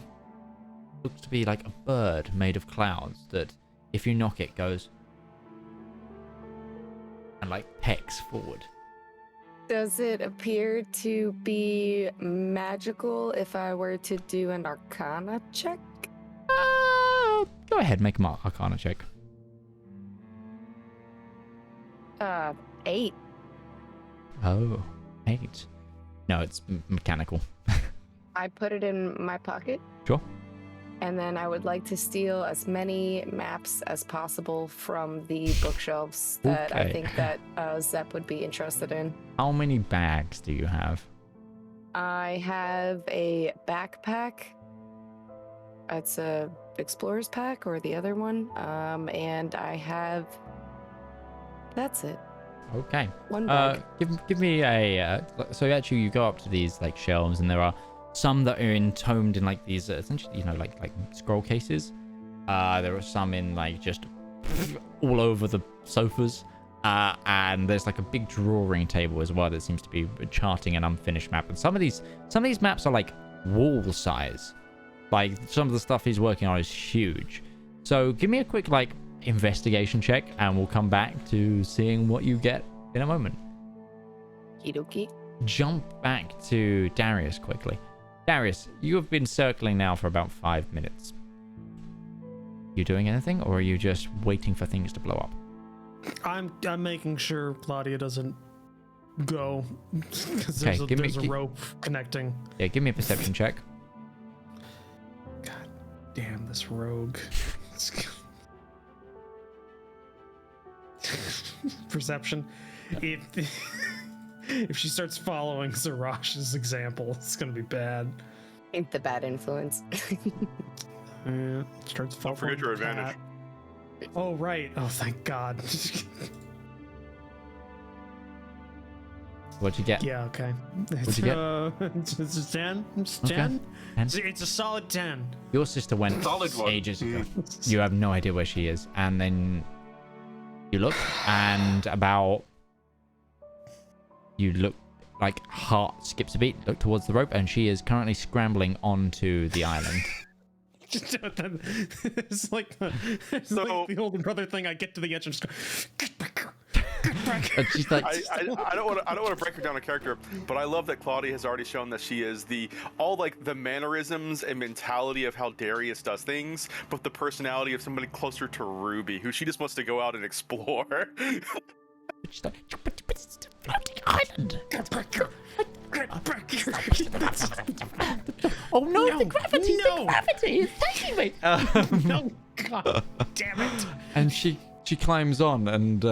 looks to be like a bird made of clouds that, if you knock it, goes and like pecks forward. Does it appear to be magical if I were to do an Arcana check? Go ahead, make an Arcana check. 8. Oh, 8. No, it's mechanical. I put it in my pocket. Sure. And then I would like to steal as many maps as possible from the bookshelves that I Okay. think that Zep would be interested in. How many bags do you have? I have a backpack. It's a explorer's pack or the other one. And I have... That's it. Okay. One bag. Give me a. So actually, you go up to these like shelves, and there are some that are entombed in like these essentially, like scroll cases. There are some in like just all over the sofas, and there's like a big drawing table as well that seems to be charting an unfinished map. And some of these maps are like wall size. Like some of the stuff he's working on is huge. So give me a quick like investigation check, and we'll come back to seeing what you get in a moment. Kidoki. Jump back to Darius quickly. Darius, you have been circling now for about 5 minutes. You doing anything, or are you just waiting for things to blow up? I'm making sure Claudia doesn't go because Okay, there's a rope connecting. Yeah, give me a perception check. God damn this rogue. Perception. If she starts following Zarash's example, it's gonna be bad. Ain't the bad influence. Yeah, starts following. Don't forget your the advantage. cat. Oh right. Oh thank God. What'd you get? Yeah. Okay. What'd you get? It's a 10. It's Okay. 10. 10. It's a solid 10. Your sister went Solid one. ages ago. You have no idea where she is, and then you look, and you look like heart skips a beat. Look towards the rope, and she is currently scrambling onto the island. It's like the older brother thing. I get to the edge and just go, get back. And she's like, I don't want to break her down a character, but I love that Claudia has already shown that she is the mannerisms and mentality of how Darius does things, but the personality of somebody closer to Ruby, who she just wants to go out and explore. she's like, but it's a floating island. back. Oh no, No, the gravity! no. The gravity is taking me. No, god damn it. And she climbs on, and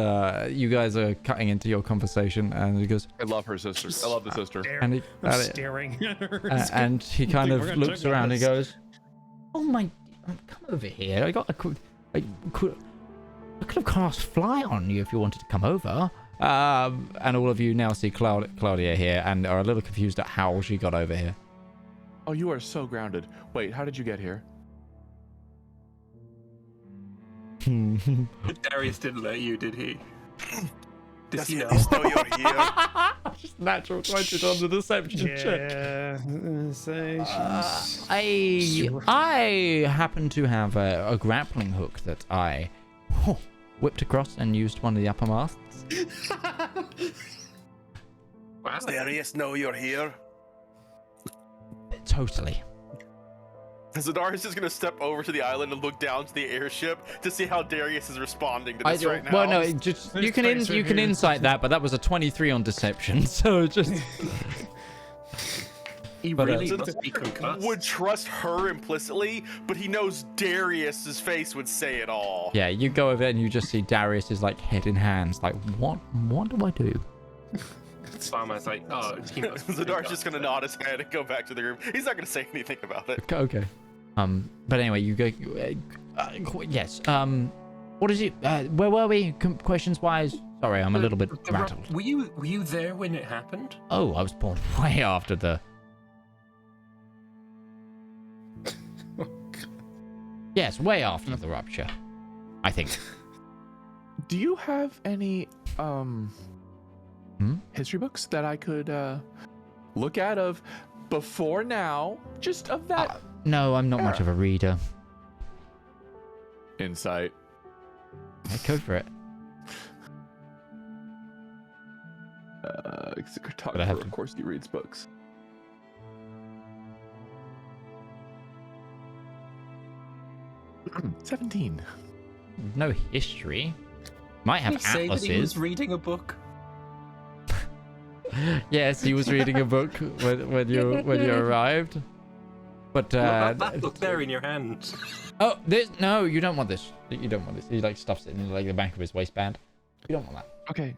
you guys are cutting into your conversation, and he goes, I love her sister. I love the sister. and he, I'm staring at her. and he kind We're of gonna looks talk about around. He this. goes, "Oh my, come over here. I could have cast fly on you if you wanted to come over." And all of you now see Claudia here, and are a little confused at how she got over here. Oh, you are so grounded. Wait, how did you get here? Darius didn't let you, did he? Did Does he he know? at least know you're here? Just natural 20 on the deception check. Yeah. I happen to have a grappling hook that I whipped across and used one of the upper masts. Wow. Does Darius know you're here? Totally. Zedaar is just gonna step over to the island and look down to the airship to see how Darius is responding to this right now. Well, no, it just you can insight that, but that was a 23 on deception, so just. He But, really Zedaar must be concussed. would trust her implicitly, but he knows Darius's face would say it all. Yeah, you go over and you just see Darius's like head in hands, like what do I do? Farmer's like, oh, he must be Zedaar's just gonna nod his head and go back to the group. He's not gonna say anything about it. Okay. But anyway, you go. Yes. What is it? Where were we? Questions wise? Sorry, I'm a little bit rattled. Were you there when it happened? Oh, I was born way after the. Yes, way after the rupture. I think. Do you have any history books that I could look at of before now? Just of that No, I'm not much of a reader. insight. Yeah, go for it. He's a But I cartographer. have Of to- course, he reads books. $17. No history. Might have Did he say that he was atlases. reading a book? Yes, he was reading a book when you arrived. But That book there in your hand. oh, no, you don't want this. You don't want this. He like stuffs it in like the back of his waistband. You don't want that. Okay,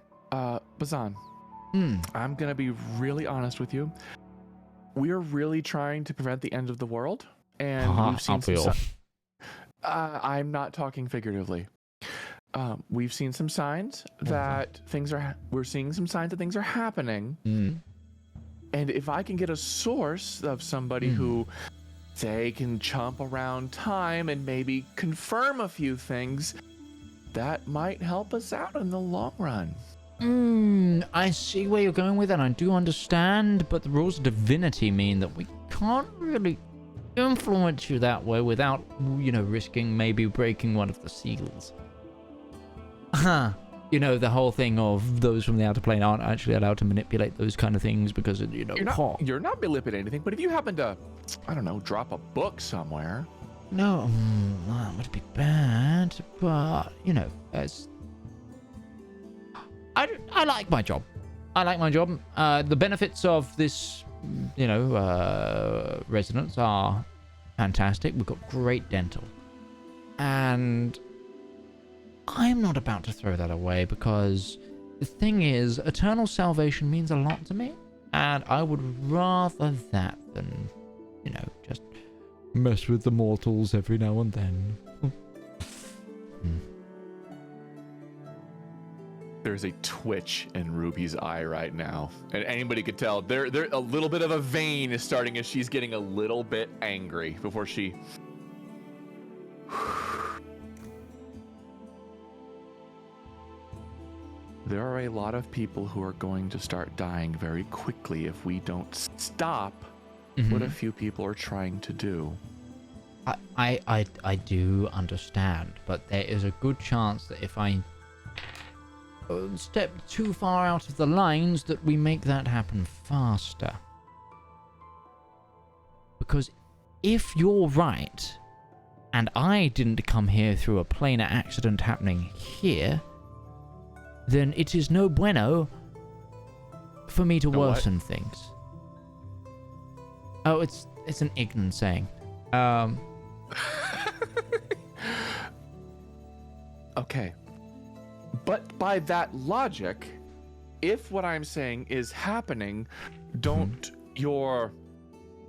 Bazan, I'm gonna be really honest with you. We're really trying to prevent the end of the world, and we've seen aren't we all? I'm not talking figuratively. We've seen some signs that we're seeing some signs that things are happening. And if I can get a source of somebody who, say, can chomp around time and maybe confirm a few things, that might help us out in the long run. I see where you're going with that. I do understand, but the rules of divinity mean that we can't really influence you that way without, risking maybe breaking one of the seals. The whole thing of those from the outer plane aren't actually allowed to manipulate those kind of things because, You're not manipulating anything, but if you happen to, I don't know, drop a book somewhere. No, that would be bad, but, as... I like my job. I like my job. The benefits of this, residence are fantastic. We've got great dental. And I'm not about to throw that away because the thing is, eternal salvation means a lot to me. And I would rather that than, just mess with the mortals every now and then. There's a twitch in Ruby's eye right now, and anybody could tell there a little bit of a vein is starting as she's getting a little bit angry before she. There are a lot of people who are going to start dying very quickly if we don't stop what a few people are trying to do. I do understand, but there is a good chance that if I step too far out of the lines that we make that happen faster. Because if you're right, and I didn't come here through a planar accident happening here, then it is no bueno for me to worsen things. Oh, it's an ignorant saying. Okay. But by that logic, if what I'm saying is happening, don't your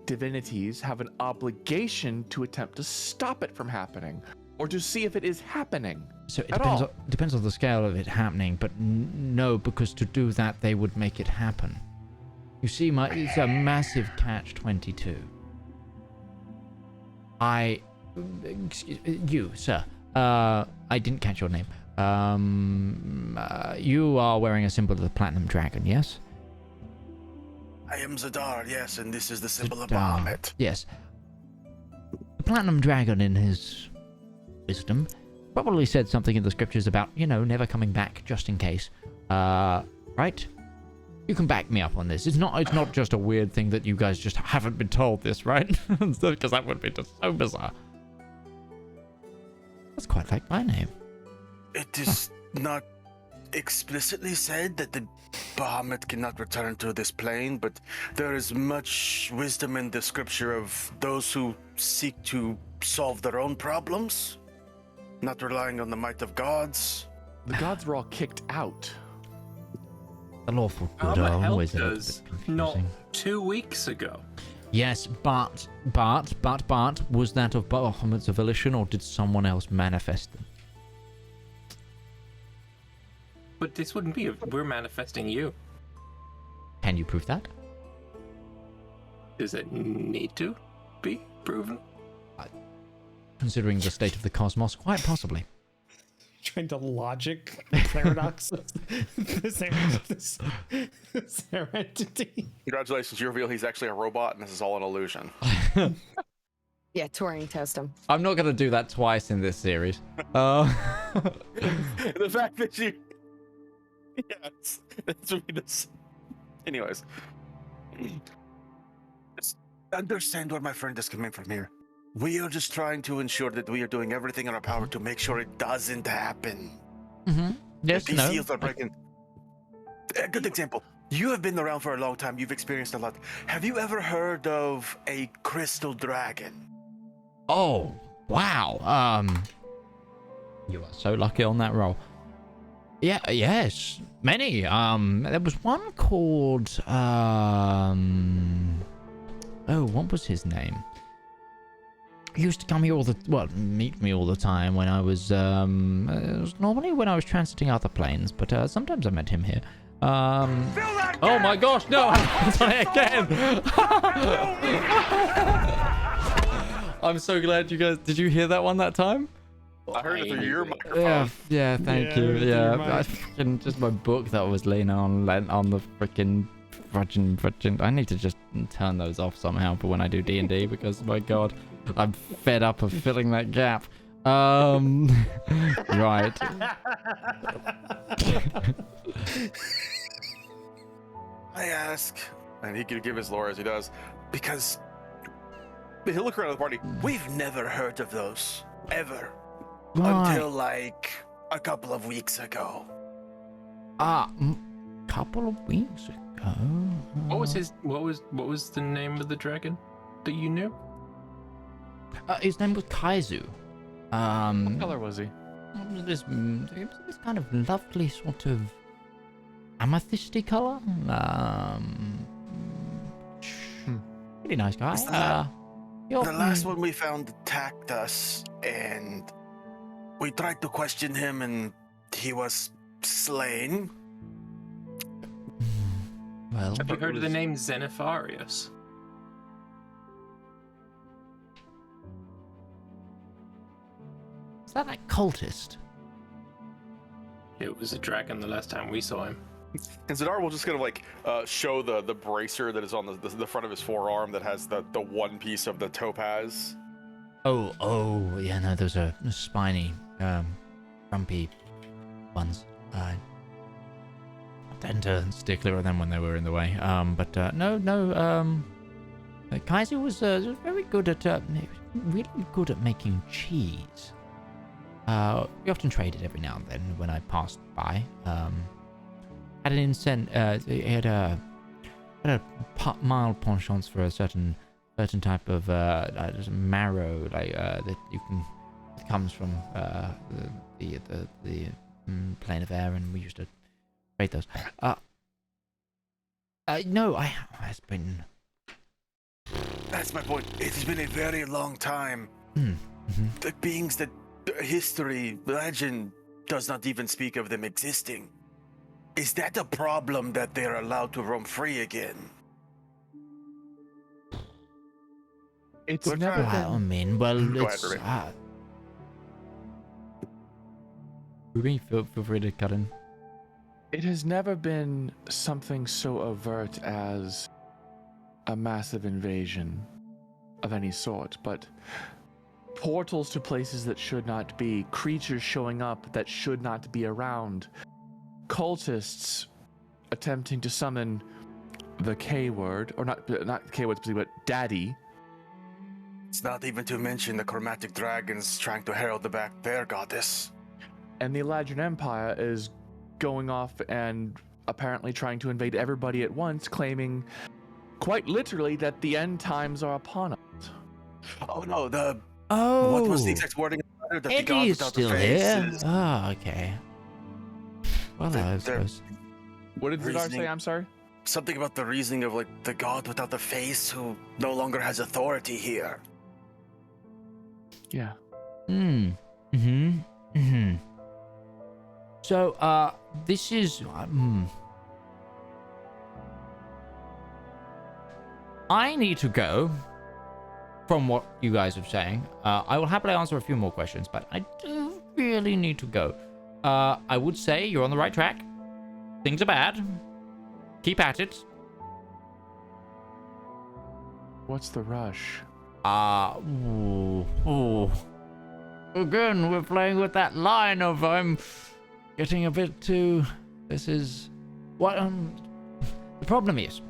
divinities have an obligation to attempt to stop it from happening, or to see if it is happening? So it depends on the scale of it happening, but no, because to do that, they would make it happen. You see, it's a massive catch-22. You, sir, I didn't catch your name. You are wearing a symbol of the Platinum Dragon, yes? I am Zedaar, yes, and this is the symbol of Zedaar, Bahamut. yes. The Platinum Dragon, in his wisdom, probably said something in the scriptures about, never coming back, just in case. Right? You can back me up on this. It's not just a weird thing that you guys just haven't been told this, right? Because that would be just so bizarre. That's quite like my name. It is not explicitly said that the Bahamut cannot return to this plane, but there is much wisdom in the scripture of those who seek to solve their own problems, not relying on the might of gods. The gods were all kicked out. The lawful good are always a little bit not confusing. 2 weeks ago. Yes, but, was that of Bahamut's volition, or did someone else manifest them? But this wouldn't be if we're manifesting you. Can you prove that? Does it need to be proven? Considering the state of the cosmos, quite possibly. Trying to logic paradox this entity. Congratulations, you reveal he's actually a robot and this is all an illusion. Yeah, Turing test him. I'm not going to do that twice in this series. The fact that you... Yes, that's what it is. Anyways. Just understand where my friend is coming from here. We are just trying to ensure that we are doing everything in our power to make sure it doesn't happen. Mm-hmm. Yes, These no. seals are breaking. A good example. You have been around for a long time. You've experienced a lot. Have you ever heard of a crystal dragon? Oh, wow. You are so lucky on that roll. Yeah, yes, many. There was one called, what was his name? He used to come here meet me all the time when I was, it was normally when I was transiting other planes, but sometimes I met him here. Oh my gosh, no, I've done it again! I'm so glad you guys, did you hear that one that time? I heard it through your microphone. Yeah, thank you. Yeah, just my book that was leaning on the freaking fudging. I need to just turn those off somehow for when I do D&D because my god, I'm fed up of filling that gap. Right. I ask, and he can give his lore as he does, because he'll look around the party. We've never heard of those ever. Until like a couple of weeks ago. Couple of weeks ago. What was the name of the dragon that you knew? His name was Kaizu. What color was he? It was this kind of lovely sort of amethysty color. Really nice guy. The last one we found attacked us, and we tried to question him, and he was slain. Well, Have you heard of the name Xenopharius? is that cultist? It was a dragon the last time we saw him. And Zedaar will just kind of like show the bracer that is on the front of his forearm that has the one piece of the topaz. Oh, yeah, no, those are spiny, grumpy ones. I tend to steer clear of them when they were in the way. Kaiser was very good at, really good at making cheese. We often traded every now and then when I passed by. Had an he had a mild penchant for a certain certain type of marrow, like that you can. It comes from the plane of air, and we used to trade those. No, it's been. That's my point. It has been a very long time. Mm-hmm. The beings that history, legend does not even speak of them existing. Is that a problem that they're allowed to roam free again? It's We're never trying- I been. mean, well, Go ahead, it's. Ruby. Ruby, feel free to cut in. It has never been something so overt as a massive invasion of any sort, but portals to places that should not be, creatures showing up that should not be around, cultists attempting to summon the K word, or not K word specifically, but Daddy. It's not even to mention the chromatic dragons trying to herald back their goddess. And the Eladrin Empire is going off and apparently trying to invade everybody at once, claiming quite literally that the end times are upon us. Oh no, what Oh, was the exact wording of the letter? That the god Eddie's without still the face here. is- Oh, okay. Well, They're- I they're- suppose. What did Zedaar say? Reasoning. I'm sorry? Something about the reasoning of like the god without the face who no longer has authority here. Yeah. So, this is. I need to go. From what you guys are saying, I will happily answer a few more questions, but I do really need to go. I would say you're on the right track. Things are bad. Keep at it. What's the rush? Again, we're playing with that line of I'm getting a bit too. This is what the problem is.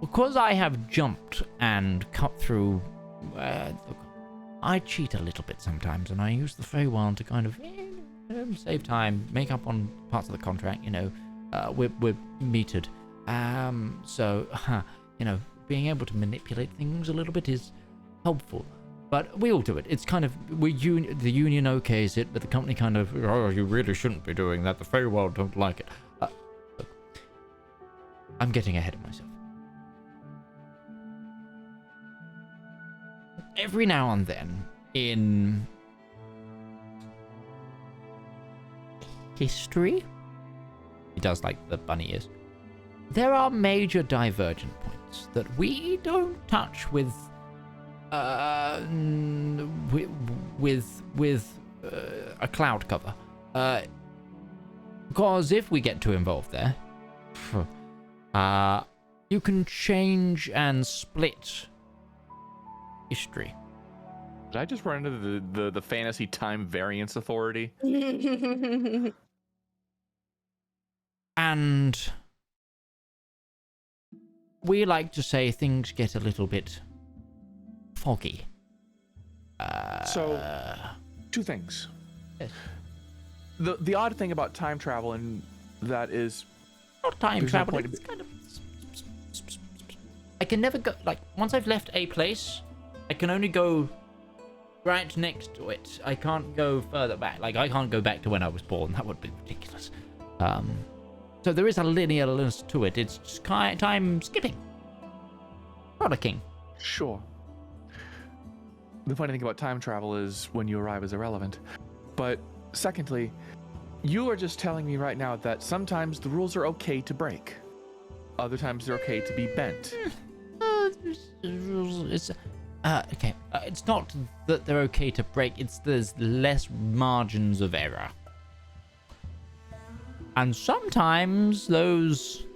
Because I have jumped and cut through. Look, I cheat a little bit sometimes, and I use the Feywild to kind of save time, make up on parts of the contract. We're metered. So being able to manipulate things a little bit is helpful. But we all do it. It's kind of the union okays it, but the company kind of you really shouldn't be doing that. The Feywild don't like it. Look, I'm getting ahead of myself. Every now and then in history, he does like the bunny ears, there are major divergent points that we don't touch with a cloud cover, because if we get too involved there, you can change and split history. Did I just run into the fantasy time variance authority? And we like to say things get a little bit foggy. So, two things. Yes. The odd thing about time travel, and that is Not time There's no travel. point It's kind of. I can never go. Like, once I've left a place, I can only go right next to it. I can't go further back. Like, I can't go back to when I was born. That would be ridiculous. So there is a linearness to it. It's just time skipping. Frolicking. Sure. The funny thing about time travel is when you arrive is irrelevant. But secondly, you are just telling me right now that sometimes the rules are okay to break. Other times they're okay to be bent. It's okay. It's not that they're okay to break. It's there's less margins of error. And sometimes those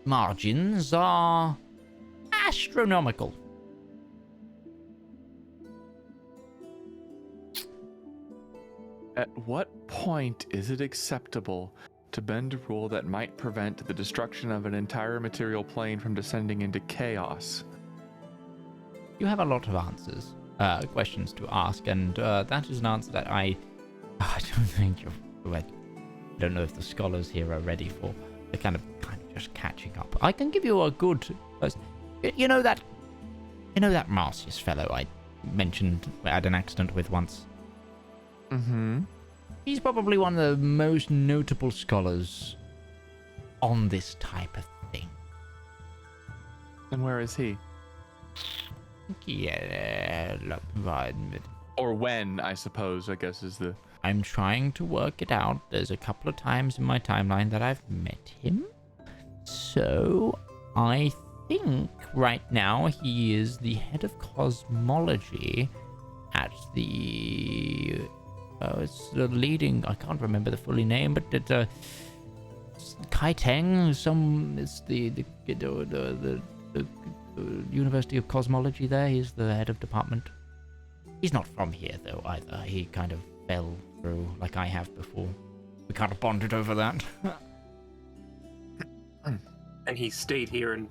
margins are astronomical. At what point is it acceptable to bend a rule that might prevent the destruction of an entire material plane from descending into chaos? You have a lot of answers, questions to ask, and that is an answer that I don't think you're. I don't know if the scholars here are ready for the kind of just catching up. I can give you a good. You know that You know that Marcius fellow I mentioned I had an accident with once? Mm-hmm. He's probably one of the most notable scholars on this type of thing. And where is he? Yeah, Or when, I suppose, I guess is the... I'm trying to work it out. There's a couple of times in my timeline that I've met him. So, I think right now he is the head of cosmology at the... it's the leading... I can't remember the fully name, but it's Kaiteng. It's the University of Cosmology there. He's the head of department. He's not from here, though, either. He kind of fell through, like I have before. We kind of bonded over that. And he stayed here and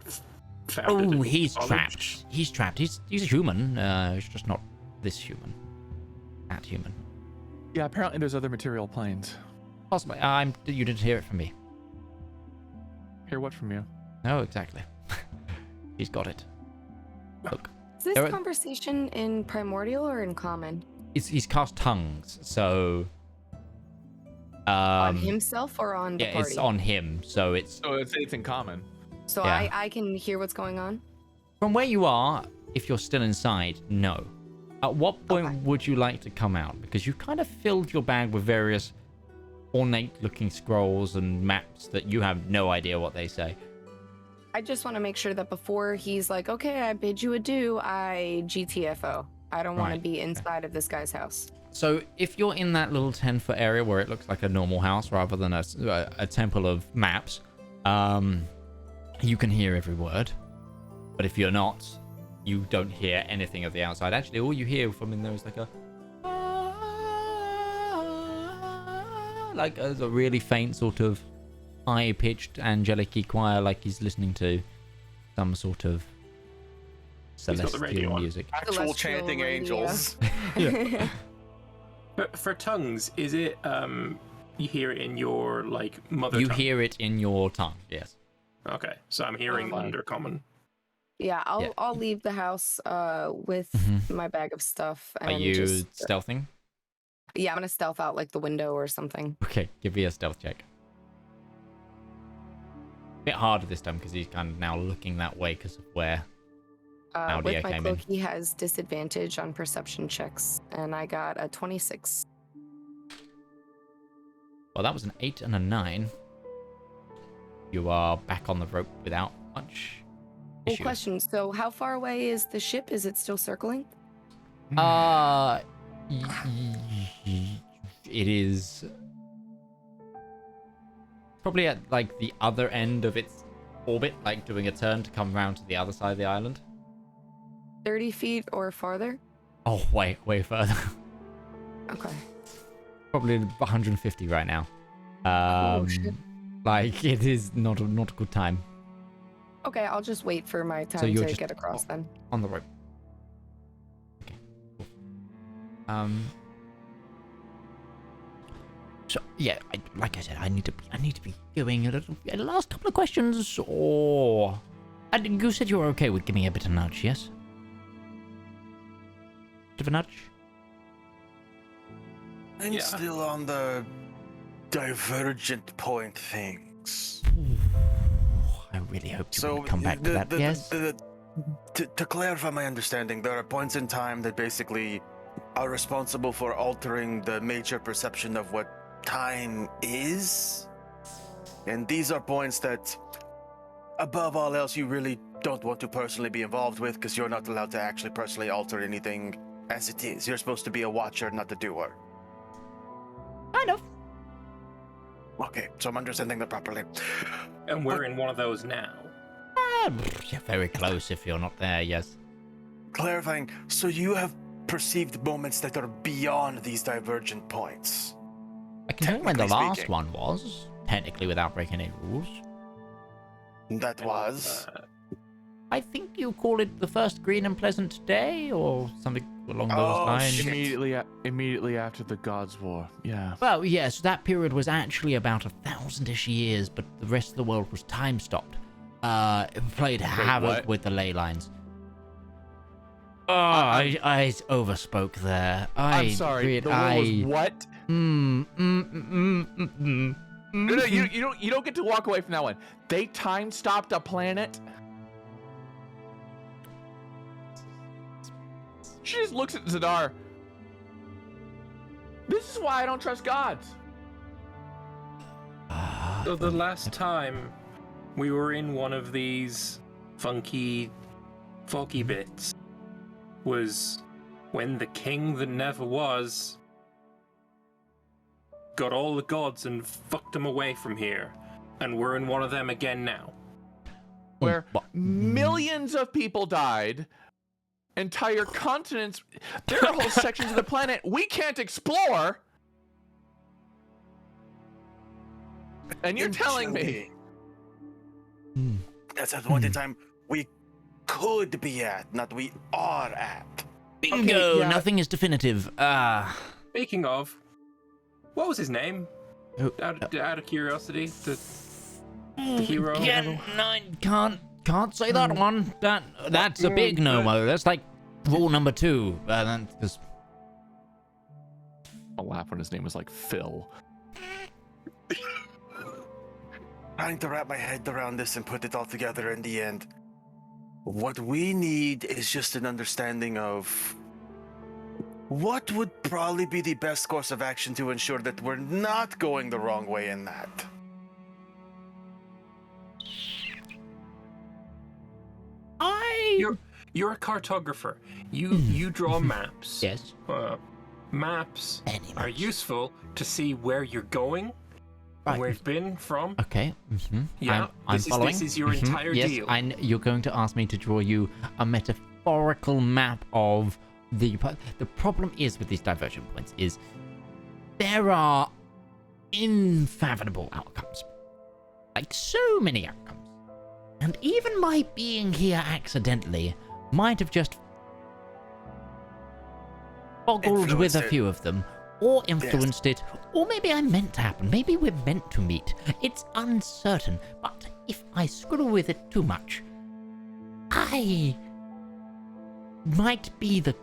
founded. Oh, he's college. trapped. He's trapped. He's a human. He's just not this human. That human. Yeah, apparently there's other material planes. Possibly. You didn't hear it from me. Hear what from you? No, exactly. He's got it. Look. Is this conversation in Primordial or in Common? He's cast tongues, so... on himself or on the yeah, party? it's on him, so it's... So it's in common. So yeah. I can hear what's going on? From where you are, if you're still inside, no. At what point would you like to come out? Because you've kind of filled your bag with various ornate-looking scrolls and maps that you have no idea what they say. I just want to make sure that before he's like, okay, I bid you adieu, I GTFO. I don't want to be inside of this guy's house. So if you're in that little 10-foot area where it looks like a normal house rather than a temple of maps, you can hear every word. But if you're not, you don't hear anything of the outside. Actually, all you hear from in there is like a really faint sort of high-pitched angelic choir, like he's listening to some sort of celestial music. Actual Celestial chanting radio. angels. Yeah. But for tongues, is it you hear it in your like mother You tongue? hear it in your tongue, yes. Okay, so I'm hearing Undercommon. Yeah, I'll leave the house with my bag of stuff. And Are you just, stealthing? yeah, I'm gonna stealth out like the window or something. Okay, give me a stealth check. Bit harder this time because he's kind of now looking that way because of where Audio With my came cloak, in. he has disadvantage on perception checks, and I got a 26. Well, that was an 8 and a 9. You are back on the rope without much Well, issue. question. So, how far away is the ship? Is it still circling? It is probably at like the other end of its orbit, like doing a turn to come round to the other side of the island. 30 feet or farther? Oh, way further. Okay. Probably 150 right now. Oh, shit. Like it is not a good time Okay, I'll just wait for my So time you're to just- get across then. on the rope. Okay. Cool. So yeah, like I said, I need to be going a little. The last couple of questions, or and you said you were okay with giving me a bit of nudge, yes? Bit of a nudge. I'm Yeah. still on the divergent point things. I really hope you So will come back to that. Yes. To clarify my understanding, there are points in time that basically are responsible for altering the major perception of what time is. And these are points that, above all else, you really don't want to personally be involved with because you're not allowed to actually personally alter anything as it is. You're supposed to be a watcher, not a doer. Kind of. Okay, so I'm understanding that properly. And we're in one of those now. You're very close if you're not there. Yes. Clarifying, so you have perceived moments that are beyond these divergent points. I can tell you when the Technically last speaking. one was, technically without breaking any rules. That was. I think you call it the first green and pleasant day, or something along those Oh, lines. shit. Immediately after the Gods' War. Yeah. Well, yes, that period was actually about 1,000-ish years, but the rest of the world was time stopped. It played havoc what? with the ley lines. Oh, I overspoke there. I'm sorry. The rule was what? No, you don't get to walk away from that one. They time stopped a planet. She just looks at Zedaar. This is why I don't trust gods. So the last time we were in one of these funky, foggy bits was when the king that never was got all the gods and fucked them away from here. And we're in one of them again now. Where millions of people died. Entire continents. There are whole sections of the planet we can't explore. And you're telling me that's at one time we could be at, not we are at. Bingo! Okay, yeah. Nothing is definitive. Speaking of, what was his name? Out of curiosity, the hero. Yeah, no, can't say that one. That's a big no-mo. That's like rule number 2. Because I'll laugh when his name was like Phil. Trying to wrap my head around this and put it all together in the end. What we need is just an understanding of what would probably be the best course of action to ensure that we're not going the wrong way in that. You're a cartographer. You draw maps. yes. Maps Any are maps. useful to see where you're going, Right. where you've been from. Okay. Yeah, I'm following. This is your entire yes, deal. You're going to ask me to draw you a metaphorical map of the problem is with these diversion points is there are unfathomable outcomes. Like so many outcomes. And even my being here accidentally might have just boggled with a few of them, or influenced it, or maybe I meant to happen. Maybe we're meant to meet. It's uncertain, but if I screw with it too much, I might be the...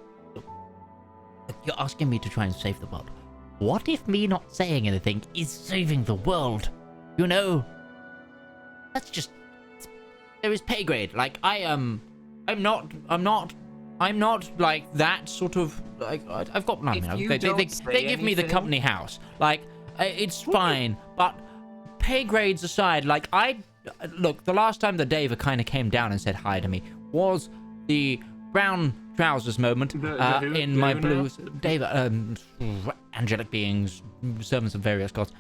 You're asking me to try and save the world. What if me not saying anything is saving the world? You know? That's just... There is pay grade. Like, I'm not like that sort of, like, I've got nothing. They give me the company house. Like, it's fine, but pay grades aside, like, look, the last time that Dava kind of came down and said hi to me was the brown trousers moment in my blues. Dava, angelic beings, servants of various gods.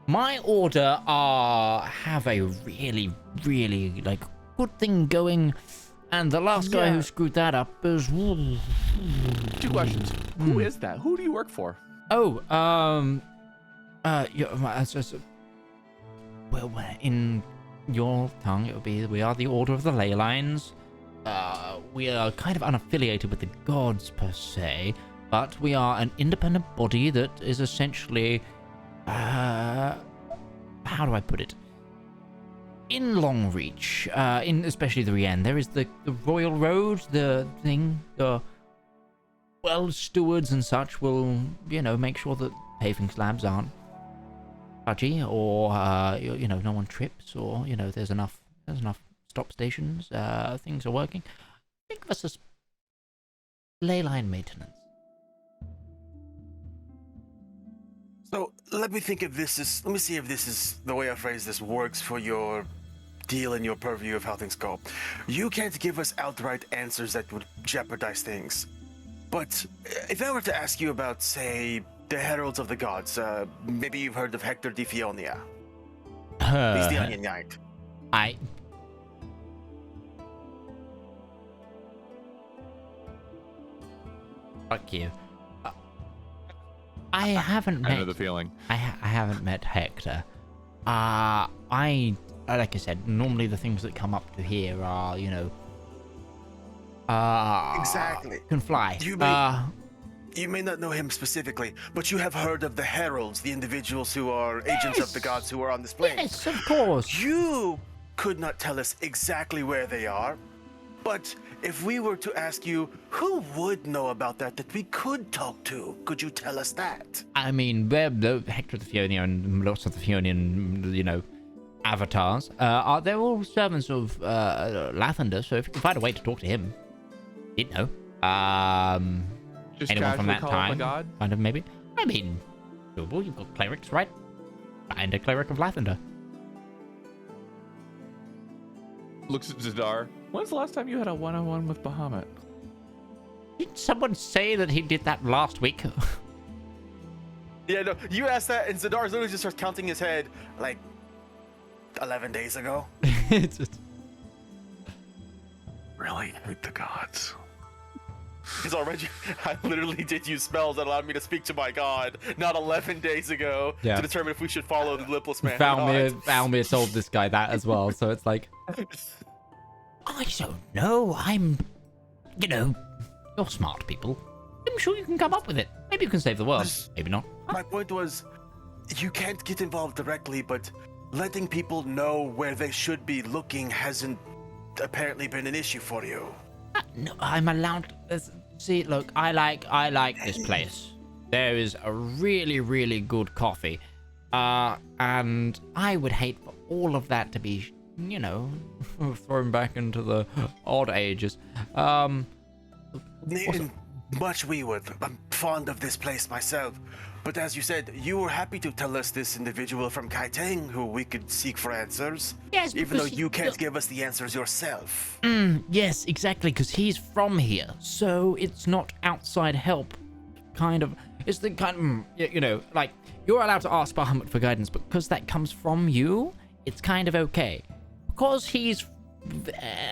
My order have a really, really, like, good thing going. And the last guy who screwed that up is... 2 questions. Who is that? Who do you work for? Oh, well, in your tongue, it would be, we are the Order of the Ley Lines. We are kind of unaffiliated with the gods, per se, but we are an independent body that is essentially... how do I put it? In Longreach, in especially the Rien, there is the Royal Road, the thing, the stewards and such will, make sure that paving slabs aren't fudgy, or, no one trips, or, there's enough stop stations, things are working. Think of us as ley line maintenance. So let me see if this is the way I phrase this works for your deal and your purview of how things go. You can't give us outright answers that would jeopardize things. But if I were to ask you about, say, the Heralds of the Gods, maybe you've heard of Hector de Fionia. He's the Onion Knight. Fuck you. I haven't met... I know the feeling. I haven't met Hector. Like I said, normally the things that come up to here are, exactly. Can fly. You may not know him specifically, but you have heard of the Heralds, the individuals who are agents of the gods who are on this plane. Yes, of course. You could not tell us exactly where they are, But if we were to ask you, who would know about that we could talk to? Could you tell us that? I mean, Hector the Fionian and lots of the Fionian, avatars, they're all servants of Lathander, so if you can find a way to talk to him, he'd know. Just Anyone from casually that call him a time? god? Kind of, maybe. I mean, doable. You've got clerics, right? Find a cleric of Lathander. Looks at Zedaar. When's the last time you had a one-on-one with Bahamut? Did someone say that he did that last week? Yeah, no, you asked that, and Zedaar literally just starts counting his head, like, 11 days ago. It's just... Really hate the gods. He's already. I literally did use spells that allowed me to speak to my god not 11 days ago Yeah. to determine if we should follow the lipless man. or Valmir told this guy that as well, so it's like... I don't know. You're smart people. I'm sure you can come up with it. Maybe you can save the world. Maybe not. My point was, you can't get involved directly, but letting people know where they should be looking hasn't apparently been an issue for you. No, I'm allowed. See, look, I like this place. There is a really, really good coffee, and I would hate for all of that to be, thrown back into the old ages. Much we would. I'm fond of this place myself. But as you said, you were happy to tell us this individual from Kaiteng who we could seek for answers. Yes, even though because you can't give us the answers yourself. Yes, exactly, because he's from here, so it's not outside help. Kind of, it's the kind of, like, you're allowed to ask Bahamut for guidance, but because that comes from you, it's kind of okay. Because he's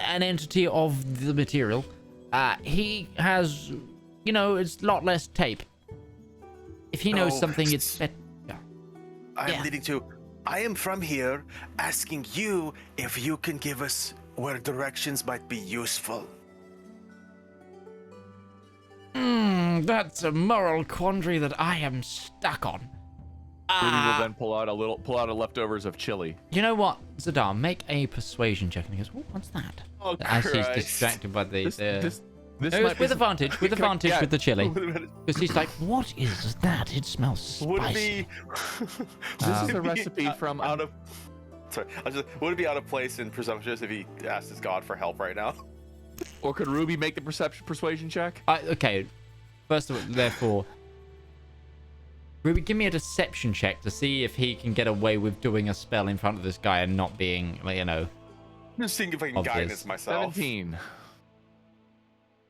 an entity of the material, he has, it's a lot less tape. If he knows something, it's better. I'm leading to, I am from here, asking you if you can give us where directions might be useful. That's a moral quandary that I am stuck on. Ruby will then pull out a leftovers of chili. You know what, Zedaar, make a persuasion check. And he goes, what's that? Oh, As he's Christ. distracted by This No, might it's with advantage, with the chili. Wait a minute. Because he's like, what is that? It smells spicy. Would it be? This is a recipe from out of. Sorry, would it be out of place and presumptuous if he asked his god for help right now? Or could Ruby make the persuasion check? Okay, first of all, therefore, Ruby, give me a deception check to see if he can get away with doing a spell in front of this guy and not being, I'm just seeing if I can Obvious. guidance myself. 17.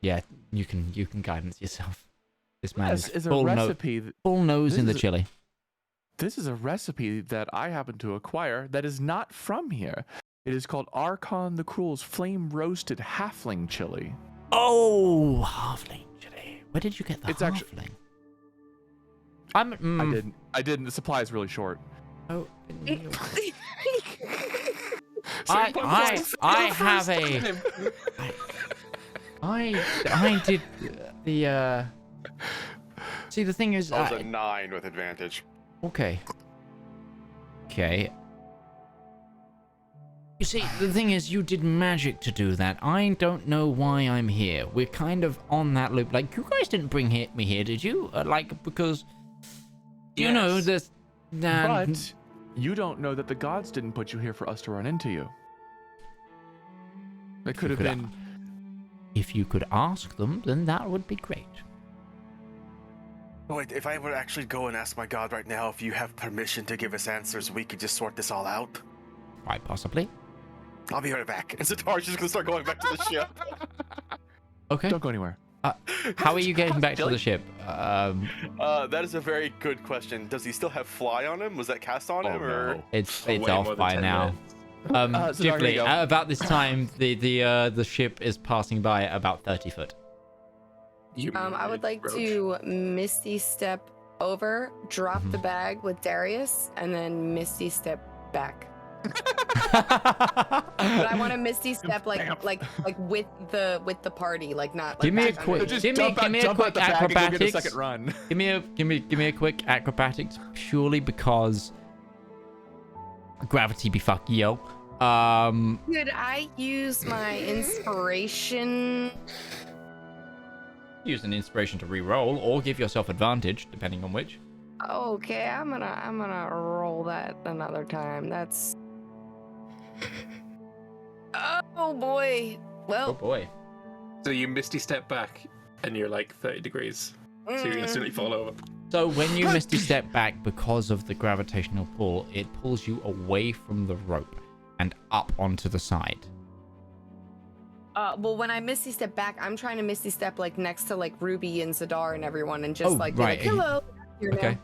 Yeah, you can guidance yourself. This man This is is a full, recipe. full nose this in the is a- chili. This is a recipe that I happen to acquire that is not from here. It is called Archon the Cruel's Flame Roasted Halfling Chili. Oh, halfling chili. Where did you get the It's halfling? actually- I didn't. The supply is really short. Oh, Same I have a. I did the. See, the thing is, That was a 9 with advantage. okay. You see, the thing is, you did magic to do that. I don't know why I'm here. We're kind of on that loop. Like, you guys didn't bring me here, did you? Because, Yes. this. But you don't know that the gods didn't put you here for us to run into you. It could have could- been. If you could ask them, then that would be great. Wait, if I were to actually go and ask my god right now if you have permission to give us answers, we could just sort this all out? Quite possibly. I'll be right back. And Zedaar's just gonna start going back to the ship. Okay. Don't go anywhere. How are you getting back to the ship? That is a very good question. Does he still have fly on him? Was that cast on him, or? It's Way more off than by 10 now. minutes. Zedaar, here you Ghibli, go. at about this time, the ship is passing by at about 30 foot. I would like to Misty Step over, drop the bag with Darius, and then Misty Step back. But I want to Misty Step like with the party, like not. Like Give me a back quick- under. Just give me a jump out quick the bag and go get a acrobatics. second run. Give me a quick acrobatics, purely because gravity be fuck yo. Could I use my inspiration? Use an inspiration to re-roll, or give yourself advantage, depending on which. Okay, I'm gonna roll that another time. That's. Oh boy. Well. Oh boy. So you misty step back, and you're like 30 degrees. So you instantly fall over. So when you misty step back because of the gravitational pull, it pulls you away from the rope and up onto the side. Well, when I misty step back, I'm trying to misty step like next to like Ruby and Zedaar and everyone, and just be like, hello. Okay.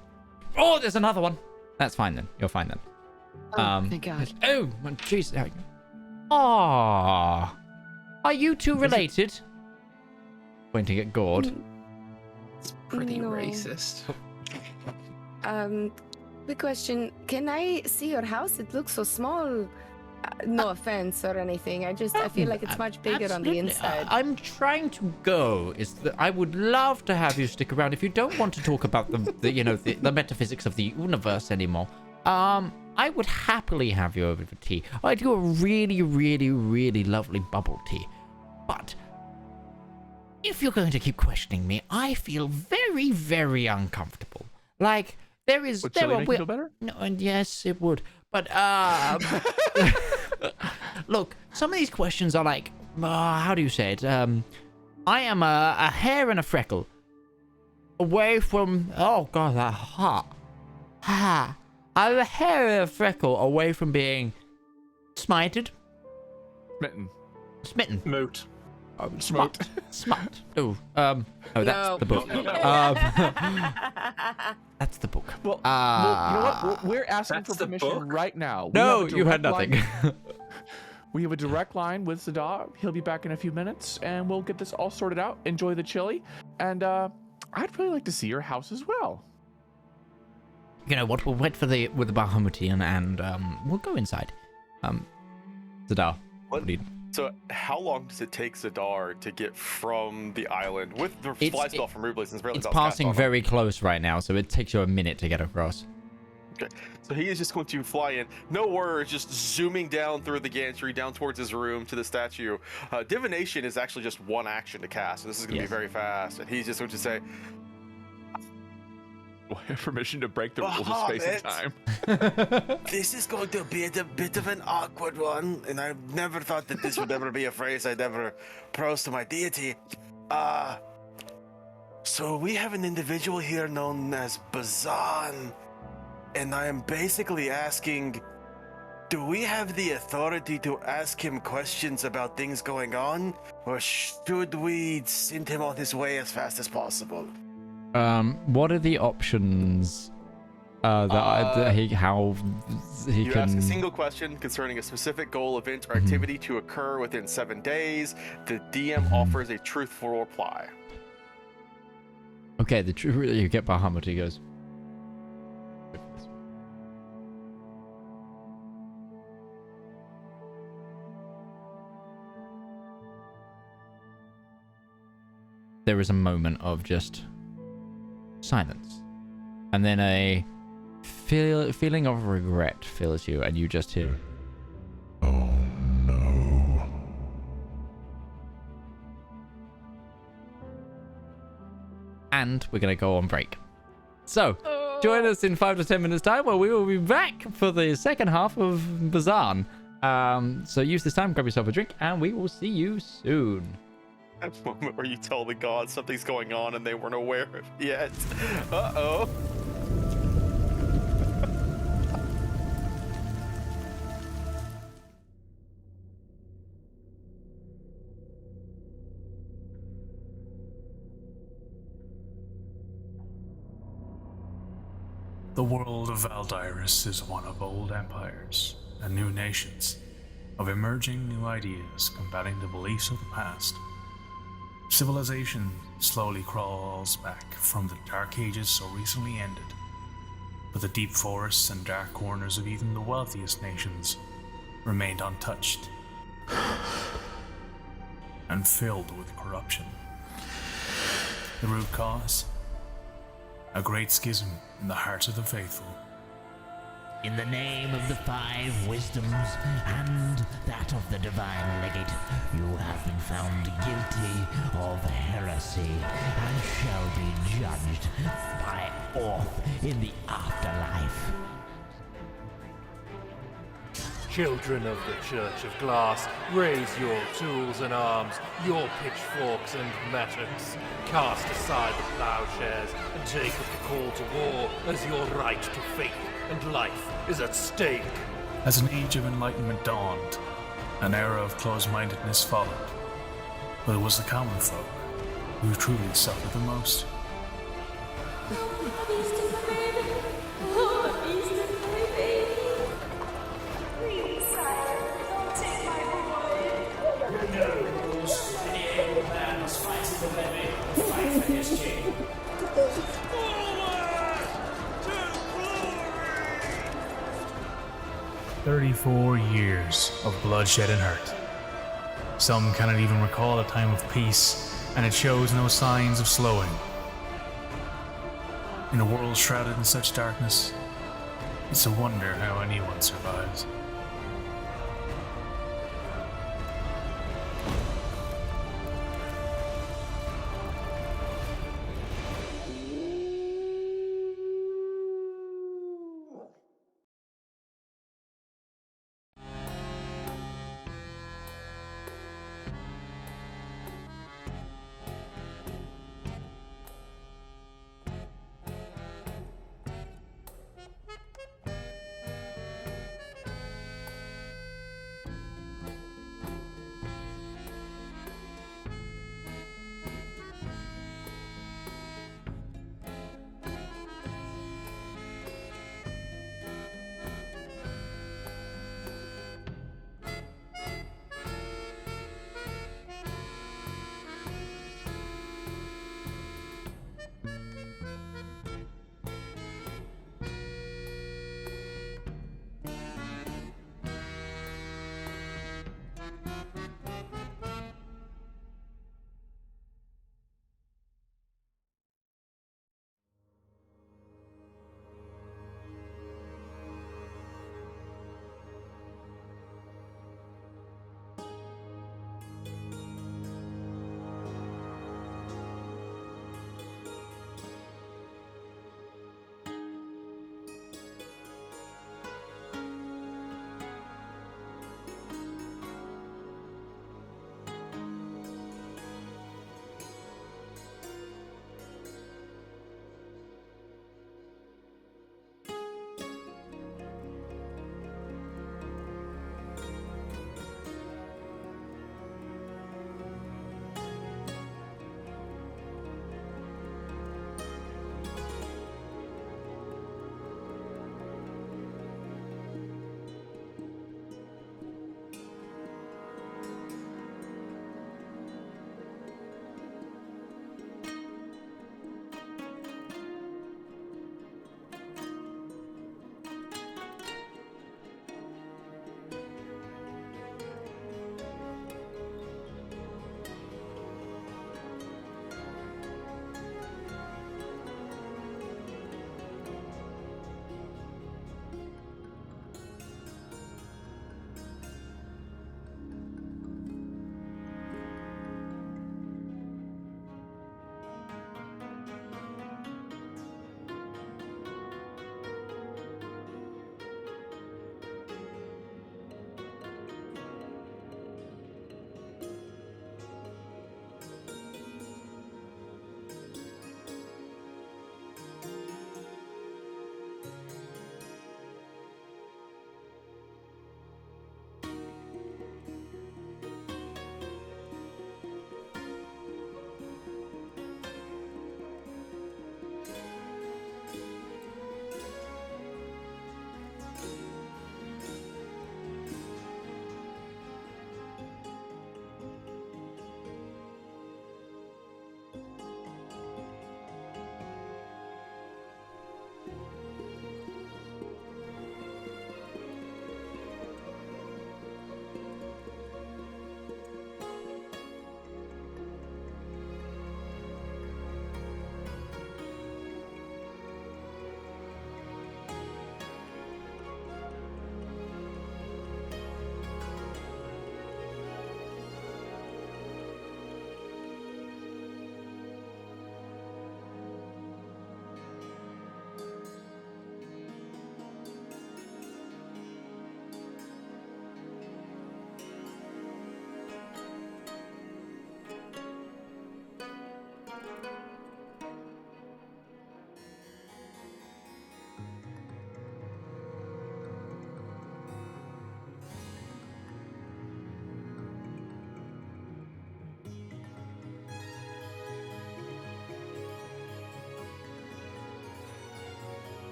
Oh, there's another one. That's fine then. You're fine then. Oh, thank God. Oh, jeez. Ah, are you two related? Pointing at Gourd. It's pretty No. racist. Quick question. Can I see your house? It looks so small. No offense or anything. I feel like it's much bigger on the inside. I'm trying to go. Is that I would love to have you stick around. If you don't want to talk about the metaphysics of the universe anymore, I would happily have you over for tea. I do a really, really, really lovely bubble tea. But if you're going to keep questioning me, I feel very, very uncomfortable. Like there is. Would chili make you feel better? No, and yes, it would. But look, some of these questions are like, how do you say it? I am a hair and a freckle away from. Oh God, that hot. I'm a hair and a freckle away from being smited. Smitten. Moot. Smut. Oh, that's No. the book. That's the book. Well, you know what? We're asking That's for the permission book? right now. We No, have a you had direct nothing. line- We have a direct line with Zedaar. He'll be back in a few minutes, and we'll get this all sorted out. Enjoy the chili, and I'd really like to see your house as well. You know what? We'll wait for the Bahamutian and we'll go inside. Zedaar, what do you? So, how long does it take Zedaar to get from the island with the fly spell from Ruby? Since It's passing very close right now, so it takes you a minute to get across. Okay, so he is just going to fly in. No words, just zooming down through the gantry, down towards his room to the statue. Divination is actually just one action to cast, so this is going to be very fast. And he's just going to say, Permission to break the rules of space and time. "This is going to be a bit of an awkward one, and I never thought that this would ever be a phrase I'd ever prose to my deity. So we have an individual here known as Bazan, and I am basically asking, do we have the authority to ask him questions about things going on, or should we send him on his way as fast as possible?" What are the options? How he You can ask a single question concerning a specific goal, event, or activity to occur within 7 days. The DM offers a truthful reply. Okay, you get Bahamut. He goes. There is a moment of just silence, and then a feeling of regret fills you, and you just hear, "Oh no." and we're gonna go on break. So join us in 5 to 10 minutes time, where we will be back for the second half of Bazan. So use this time, grab yourself a drink, and we will see you soon. That moment where you tell the gods something's going on and they weren't aware of it yet. Uh-oh. The world of Valdirus is one of old empires and new nations, of emerging new ideas combating the beliefs of the past. Civilization slowly crawls back from the dark ages so recently ended, but the deep forests and dark corners of even the wealthiest nations remained untouched and filled with corruption. The root cause? A great schism in the hearts of the faithful. In the name of the 5 wisdoms and that of the divine legate, you have been found guilty of heresy and shall be judged by Orth in the afterlife. Children of the Church of Glass, raise your tools and arms, your pitchforks and mattocks. Cast aside the plowshares and take up the call to war, as your right to faith and life is at stake. As an age of enlightenment dawned, an era of closed-mindedness followed. But it was the common folk who truly suffered the most. Fight for his king. 34 years of bloodshed and hurt. Some cannot even recall a time of peace, and it shows no signs of slowing. In a world shrouded in such darkness, it's a wonder how anyone survives.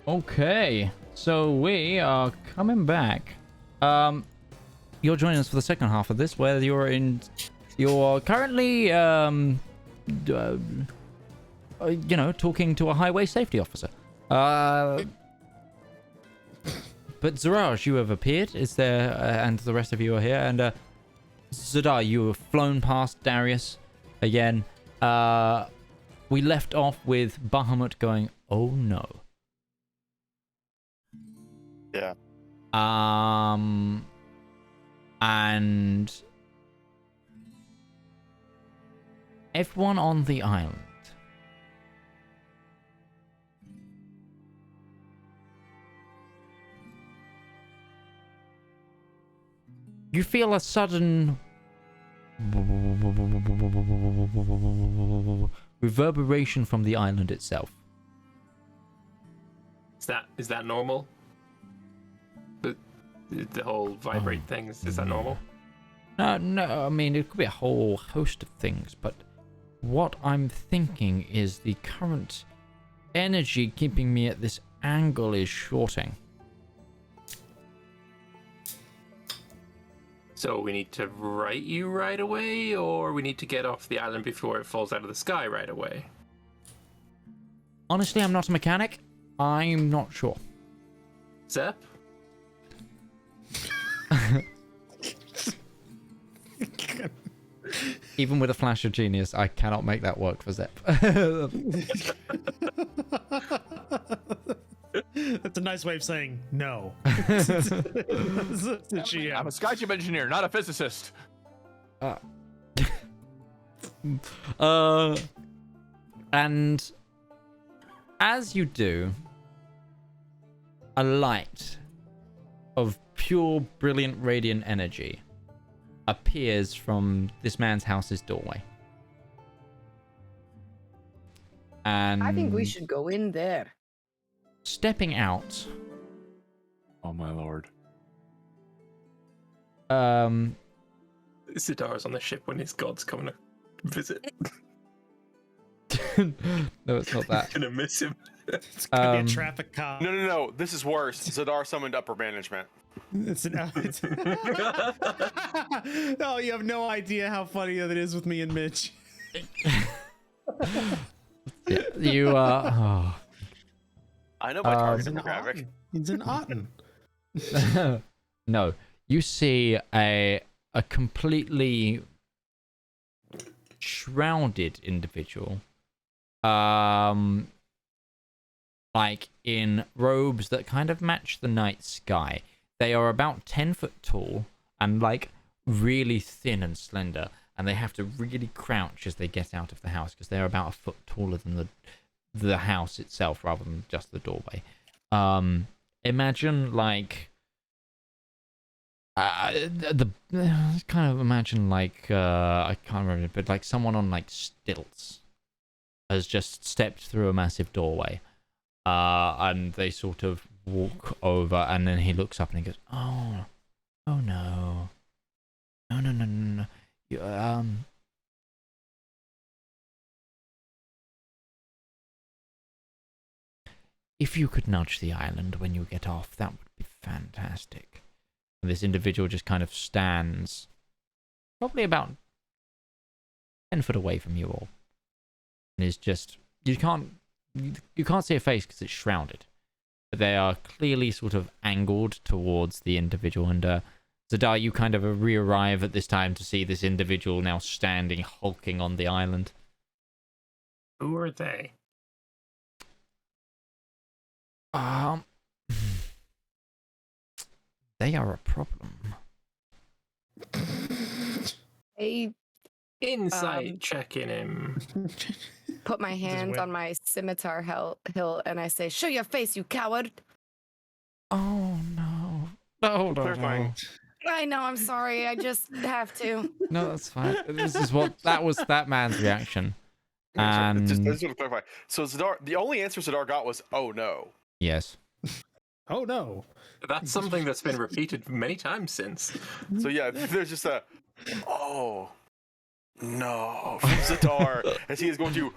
Okay, so we are coming back. You're joining us for the second half of this, where you're currently, talking to a highway safety officer. But Zedaar, you have appeared. Is there, and the rest of you are here. And Zedaar, you have flown past Darius again. We left off with Bahamut going, "Oh no." Yeah. And everyone on the island. You feel a sudden reverberation from the island itself. Is that normal? The whole vibrate thing, is that normal? No, I mean, it could be a whole host of things, but what I'm thinking is the current energy keeping me at this angle is shorting. So we need to right you right away, or we need to get off the island before it falls out of the sky right away? Honestly, I'm not a mechanic. I'm not sure. Zep? Even with a flash of genius, I cannot make that work for Zep. That's a nice way of saying no. I'm a Skyship engineer, not a physicist. And as you do, a light of pure, brilliant, radiant energy appears from this man's house's doorway. And I think we should go in there. Stepping out. Oh my lord. Zedaar's on the ship when his god's coming to visit. No, it's not that. Gonna miss him. It's gonna be a traffic cop. No. This is worse. Zedaar summoned upper management. Oh, you have no idea how funny that is with me and Mitch. You are. I know my target demographic. He's an Otten. No, you see a completely shrouded individual, like in robes that kind of match the night sky. They are about 10 foot tall and like really thin and slender, and they have to really crouch as they get out of the house because they're about a foot taller than the house itself rather than just the doorway. Imagine like imagine like I can't remember, but like someone on like stilts has just stepped through a massive doorway, and they sort of walk over, and then he looks up and he goes, oh no, you, if you could nudge the island when you get off, that would be fantastic. And this individual just kind of stands probably about 10 foot away from you all. And is just, you can't see a face because it's shrouded. But they are clearly sort of angled towards the individual. And Zedaar, you kind of re-arrive at this time to see this individual now standing, hulking on the island. Who are they? They are a problem. I Insight checking him. put my hand on my scimitar hilt and I say, "Show your face, you coward!" Oh no! No. I know. I'm sorry. I just have to. No, that's fine. That was that man's reaction. And Just to clarify. So Zedaar, the only answer Zedaar got was, "Oh no." yes. Oh no. That's something that's been repeated many times since. So yeah, there's just a, "Oh no," from Zedaar as he is going to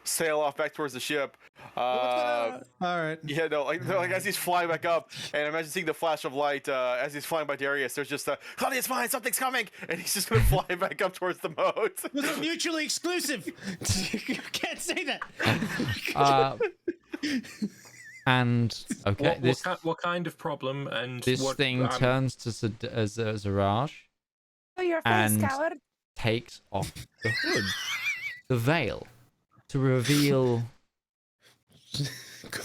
sail off back towards the ship. All right. Yeah, no, like as he's flying back up, and imagine seeing the flash of light as he's flying by Darius. There's just Claudia, it's fine, something's coming, and he's just gonna fly back up towards the moat. It's mutually exclusive. You can't say that. And okay, what kind of problem? And this what, thing turns to Zedaar Oh, your face, and coward. takes off the hood, the veil, to reveal.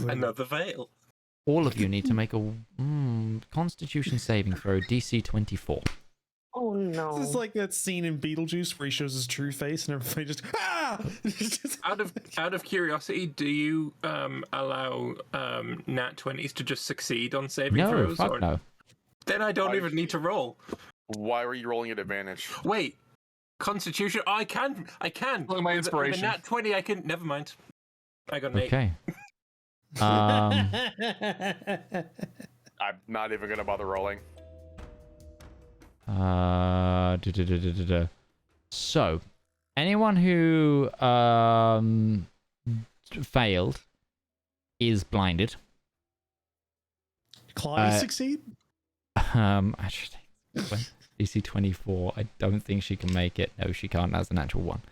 Another veil. All of you need to make a Constitution saving throw, DC 24. Oh no. This is like that scene in Beetlejuice where he shows his true face and everybody just Out of curiosity, do you allow nat 20s to just succeed on saving No, throws? fuck no. Then I don't even need to roll. Why were you rolling at advantage? Wait, Constitution. Oh, I can. Look at my inspiration. With a nat 20, I can. Never mind. I got an 8. Okay. I'm not even gonna bother rolling. So, anyone who failed is blinded. Claudia succeed? Actually, DC 24. I don't think she can make it. No, she can't. That's a natural one.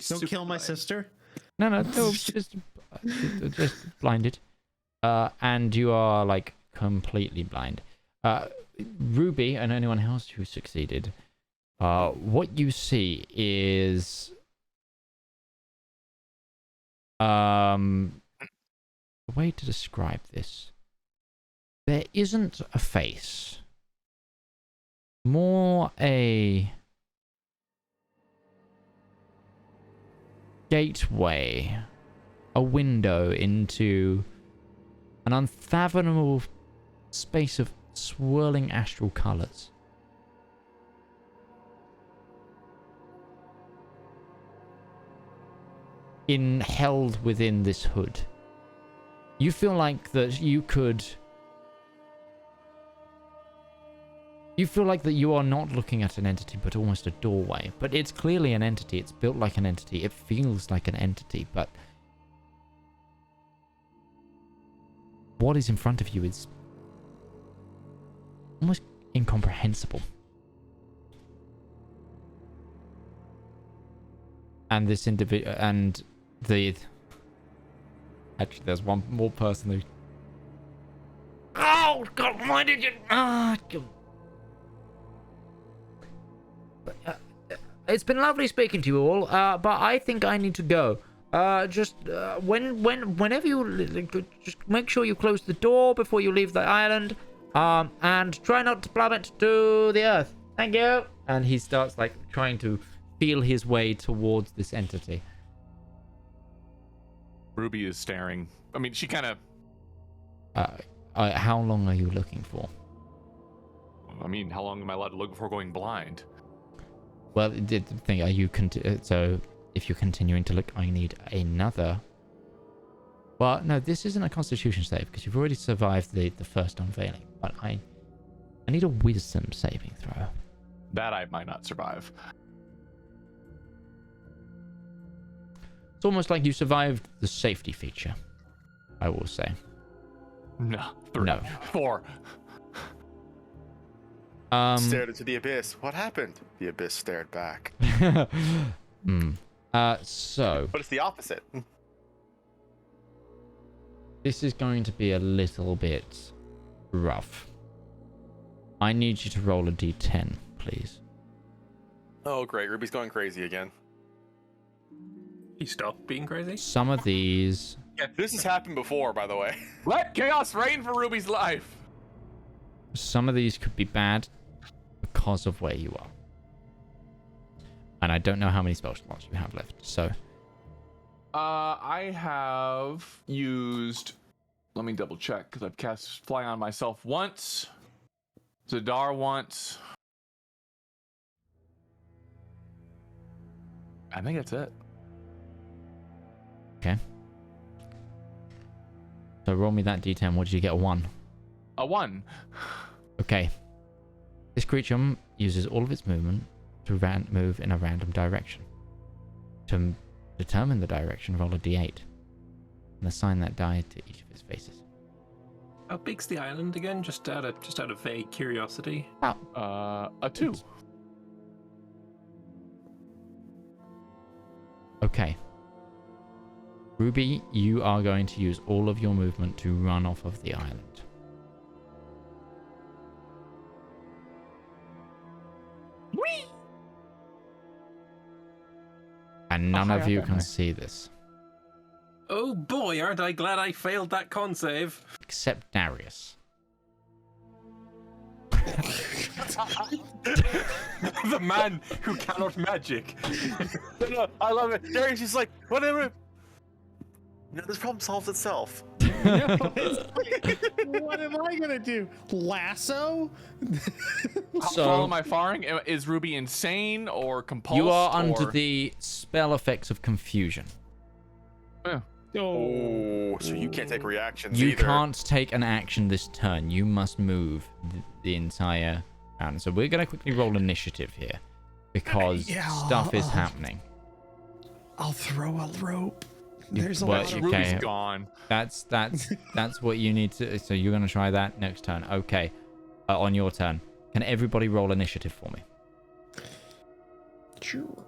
Don't kill my sister. No, just blinded. And you are like completely blind. Ruby and anyone else who succeeded, what you see is a way to describe this. There isn't a face. More a gateway, a window into an unfathomable space of swirling astral colors. Held within this hood. You feel like that you could... You feel like that you are not looking at an entity, but almost a doorway. But it's clearly an entity. It's built like an entity. It feels like an entity, but... what is in front of you is... almost incomprehensible. And this individual... and the... actually, there's one more person who... oh, God, why did you... it's been lovely speaking to you all, but I think I need to go. Whenever you... just make sure you close the door before you leave the island. And try not to plummet to the earth. Thank you. And he starts like trying to feel his way towards this entity. Ruby is staring. I mean, she kind of... how long are you looking for? I mean, how long am I allowed to look before going blind? Well, the thing, are you... so, if you're continuing to look, I need another... well, no, this isn't a Constitution save, because you've already survived the first unveiling. But I need a Wisdom saving throw. That I might not survive. It's almost like you survived the safety feature, I will say. No. 3. No. 4. Stared into the abyss. What happened? The abyss stared back. So... but it's the opposite. this is going to be a little bit rough. I need you to roll a d10, please. Oh, great. Ruby's going crazy again. He stopped being crazy? Some of these... yeah, this has happened before, by the way. Let chaos reign for Ruby's life. Some of these could be bad because of where you are. And I don't know how many spell slots you have left, so... I have used... let me double check, because I've cast Fly on myself once. Zedaar once. I think that's it. Okay. So roll me that d10. What did you get? A 1? A 1. Okay. This creature uses all of its movement to move in a random direction. To determine the direction, roll a d8. And assign that die to each of his faces. How big's the island again? Just out of vague curiosity. A 2. Okay. Ruby, you are going to use all of your movement to run off of the island. Whee! And none of you can see this. Oh boy, aren't I glad I failed that con save. Except Darius. The man who cannot magic. No, I love it. Darius is like, whatever. This problem solves itself. What am I gonna do? Lasso? Follow my firing. Is Ruby insane or compulsed? You are under the spell effects of confusion. Yeah. Oh, so you can't take reactions You either. can't take an action this turn. You must move the entire round. So we're going to quickly roll initiative here because stuff is happening. I'll throw a rope. There's a Well, lot of okay. Ruby's gone. That's what you need to. So you're going to try that next turn. Okay. On your turn. Can everybody roll initiative for me? Sure.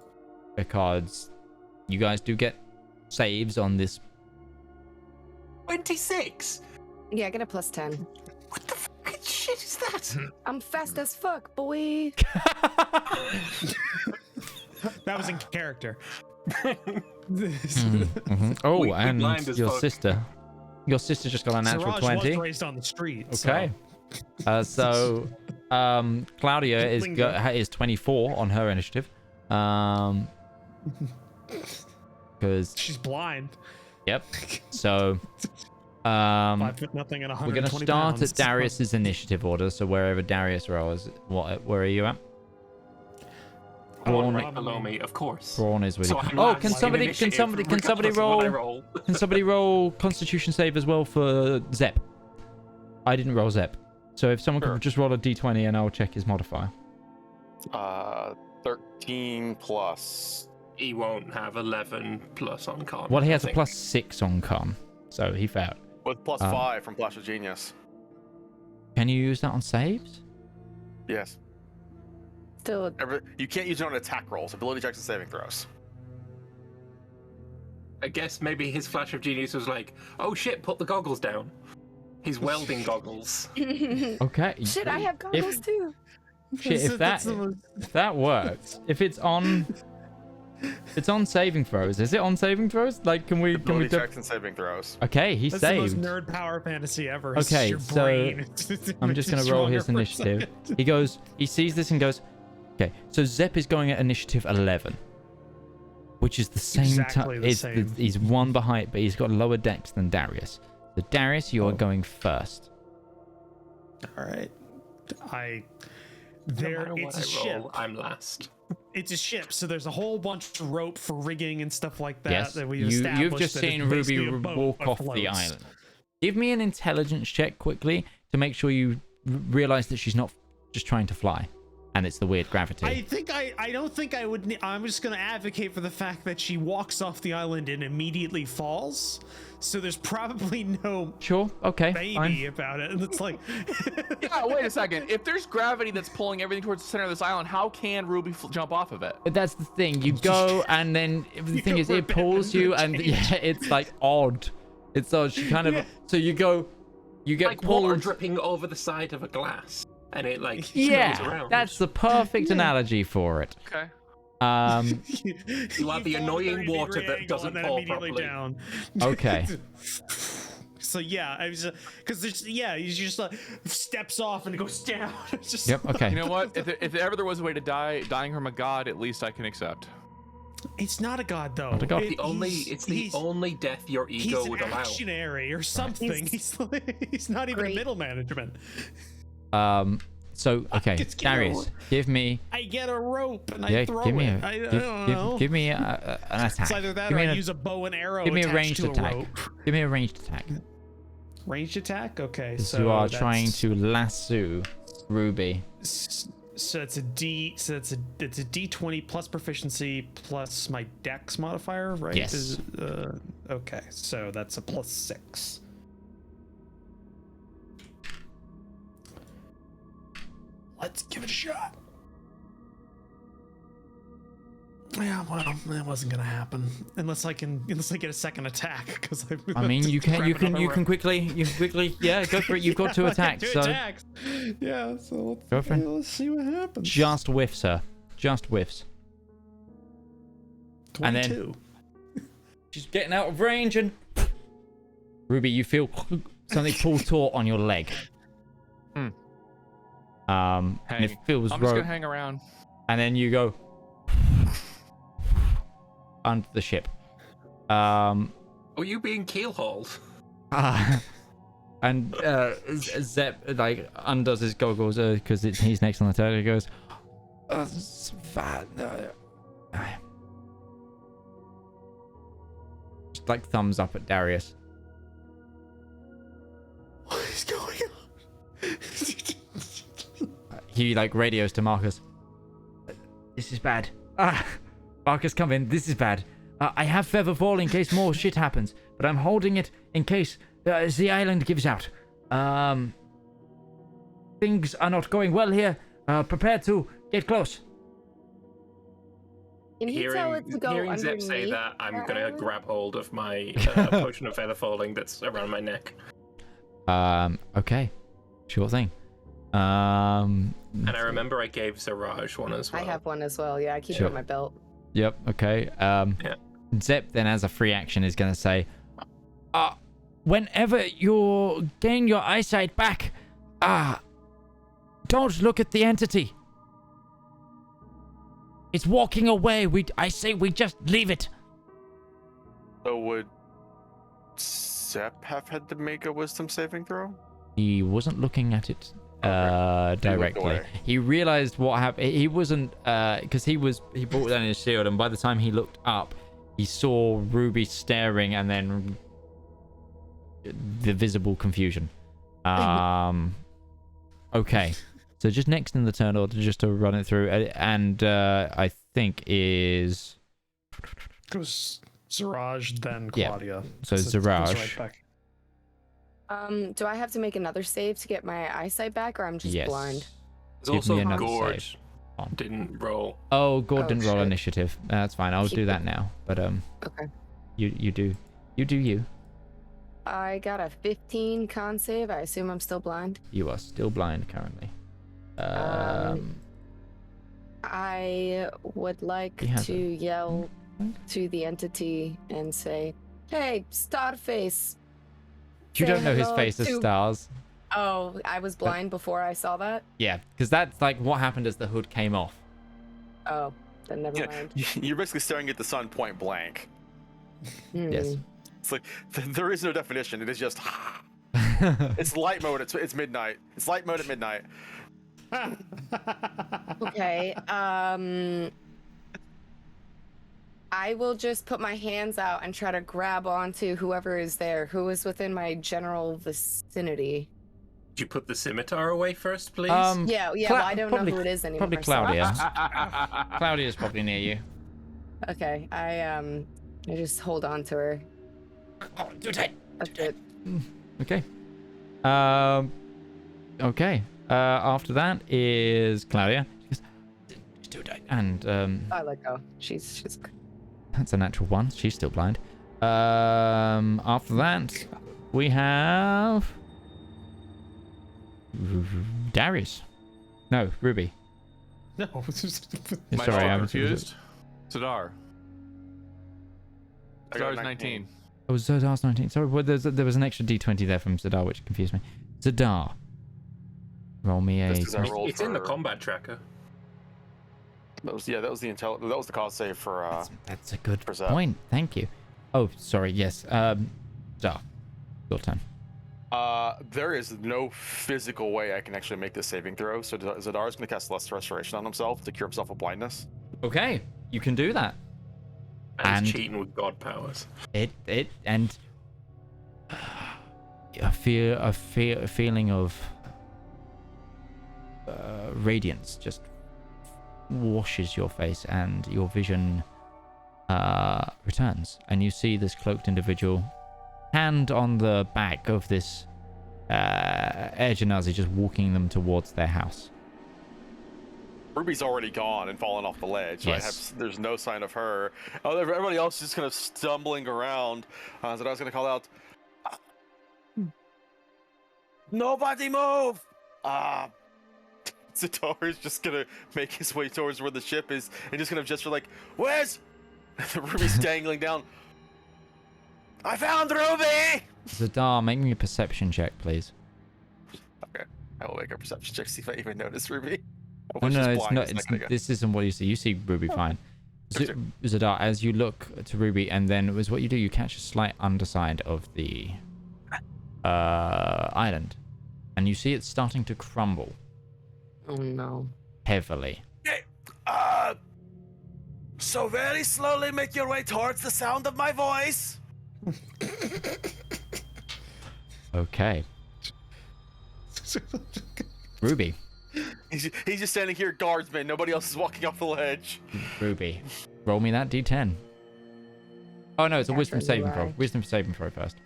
Because you guys do get saves on this. 26. Yeah, I get a +10. What the fucking shit is that? I'm fast as fuck, boy. That was in character. Oh, We and blind as your fuck. sister. Your sister just got a natural Siraj 20. was raised on the street. Okay. So, Claudia is 24 on her initiative. Because she's blind. Yep. So, 5 foot nothing and we're 120 gonna start pounds. at Darius's initiative order. So wherever Darius rolls, where are you at? One Braun, right below me, of course. Braun is with So you. I'm Oh, last can in somebody initiative, regardless of what I roll? Can somebody roll Constitution save as well for Zep? I didn't roll Zep. So if someone could just roll a d20 and I'll check his modifier. 13 plus. He won't have 11 plus on con. Well, he has I a think. +6 on con, so he failed. With plus 5 from Flash of Genius. Can you use that on saves? Yes. Still, You can't use it on attack rolls, ability checks, and saving throws. I guess maybe his flash of genius was like, oh shit, put the goggles down. His welding goggles. Okay. shit, I have goggles too. Shit, if that works, if it's on saving throws, is it on saving throws? Like, can we Ability checks and saving throws. Okay, he That's saved. the most nerd power fantasy ever. It's Okay, your so brain. I'm just gonna roll his initiative. He sees this and goes, okay, so Zep is going at initiative 11, which is the same. Exactly the same. He's one behind, but he's got lower dex than Darius. So Darius, you are going first. All right. No matter It's what a I ship. roll, I'm last. It's a ship, so there's a whole bunch of rope for rigging and stuff like that. Yes, that we've established. you've just that it's seen Ruby basically a boat walk that off the floats. island. Give me an intelligence check quickly to make sure you realize that she's not just trying to fly, and it's the weird gravity. I don't think I would. I'm just going to advocate for the fact that she walks off the island and immediately falls. So there's probably no Sure. Okay. baby Fine. about it. And it's like, Yeah, wait a second. If there's gravity that's pulling everything towards the center of this island, how can Ruby jump off of it? But that's the thing. You go, and then the thing is, it pulls you, and yeah, it's like odd. It's odd. She kind of. So you go, you get Like water pulled. dripping over the side of a glass. And it like spills Yeah, around. that's the perfect analogy for it. Okay. You are the annoying water that doesn't fall properly. down. Okay. So yeah, I was because he just steps off and goes down. It's just Yep. Okay. You know what? If ever there was a way to die, dying from a god, at least I can accept. It's not a god though. Not a god. It's the only death your He's ego an would allow. actionary or something. He's not even Great. a middle management. So okay, just Darius, give me. I get a rope and Yeah, I throw give me it. a. I don't know. Give me an attack. It's either that give or me I a, use a bow and arrow give me a attached ranged to attack. a rope. Give me a ranged attack. Ranged attack? Okay, Because so you are that's- trying to lasso Ruby. So it's a D20 plus proficiency plus my dex modifier, right? Yes. Okay, so that's a +6. Let's give it a shot. Yeah, well, that wasn't gonna happen unless I get a second attack because I mean, you can quickly, yeah, go for it. You've got 2 attacks, so attacks. Yeah, so go for it. Let's see what happens. Just whiffs her, just whiffs. 22. And then she's getting out of range, and Ruby, you feel something pull taut on your leg. And it feels. I'm just gonna hang around. And then you go under the ship. Are you being keelhauled? And Zep like undoes his goggles because he's next on the turn. He goes, "It's fine." Just like thumbs up at Darius. What is going on? He like radios to Marcus. This is bad. Marcus, come in. This is bad. I have Feather Fall in case more shit happens, but I'm holding it in case the island gives out. Things are not going well here. Prepare to get close. Can he tell it to go Hearing Zep underneath say that, I'm our gonna island? grab hold of my potion of feather falling that's around my neck. Okay. Sure thing. And I remember I gave Zedaar one as well. I have one as well. Yeah, I keep it on my belt. Yep. Okay. Yeah. Zep then, as a free action, is going to say, whenever you gain your eyesight back, don't look at the entity. It's walking away. I say we just leave it. So would Zep have had to make a wisdom saving throw? He wasn't looking at it directly. away. He realized what happened. He wasn't because he brought down his shield, and by the time he looked up, he saw Ruby staring, and then the visible confusion. Okay, so just next in the turn order, just to run it through, and I think is Goes Zedaar, then Yeah. Claudia. So it goes Zedaar. right back. Do I have to make another save to get my eyesight back, or I'm just yes. blind? There's Give me also another Gourd save. didn't roll. Oh, Gourd Oh, didn't roll shit. initiative. That's fine. I'll do that now. But Okay. you do you. I got a 15 con save. I assume I'm still blind. You are still blind currently. I would like He has to yell to the entity and say, "Hey, Starface!" You Say don't know his hello face as to- stars. Oh, I was blind before I saw that? Yeah, because that's like what happened as the hood came off. Oh, then never Yeah, mind. you're basically staring at the sun point blank. Yes. It's like there is no definition. It is just. It's light mode. It's midnight. It's light mode at midnight. Okay, I will just put my hands out and try to grab onto whoever is there, who is within my general vicinity. Did you put the scimitar away first, please? Yeah, well, I don't probably- know who it is anymore. Probably so- Claudia. Claudia's probably near you. Okay, I just hold on to her. Oh, too tight. That's it. Okay. Okay. After that is Claudia. She goes, "It's too tight." And I let go. She's that's a natural one. She's still blind. After that, we have Darius. No, Ruby. No. Sorry, I'm confused. Zedaar. I got Zedaar's 19. Oh, Zedaar's 19. Sorry, well, there was an extra D20 there from Zedaar, which confused me. Zedaar. Roll me a. Just 'cause I rolled It's in the for- combat tracker. That was the cause save for That's a good for Zep. point. Thank you. Oh, sorry. Yes. Zedaar. Your turn. There is no physical way I can actually make this saving throw, so Zedaar is going to cast Lesser Restoration on himself to cure himself of blindness. Okay, you can do that. And he's cheating with god powers. And a feeling of radiance just washes your face and your vision returns, and you see this cloaked individual, hand on the back of this Ergenazi, just walking them towards their house. Ruby's already gone and fallen off the ledge. Yes. There's no sign of her. Oh, everybody else is just kind of stumbling around. So I was going to call out, nobody move! Zedaar is just going to make his way towards where the ship is and just going to gesture like, where's... Ruby's dangling down. I found Ruby! Zedaar, make me a perception check, please. Okay, I will make a perception check, see if I even notice Ruby. No, it's not. This isn't what you see. You see Ruby fine. Zedaar, as you look to Ruby, and then was what you do, you catch a slight underside of the island, and you see it starting to crumble. Oh no. Heavily. Okay. So very slowly make your way towards the sound of my voice. Okay. Ruby. He's just standing here, guardsman. Nobody else is walking off the ledge. Ruby, roll me that d10. Oh no, it's a wisdom saving throw. Wisdom saving throw first.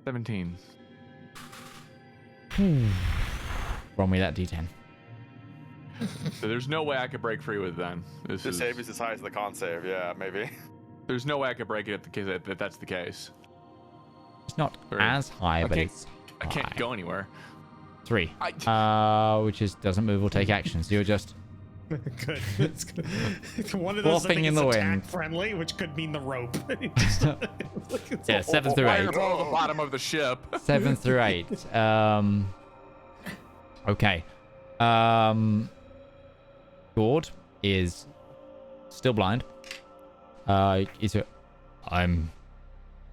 17. Roll me that d10. So there's no way I could break free with then. The save is as high as the con save. Yeah, maybe. There's no way I could break it if that's the case. It's not as high, but it's I can't go anywhere. 3. Which doesn't move or take action, so you're just good. It's good. One of those flopping in the wind. Friendly, which could mean the rope. Yeah, 7 through 8. At the bottom of the ship. 7 through 8. Okay. Gourd is still blind. I'm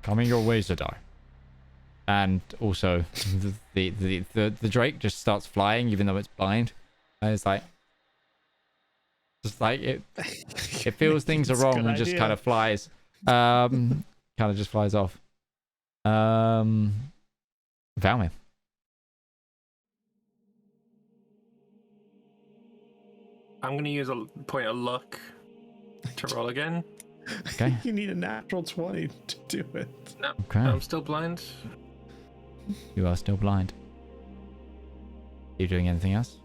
coming your way, Zedaar. And also, the Drake just starts flying, even though it's blind. And it's like, it feels things are wrong and just kind of flies. Kind of just flies off. Valmir. I'm going to use a point of luck to roll again. Okay. You need a natural 20 to do it. No, Okay. I'm still blind. You are still blind. Are you doing anything else?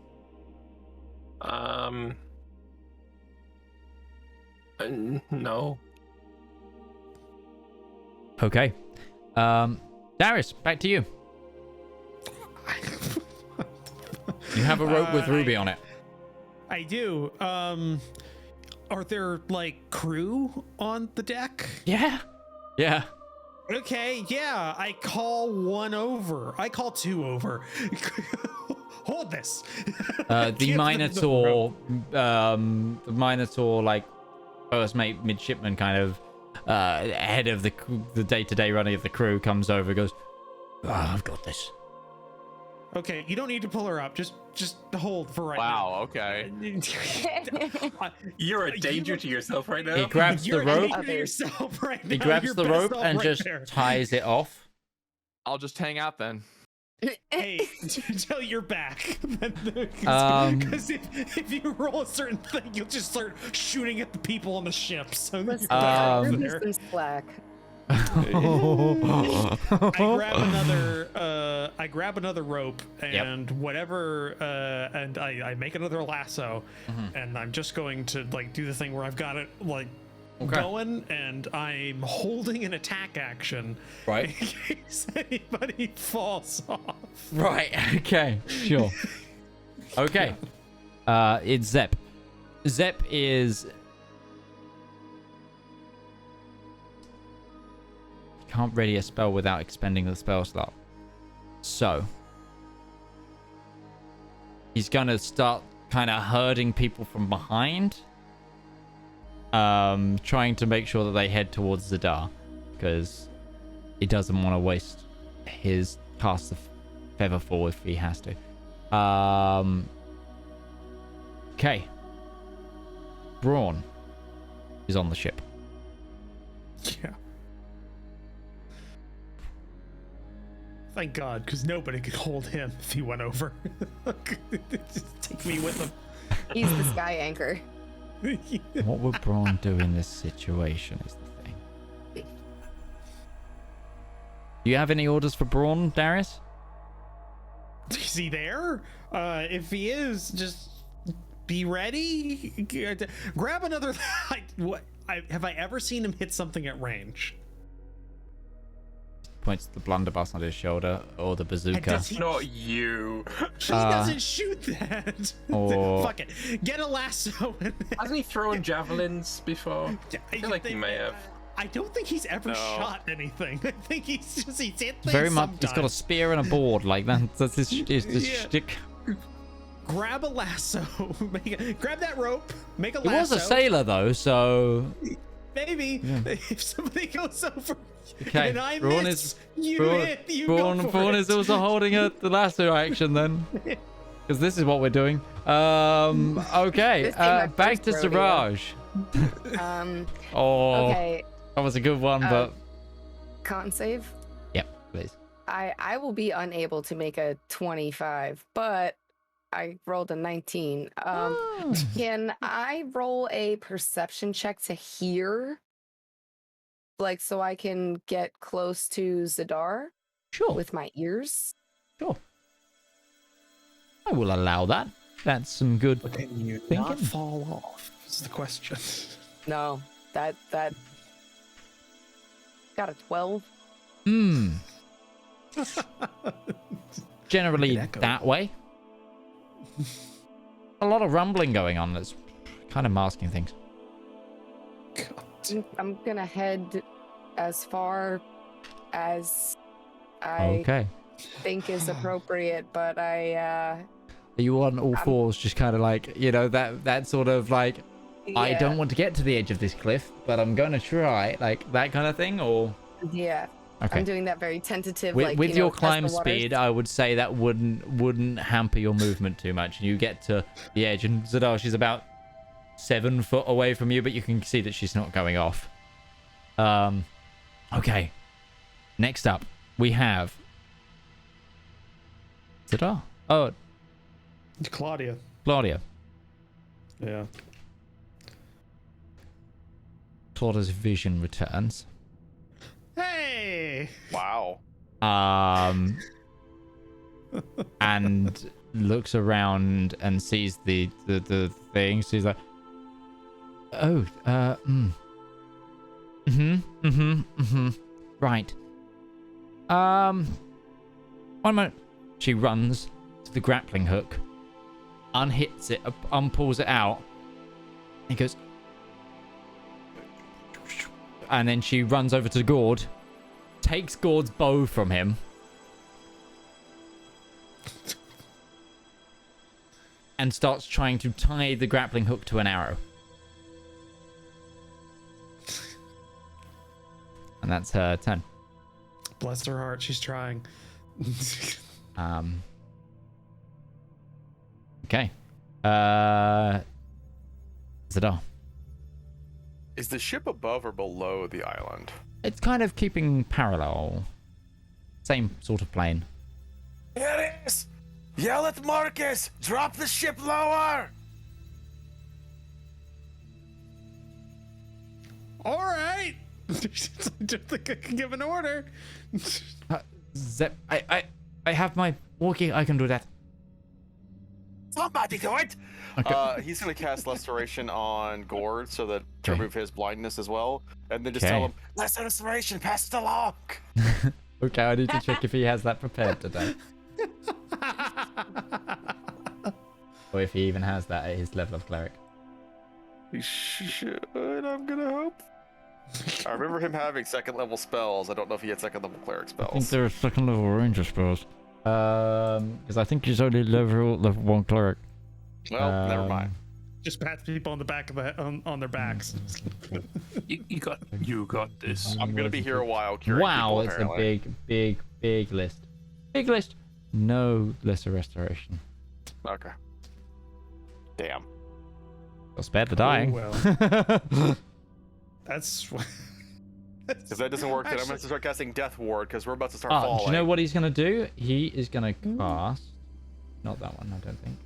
No. Okay. Darius, back to you. You have a rope with Ruby on it. I do. Are there like crew on the deck? Yeah. Yeah. Okay, yeah. I call 1 over. I call 2 over. Hold this. The Minotaur, like first mate midshipman, kind of head of the day-to-day running of the crew, comes over, goes, I've got this. Okay, you don't need to pull her up. Just hold for right now. Wow, okay. You're a danger to yourself right now. He grabs the rope. He grabs the rope and just ties it off. I'll just hang out then. Hey, until you're back. Because if you roll a certain thing, you'll just start shooting at the people on the ship. So Let's there. some slack. I grab another rope and whatever, and I make another lasso, and I'm just going to like do the thing where I've got it like going, and I'm holding an attack action, right, in case anybody falls off. Right. Okay. Sure. Okay. It's Zep. Zep is. Can't ready a spell without expending the spell slot. So he's gonna start kind of herding people from behind, trying to make sure that they head towards Zedaar, because he doesn't want to waste his cast of Featherfall if he has to. Okay. Braun is on the ship. Yeah. Thank God, because nobody could hold him if he went over. Just take me with him. He's the sky anchor. What would Braun do in this situation is the thing. Do you have any orders for Braun, Darius? Is he there? If he is, just be ready. Grab another. Have I ever seen him hit something at range? Points the blunderbuss on his shoulder or the bazooka. Not you. He doesn't shoot that. Or... Fuck it. Get a lasso. Hasn't he thrown javelins before? I feel like he may have. I don't think he's ever shot anything. I think he's hit things Very much. sometimes. He's got a spear and a board like that. That's his shtick. Grab a lasso. Grab that rope. Make a lasso. He was a sailor though, so maybe if somebody goes over okay. and I Braun miss, is Braun is also holding the lasso action then, because this is what we're doing. Okay. Back to Siraj. Okay. That was a good one, but Con save. yep, please. I will be unable to make a 25, but I rolled a 19. Can I roll a perception check to hear? Like, so I can get close to Zedaar? Sure. With my ears? Sure. I will allow that. That's some good Can you thinking. not fall off? Is the question. No, that got a 12. Generally that way. A lot of rumbling going on that's kind of masking things. I'm gonna head as far as I think is appropriate, but Are you on all fours, just kind of like, that sort of like, I don't want to get to the edge of this cliff, but I'm going to try, like that kind of thing, or? Yeah. Okay. I'm doing that very tentative. With your climb speed, I would say that wouldn't hamper your movement too much. You get to the edge, and Zedaar, she's about 7 foot away from you, but you can see that she's not going off. Okay. Next up, we have Zedaar. Oh, Claudia. Yeah. Claudia's vision returns. Hey! Wow. And looks around and sees the thing. She's like, right. One moment. She runs to the grappling hook, unhits it, unpulls it out, and goes. And then she runs over to Gourd, takes Gourd's bow from him, and starts trying to tie the grappling hook to an arrow. And that's her turn. Bless her heart, she's trying. Okay. Zedaar. Is the ship above or below the island? It's kind of keeping parallel. Same sort of plane. Here it is! Yell at Marcus! Drop the ship lower! All right. I don't think I can give an order. Zep, I have my walkie. I can do that. Somebody do it! Okay. He's going to cast Restoration on Gourd so that to remove his blindness as well. And then just tell him, Lesser Restoration, pass it along! Okay, I need to check if he has that prepared today. Or if he even has that at his level of cleric. He should, I'm going to hope. I remember him having second level spells. I don't know if he had second level cleric spells. I think there are second level ranger spells. Because I think he's only level 1 cleric. Well, never mind. Just pat people on the back of on their backs. You got this. I'm gonna be here a while. Curing Wow, people, it's apparently. a big list. Big list. No lesser restoration. Okay. Damn. Well, spared the dying. Oh, well. That's If that doesn't work, then I'm gonna have to start casting Death Ward because we're about to start Oh, falling. do you know what he's gonna do? He is gonna cast. Not that one, I don't think.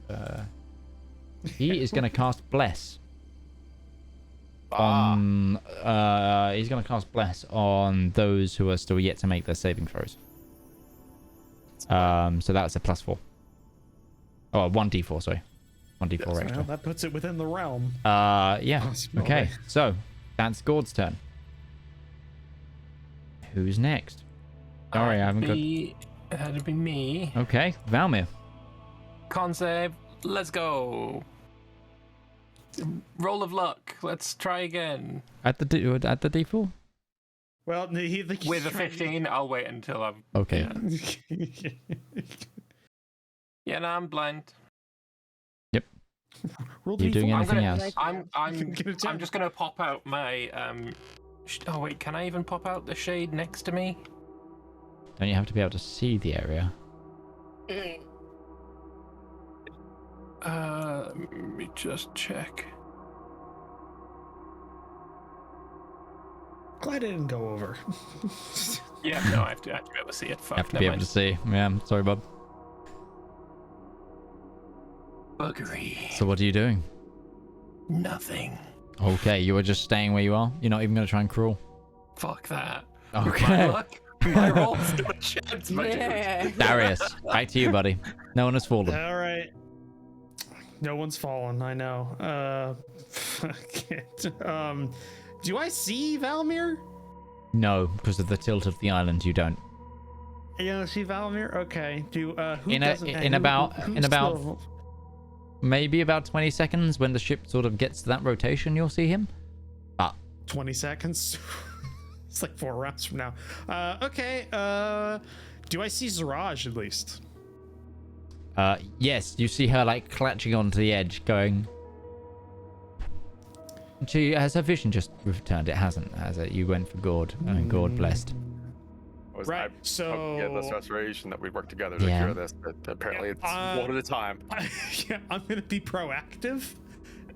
He is gonna cast Bless. He's gonna cast Bless on those who are still yet to make their saving throws. So that's a +4. Oh, 1d4, sorry. 1d4 extra. Well, that puts it within the realm. Yeah. Okay, so that's Gourd's turn. Who's next? Sorry, I haven't got... That'd be me. Okay, Valmir. Con save. Let's go. Roll of luck. Let's try again. At the D4? Well, With a 15, I'll wait until I'm... Okay. Yeah, no, I'm blind. Yep. You doing anything else? I'm just gonna pop out my oh wait, can I even pop out the shade next to me? Don't you have to be able to see the area? Let me just check. Glad it didn't go over. Yeah, no, I have to be able to see it. Fuck, Have to be able to see. Yeah, sorry, bud. Buggery. So what are you doing? Nothing. Okay, you are just staying where you are? You're not even going to try and crawl? Fuck that. Okay. My luck. My roll's still a chance, my dude. Darius, back to you, buddy. No one has fallen. All right. No one's fallen, I know. Fuck it. Do I see Valmir? No, because of the tilt of the island, you don't. You don't see Valmir? Okay. Who In doesn't? about still... maybe about 20 seconds, when the ship sort of gets to that rotation, you'll see him. 20 seconds? It's like 4 rounds from now. Okay. Do I see Zedaar at least? Yes, you see her like clutching onto the edge, going. Has her vision just returned? It hasn't, has it? You went for Gourd, and Gourd blessed. Right. So yeah, this restoration that we worked together to cure this, but apparently it's one at a time. Yeah, I'm gonna be proactive,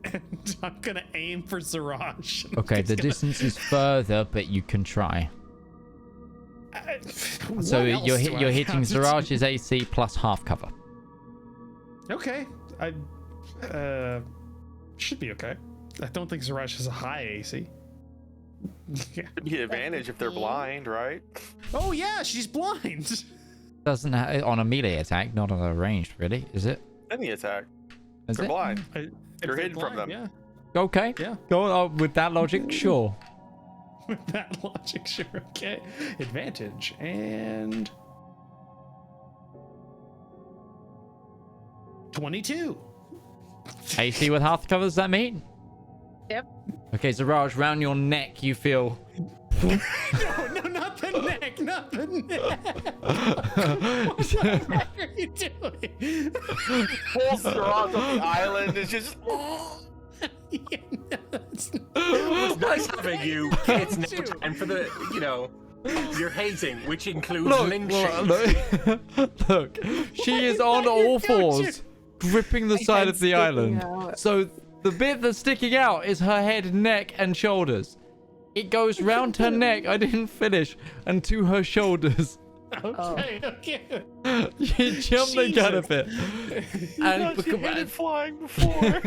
and I'm gonna aim for Zedaar. Okay, the distance is further, but you can try. So you're hitting Zedaar's AC plus half cover. Okay, I should be okay. I don't think Zedaar has a high AC. Yeah. Could be an advantage if they're blind, right? Oh yeah, she's blind. Doesn't on a melee attack, not on a ranged, really, is it? Any attack. Is they're it? blind. You're If hidden they're from them. blind, Okay. Yeah. Go on with that logic, sure. With that logic, sure. Okay. Advantage and 22. AC with half cover, does that mean? Yep. Okay, Zedaar, round your neck, you feel. No, not the neck, not the neck. What the heck are you doing? Full Zedaar on the island is just. Yeah, no, it's It's nice having you. It's now time for the, your hazing, which includes lynching. Look, she is on all fours, gripping the side of the island. So the bit that's sticking out is her head, neck, and shoulders. It goes round her neck, I didn't finish, and to her shoulders. okay. You jumped the gun a bit. And She hated flying before.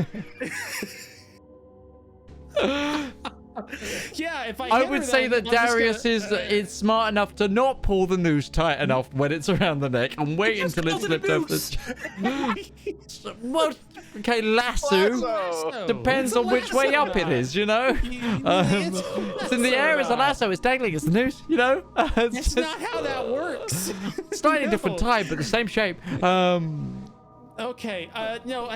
Yeah, if I would say that Darius is smart enough to not pull the noose tight enough when it's around the neck and wait until it's slipped over the... Well, okay, lasso. Depends on which way up it is, you know? It's in the air, it's a lasso, it's dangling, it's the noose, you know? That's not how that works. Slightly different type, but the same shape. Okay, no,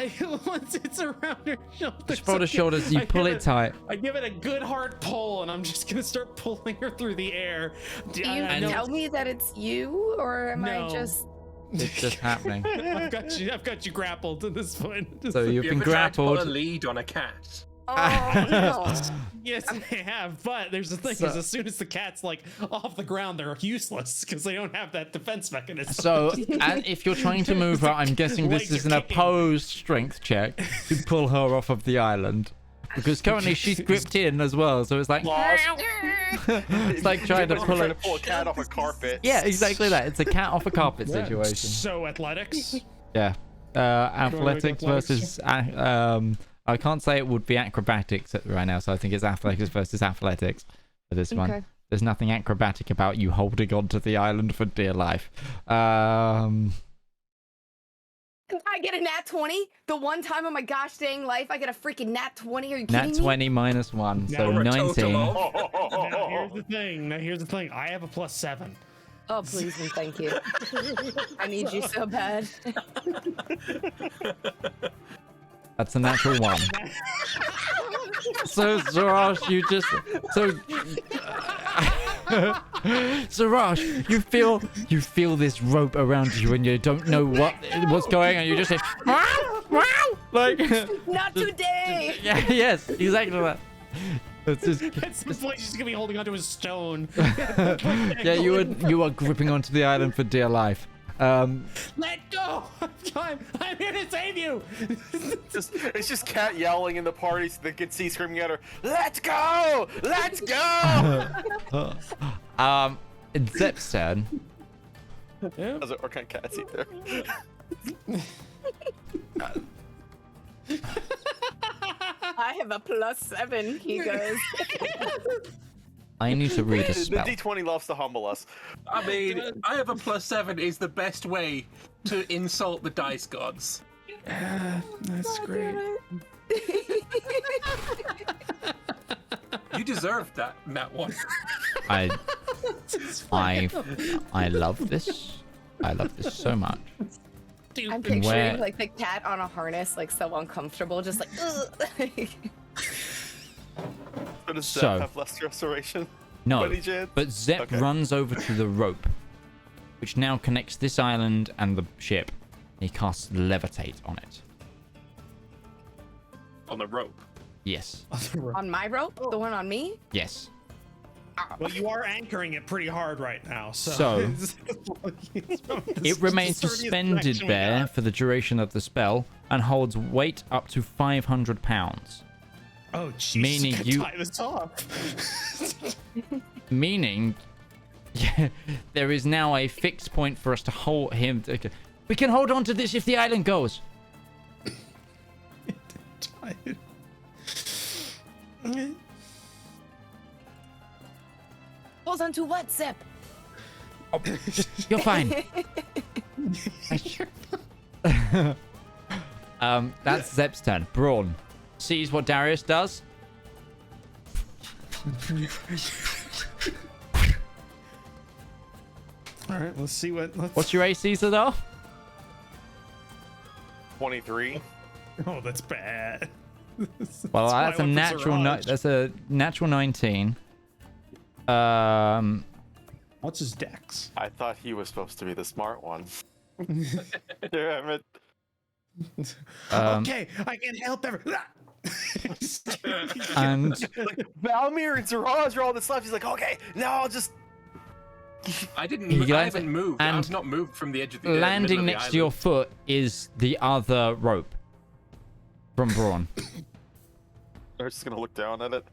once it's around her shoulders. Just fold her shoulders, you pull it tight. I give it a good hard pull, and I'm just gonna start pulling her through the air. Do you tell me that it's you, or am I just... It's just happening. I've got you grappled at this point. So you've been grappled. Put a lead on a cat. Oh, no. Yes, they have, but there's the thing is, as soon as the cat's like off the ground, they're useless because they don't have that defense mechanism. So, and if you're trying to move her, I'm guessing this is an opposed strength check to pull her off of the island. because currently she's gripped in as well. So it's like it's like trying to pull a cat off a carpet. Yeah, exactly that. It's a cat off a carpet situation. So athletics. Yeah. Athletics versus I can't say it would be acrobatics right now, so I think it's athletics versus athletics for this one. There's nothing acrobatic about you holding onto the island for dear life. I get a nat 20? The one time in my gosh dang life I get a freaking nat 20? Are you kidding me? Nat 20 minus 1, so Now 19. Now here's the thing. I have a +7. Oh, please and thank you. I need you so bad. That's a natural 1. So Zarash, you just Zarash, you feel this rope around you and you don't know what's going on. You just say, like, not today. Yeah, yes, exactly that. It's just, At some point, she's gonna be holding onto a stone. yeah, you are gripping onto the island for dear life. Let go! I'm here to save you! It's just Cat yelling in the party so they can see screaming at her, "Let's go! Let's go!" It's Zep's turn. Or can cats eat there? I have a +7, he goes. I need to read a spell. The D20 loves to humble us. I mean, I have a +7 is the best way to insult the dice gods. That's great. You deserved that one. I love this. I love this so much. I'm picturing like the cat on a harness, like so uncomfortable, just like. So does Zep have less restoration? No, but Zep runs over to the rope, which now connects this island and the ship. He casts Levitate on it. On the rope? Yes. On my rope? The one on me? Yes. Well, you are anchoring it pretty hard right now, so... It remains suspended there for the duration of the spell and holds weight up to 500 pounds. Oh, jeez. Meaning you tie this off. Meaning, there is now a fixed point for us to hold him. We can hold on to this if the island goes. Hold on to what, Zep? Oh, you're fine. That's Zep's turn. Braun sees what Darius does. All right, let's see what. What's your AC, Zedaar? 23. Oh, that's bad. Well, that's a natural. That's a natural 19. What's his dex? I thought he was supposed to be the smart one. Damn it. Okay, I can help everyone. And like, Valmir and Zedaar are all that's left. He's like, okay, now I'll just. I haven't moved. I've not moved from the edge of the landing next to your foot is the other rope from Braun. I'm just gonna look down at it.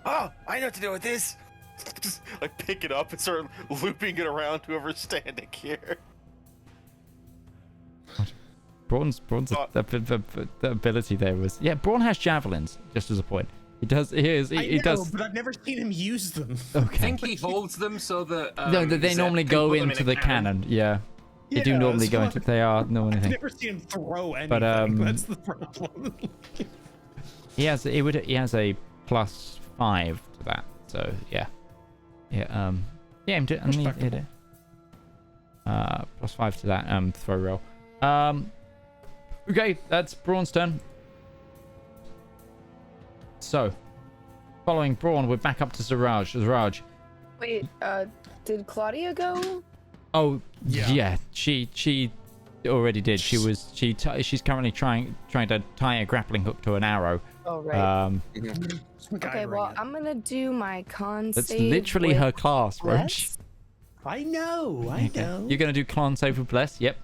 Oh, I know what to do with this. Just like pick it up and start looping it around whoever's standing here. Braun's the ability there was Braun has javelins. Just as a point, he does. He does. But I've never seen him use them. Okay. I think he holds them so that no, they normally go into the cannon. Yeah. They do normally go into. They are normally. I've never seen him throw anything. But that's the problem. He has a +5 to that. So yeah. +5 to that throw roll. Okay, that's Braun's turn. So, following Braun, we're back up to Zedaar. Wait, did Claudia go? Oh, yeah. She already did. She's currently trying to tie a grappling hook to an arrow. Oh, right. Okay, well, I'm gonna do my con That's save literally her class, Bless. Roach. I know. You're gonna do con save with Bless? Yep.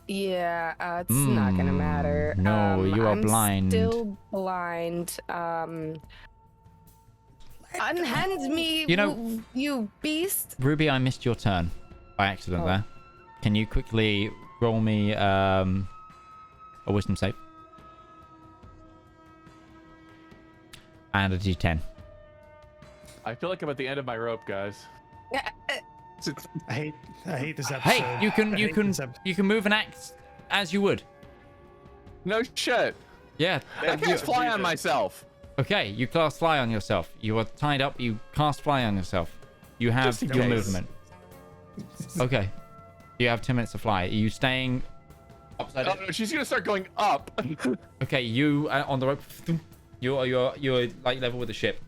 Yeah, it's not gonna matter. No, you are I'm blind. Still blind. Unhand me, you beast. Ruby, I missed your turn by accident there. Can you quickly roll me a wisdom save? And a d10. I feel like I'm at the end of my rope, guys. I hate this episode. Hey, you can move and act as you would. No shit. Yeah. I can't fly on myself. Okay, you cast fly on yourself. You are tied up. You cast fly on yourself. You have your movement. Okay. You have 10 minutes to fly. Are you staying upside down? Oh no, she's gonna start going up. Okay, you on the rope. You're like level with the ship.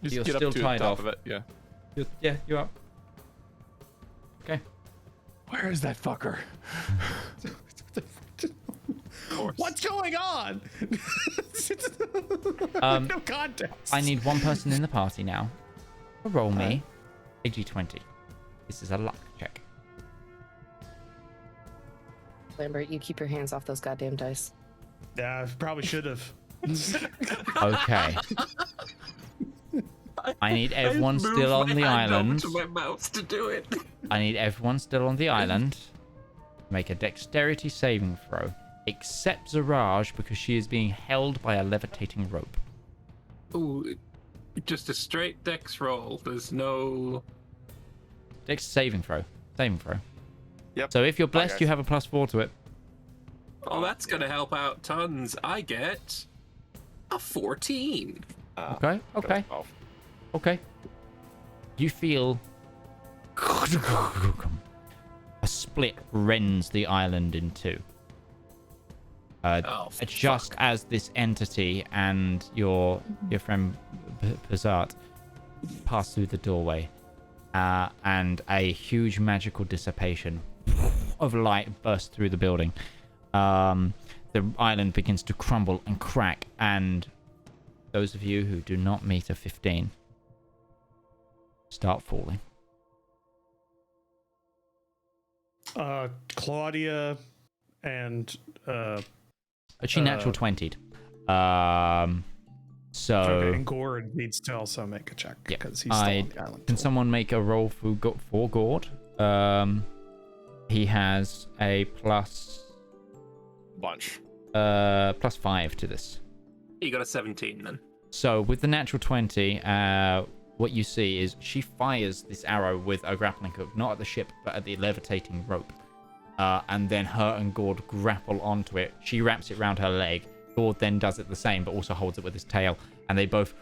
Just You're get still up to the tied top off. of it. Yeah. You're up. Okay. Where is that fucker? What's going on? No context. I need one person in the party now. Roll me a d20. This is a luck check. Lambert, you keep your hands off those goddamn dice. Yeah, probably should have. Okay. I need everyone still on the island. To my mouth to do it. I need everyone still on the island. Make a dexterity saving throw. Except Zedaar because she is being held by a levitating rope. Ooh, just a straight dex roll. There's no... Dex saving throw. Saving throw. Yep. So if you're blessed, Okay. you have a +4 to it. Oh, that's gonna help out tons. I get a 14. Okay. Okay. You feel a split rends the island in two. Just as this entity and your friend Pazart pass through the doorway, and a huge magical dissipation of light bursts through the building. The island begins to crumble and crack, and those of you who do not meet a 15 start falling. Claudia and She natural 20'd. So okay, and Gourd needs to also make a check because he's still on the island. Can someone make a roll for Gourd? He has a +5 to this. You got a 17 then. So with the natural 20, what you see is she fires this arrow with a grappling hook, not at the ship, but at the levitating rope. And then her and Gourd grapple onto it. She wraps it around her leg. Gourd then does it the same, but also holds it with his tail. And they both,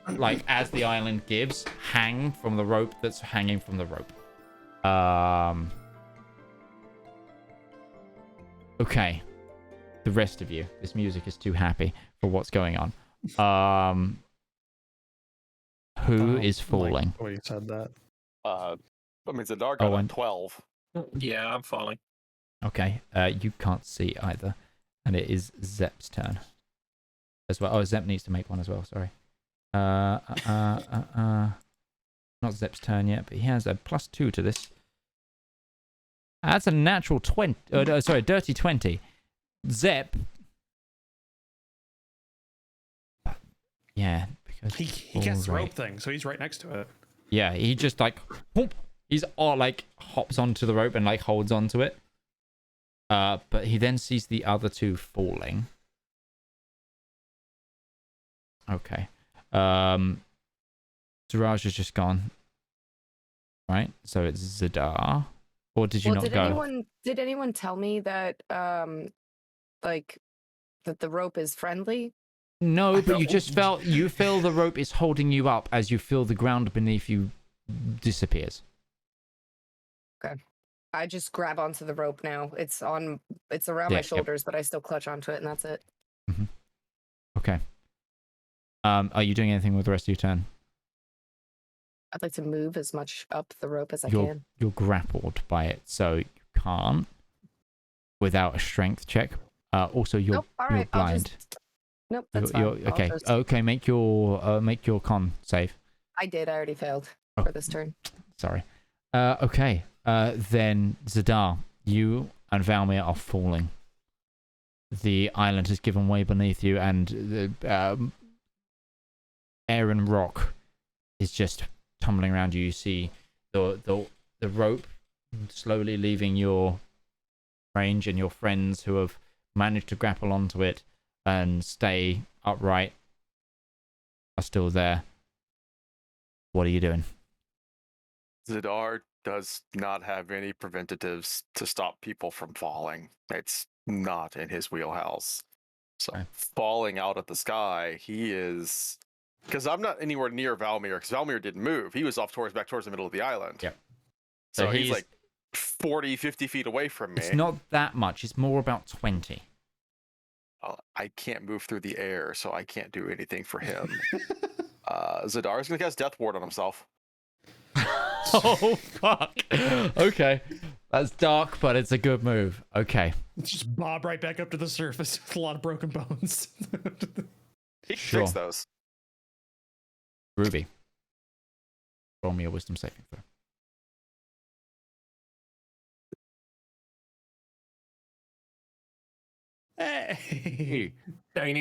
like, as the island gives, hang from the rope that's hanging from the rope. Okay. The rest of you. This music is too happy for what's going on. Who is falling? Like, you said that. I mean, Zedaar got a 12. Yeah, I'm falling. Okay. You can't see either. And it is Zep's turn as well. Oh, Zep needs to make one as well. Sorry. Not Zep's turn yet, but he has a +2 to this. That's a natural 20. Dirty 20. Zep. Yeah, because he gets the rope thing, so he's right next to it. Yeah, he just like whoop, he's all like hops onto the rope and like holds onto it. But he then sees the other two falling. Okay. Zedaar has just gone. Right? So it's Zedaar. Or did you not go? Did anyone tell me that that the rope is friendly? No, but you feel the rope is holding you up as you feel the ground beneath you disappears. Okay. I just grab onto the rope now. It's around my shoulders, but I still clutch onto it, and that's it. Mm-hmm. Okay. Are you doing anything with the rest of your turn? I'd like to move as much up the rope as I can. You're grappled by it, so you can't without a strength check. Also, you're blind. Nope, that's fine. Okay. Okay, make your con save. I did. I already failed for this turn. Sorry. Okay. Then Zedaar, you and Valmir are falling. The island has given way beneath you, and the air and rock is just tumbling around you. You see the rope slowly leaving your range, and your friends who have managed to grapple onto it and stay upright are still there. What are you doing? Zedaar does not have any preventatives to stop people from falling. It's not in his wheelhouse. So falling out of the sky, he is... Because I'm not anywhere near Valmir, because Valmir didn't move. He was back towards the middle of the island. Yep. So he's like 40, 50 feet away from me. It's not that much. It's more about 20. I can't move through the air, so I can't do anything for him. Zedaar is going to cast Death Ward on himself. Oh, fuck. Okay. That's dark, but it's a good move. Okay. It's just bob right back up to the surface with a lot of broken bones. He can fix those. Ruby, roll me a wisdom saving throw. Hey. Now you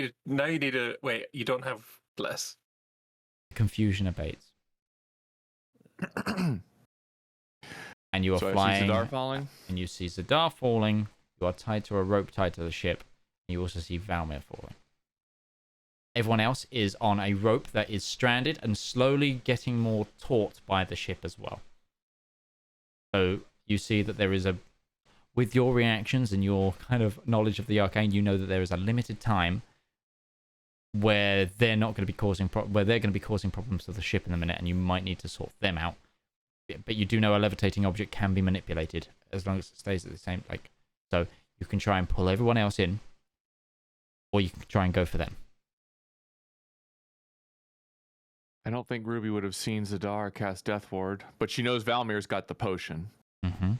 need a wait. You don't have bless. Confusion abates. And you are flying. I see Zedaar falling. And you see Zedaar falling. You are tied to a rope tied to the ship. And you also see Valmir falling. Everyone else is on a rope that is stranded and slowly getting more taut by the ship as well. So you see that there is a... With your reactions and your kind of knowledge of the arcane, you know that there is a limited time where they're not going to be causing where they're going to be causing problems to the ship in a minute, and you might need to sort them out. But you do know a levitating object can be manipulated as long as it stays at the same so you can try and pull everyone else in, or you can try and go for them. I don't think Ruby would have seen Zedaar cast Death Ward, but she knows Valmir's got the potion. Mm-hmm.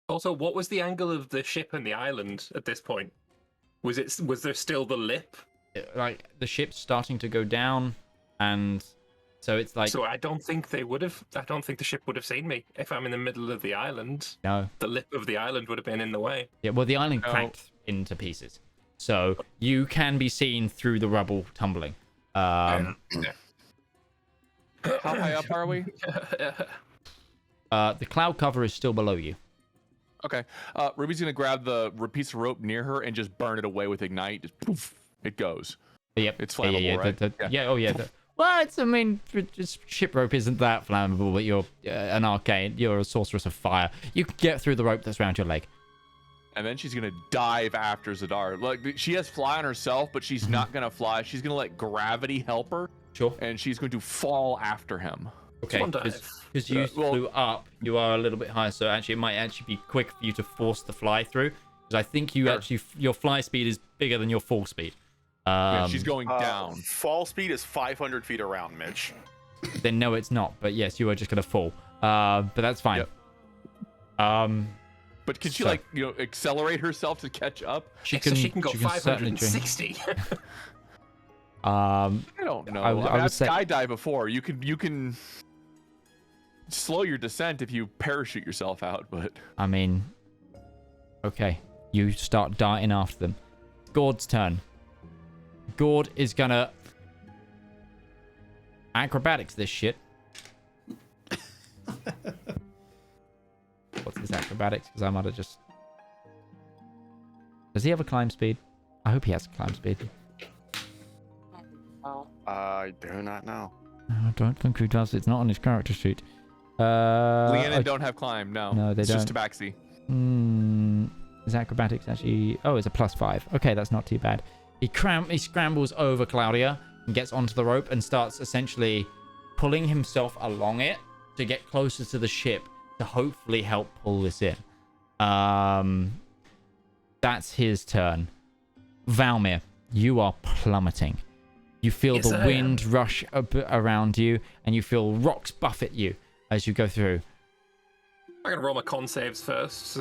Also, what was the angle of the ship and the island at this point? Was there still the lip? Like the ship's starting to go down, and so it's like. So I don't think they would have. I don't think the ship would have seen me if I'm in the middle of the island. No. The lip of the island would have been in the way. Yeah. Well, the island cracked into pieces, so you can be seen through the rubble tumbling. How high up are we? The cloud cover is still below you. Okay. Ruby's gonna grab the piece of rope near her and just burn it away with ignite. Just poof, it goes. Yep. It's flammable, right? Yeah. Oh yeah. Well, I mean, ship rope isn't that flammable, but you're an arcane. You're a sorceress of fire. You can get through the rope that's around your leg. And then she's gonna dive after Zedaar. Like she has fly on herself, but she's not gonna fly. She's gonna let gravity help her. Sure. And she's going to fall after him. Okay. Because you flew up, you are a little bit higher, so actually it might actually be quick for you to force the fly through. Because I think your fly speed is bigger than your fall speed. Yeah, she's going down. Fall speed is 500 feet around, Mitch. Then no, it's not. But yes, you are just gonna fall. But that's fine. Yep. But can she accelerate herself to catch up? She can go 560. I don't know. I've skydived before. You can slow your descent if you parachute yourself out, but I mean, okay, you start darting after them. Gourd's turn. Gourd is gonna acrobatics this shit. What's his acrobatics? Because I might have just... Does he have a climb speed? I hope he has a climb speed. I do not know. I don't think he does. It's not on his character sheet. Leonin don't have climb. No, they it's don't. Just tabaxi. His acrobatics actually... Oh, it's a +5. Okay, that's not too bad. He scrambles over Claudia and gets onto the rope and starts essentially pulling himself along it to get closer to the ship to hopefully help pull this in. That's his turn. Valmir, you are plummeting. You feel the wind rush up around you, and you feel rocks buffet you as you go through. I'm gonna roll my con saves first.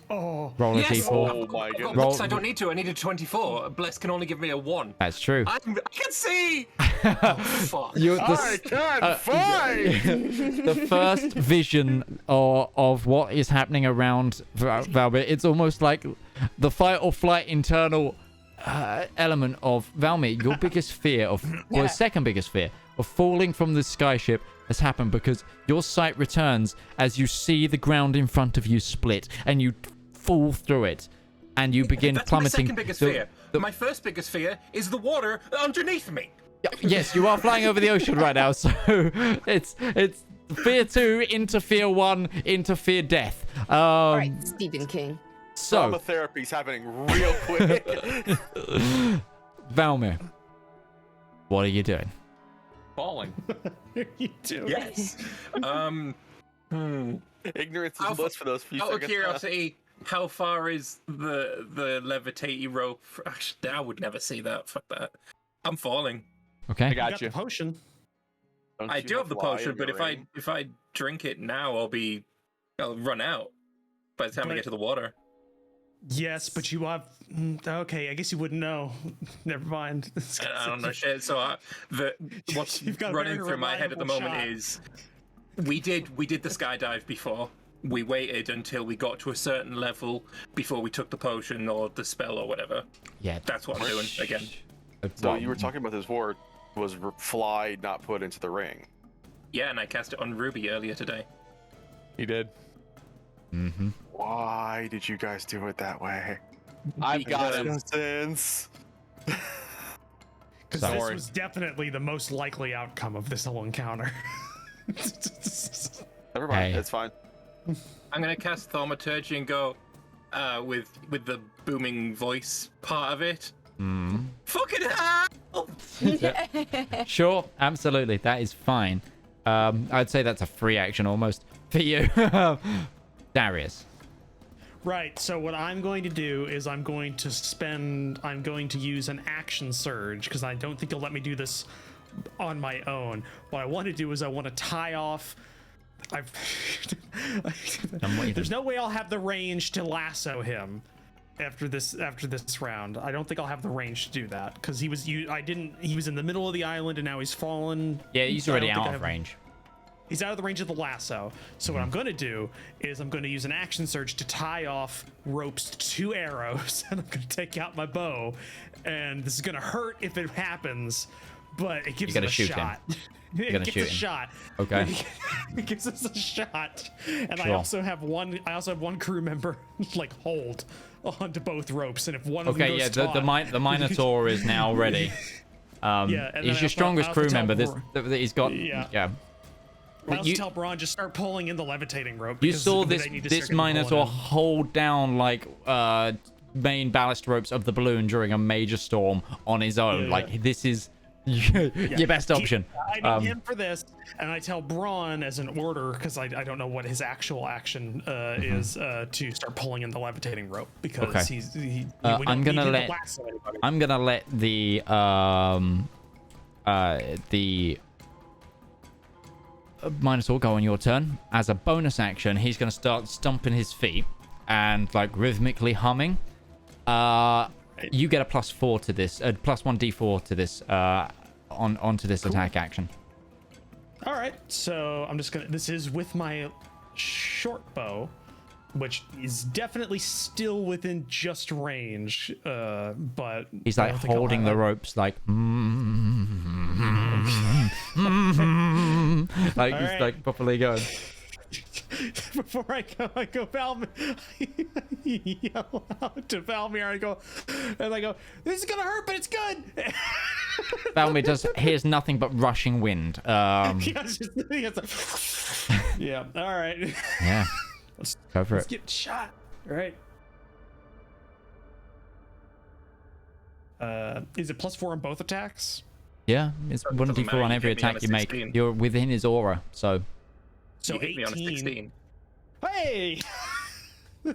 Oh, Roll a Yes! d4. Oh my I've got goodness. bless, I don't need to. I needed 24. Bless can only give me a 1. That's true. I can see! Oh, fuck. You're I can't find. the first vision of what is happening around Valmir, it's almost like the fight or flight internal element of Valmir. Your biggest fear or second biggest fear of falling from the skyship has happened because your sight returns as you see the ground in front of you split and you fall through it and you begin That's plummeting. my second biggest fear. My first biggest fear is the water underneath me. Yes, you are flying over the ocean right now, so it's fear 2 into fear 1 into fear death. All right, Stephen King. So Trauma therapy's happening real quick. Valmir, what are you doing? Falling. you do. Yes. Ignorance is bliss for those few Out of seconds. curiosity, how far is the levitating rope? Actually, I would never see that. Fuck that. I'm falling. Okay. I You got the you. potion. Don't I you do have the fly potion, in but your ring? if I drink it now, I'll run out by the time I But- get to the water. Yes, but you have. Okay, I guess you wouldn't know. Never mind. I don't know shit. So what's You've got a running very through my head at the moment reliable is we did the skydive before. We waited until we got to a certain level before we took the potion or the spell or whatever. Yeah. That's what I'm doing again. So you were talking about this ward was fly not put into the ring. Yeah, and I cast it on Ruby earlier today. He did. Mm-hmm. Why did you guys do it that way? I've got him. No sense. Because this Sorry. was definitely the most likely outcome of this whole encounter. Never mind. Hey. It's fine. I'm gonna cast Thaumaturgy and go with the booming voice part of it. Fucking hell! Sure, absolutely. That is fine. I'd say that's a free action almost for you. Darius. Right, so what I'm going to do is I'm going to use an action surge because I don't think you'll let me do this on my own. What I want to do is I want to tie off. There's no way I'll have the range to lasso him after this round. I don't think I'll have the range to do that because he was in the middle of the island and now he's fallen. Yeah, he's So I already don't think out I of have- range. He's out of the range of the lasso. So what I'm going to do is I'm going to use an action surge to tie off ropes to 2 arrows, and I'm going to take out my bow. And this is going to hurt if it happens, but it gives You're him gonna a shoot him. shot. You're gonna shoot him. Shot. Okay. It gives us a shot. And I Sure. also have one crew member like hold onto both ropes, and if one of them Okay, goes yeah, taut, the Minotaur is now ready. Yeah, and then he's I your also- strongest I also crew tell member. He's got Yeah. I also You- tell Braun just start pulling in the levitating rope. You because saw they this need to this start pulling Minotaur in. hold down like main ballast ropes of the balloon during a major storm on his own. Yeah. Like this is your best option. I need him for this, and I tell Braun as an order because I don't know what his actual action is to start pulling in the levitating rope because Okay. we I'm don't need gonna him to let- lasso anybody. I'm gonna let the Minotaur go on your turn. As a bonus action, he's gonna start stomping his feet and like rhythmically humming. You get a +4 to this, +1 d4 to this onto this attack action. All right, so I'm just gonna. This is with my short bow, which is definitely still within just range. But He's I like don't think I'll holding have the it. ropes, like like he's Alright. like properly going. Before I go, Valmir. I yell out to Valmir. I go, this is gonna hurt, but it's good. Valmir just hears nothing but rushing wind. He has yeah. All right. Yeah, Let's go for let's it. get shot. All right. Is it +4 on both attacks? Yeah, it's Doesn't 1d4 matter, on you every hit me on attack a you make. 16. You're within his aura, so So You hit me on a 18. 16. Hey.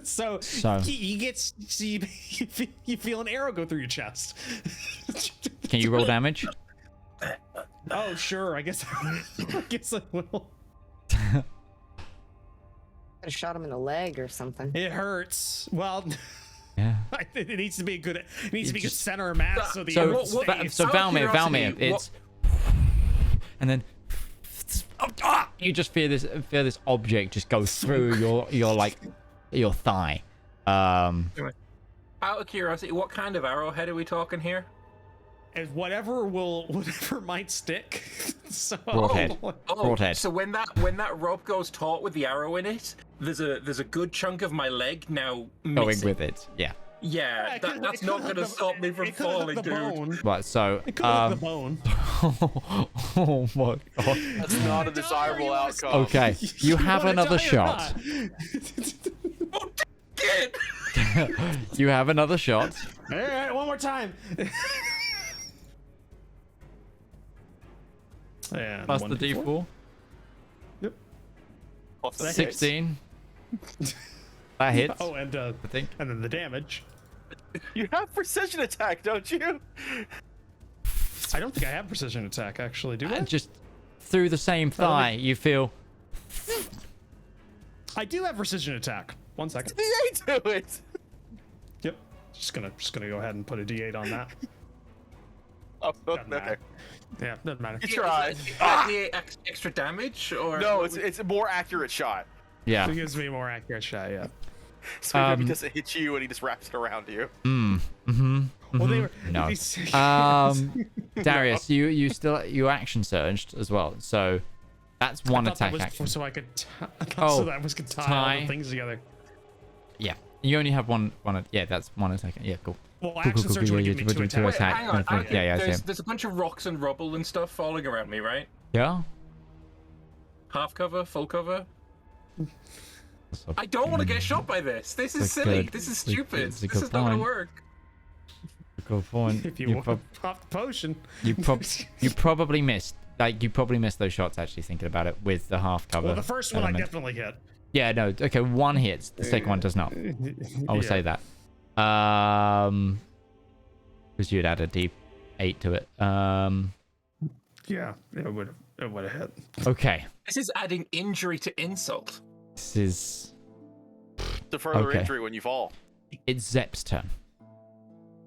So he gets you feel an arrow go through your chest. can you roll damage? Oh sure, I guess I will. have shot him in the leg or something. It hurts. Well, Yeah. it needs to be good. It needs to be good center of mass. So the So Valmir, it's and then you just feel this object just go through your thigh. Out of curiosity, what kind of arrowhead are we talking here? And whatever might stick. So, Broadhead. Broadhead. So when that rope goes taut with the arrow in it, there's a good chunk of my leg now missing. Going with it, yeah. Yeah, that's not gonna stop me from falling, dude. Bone. Right, so It could have the bone. oh my god. That's not a desirable outcome. Okay, you have another shot. You have another shot. All right, one more time. And Plus the D4. Yep. Plus the 16. That hits. Oh, and I think. and then the damage. You have precision attack, don't you? I don't think I have precision attack actually. Do I? And just through the same thigh, you feel. I do have precision attack. 1 second. D8 to it. Yep. Just gonna go ahead and put a D8 on that. Oh, Doesn't okay. matter. Yeah, doesn't matter. You tried. Extra damage or No, it's a more accurate shot. Yeah. It gives me a more accurate shot. Yeah. So maybe he doesn't hit you and he just wraps it around you. Well, they were. No. Darius, you action surged as well, so that's one attack action. So I could. So that was could tie all the things together. Yeah. You only have one. Yeah, that's one attack. Yeah, cool. Well, action surge would give me 2 attacks. Wait, hang on. Yeah, There's a bunch of rocks and rubble and stuff falling around me, right? Yeah. Half cover, full cover. I don't want to get shot by this. This is silly. This is stupid. This is not gonna work. Good point. If you want to pop the potion, you probably missed. Like you probably missed those shots. Actually, thinking about it with the half cover. well, the first one I definitely hit. Yeah, no. Okay, one hits. The second one does not. I will say that. Because you'd add a D8 to it. Yeah, it would have hit. Okay. This is adding injury to insult. This is The further injury when you fall. It's Zep's turn.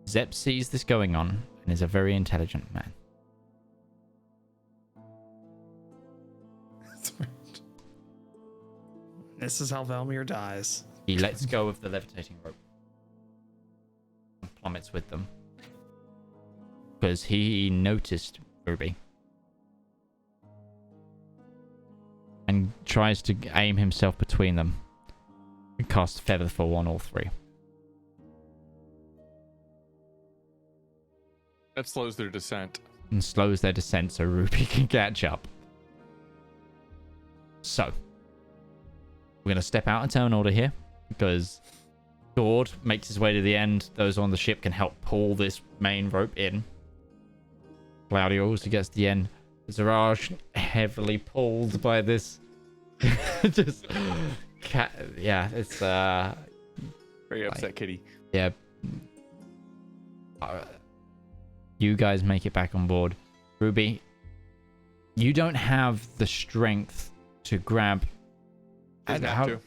Zep sees this going on and is a very intelligent man. This is how Valmir dies. He lets go of the levitating rope and plummets with them. Because he noticed Ruby. And tries to aim himself between them. And cast Featherfall on all three. That slows their descent. And slows their descent so Ruby can catch up. So. We're going to step out of turn order here. Because Gourd makes his way to the end. Those on the ship can help pull this main rope in. Claudio also gets to the end. Zedaar heavily pulled by this. Just... yeah, it's... Very upset kitty. Yeah. You guys make it back on board. Ruby, you don't have the strength to grab... Doesn't have to.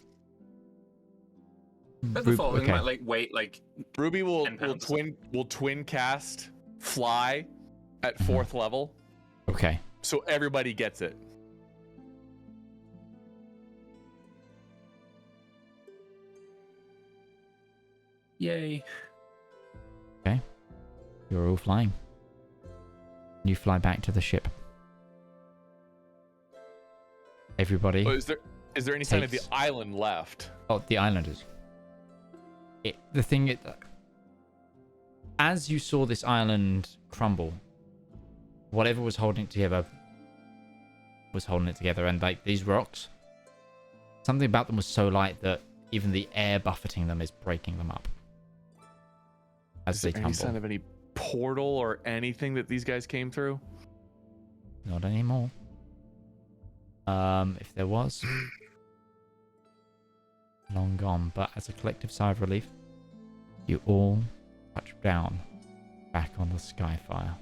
Featherfall might like wait like Ruby will twin cast fly at 4th level. Okay. So everybody gets it. Yay. Okay. You're all flying. You fly back to the ship. Everybody. Oh, is there any sign of the island left? Oh, the islanders. The thing is, as you saw this island crumble, whatever was holding it together was holding it together, and like these rocks, something about them was so light that even the air buffeting them is breaking them up as they tumble. Any sign of any portal or anything that these guys came through? Not anymore. If there was, long gone. But as a collective sigh of relief, you all touch down back on the Skyfire.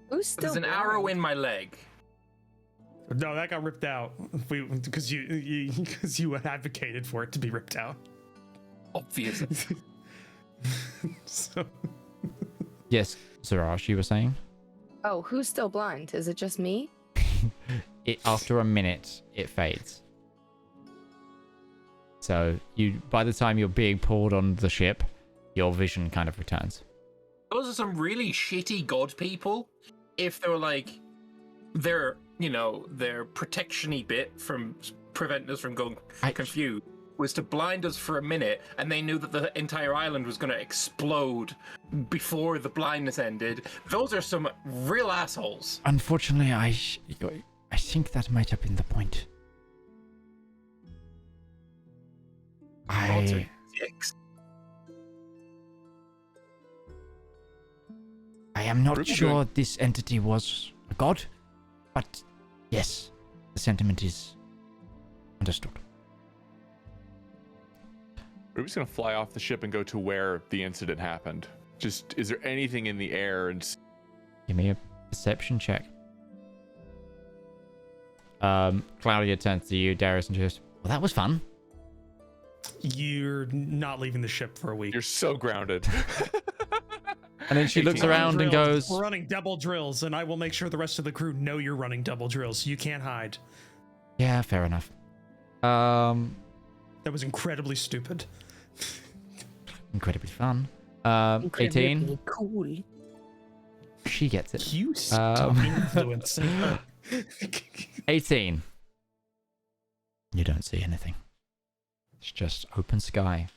Who's still There's an arrow in my leg. No, that got ripped out. Because you advocated for it to be ripped out. Obviously. So. Yes, Zarash, you were saying? Oh, who's still blind? Is it just me? After a minute, it fades. So by the time you're being pulled on the ship, your vision kind of returns. Those are some really shitty god people. If they were like, their protection-y bit from preventing us from going confused was to blind us for a minute, and they knew that the entire island was going to explode before the blindness ended. Those are some real assholes. Unfortunately, I think that might have been the point. I am not sure this entity was a god, but yes, the sentiment is understood. Ruby's gonna fly off the ship and go to where the incident happened. Just, is there anything in the air? And give me a perception check. Claudia turns to you, Darius, and just, well, that was fun. You're not leaving the ship for a week. You're so grounded. And then she looks around and goes, we're running double drills, and I will make sure the rest of the crew know you're running double drills. You can't hide. Yeah, fair enough. That was incredibly stupid. Incredibly fun. Incredibly 18. Cool. She gets it. You stop influencing her. 18. You don't see anything. It's just open sky,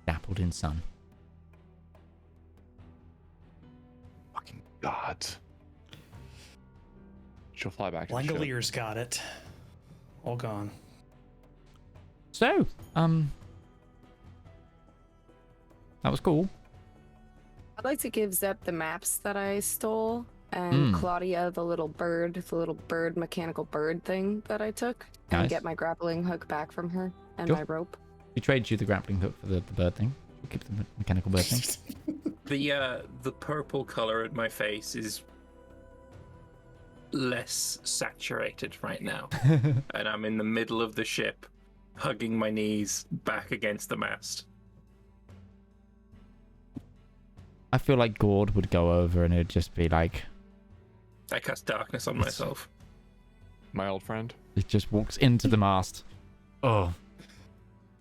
dappled in sun. Fucking God. She'll fly back to the ship. Langolier's got it. All gone. So, that was cool. I'd like to give Zep the maps that I stole, and Claudia the little bird mechanical bird thing that I took, and Nice. get my grappling hook back from her and Sure. my rope. We trade you the grappling hook for the bird thing. We'll keep the mechanical bird thing. The purple color at my face is less saturated right now, and I'm in the middle of the ship, hugging my knees back against the mast. I feel like Gourd would go over and it'd just be like... I cast darkness on myself. My old friend. It just walks into the mast. Oh.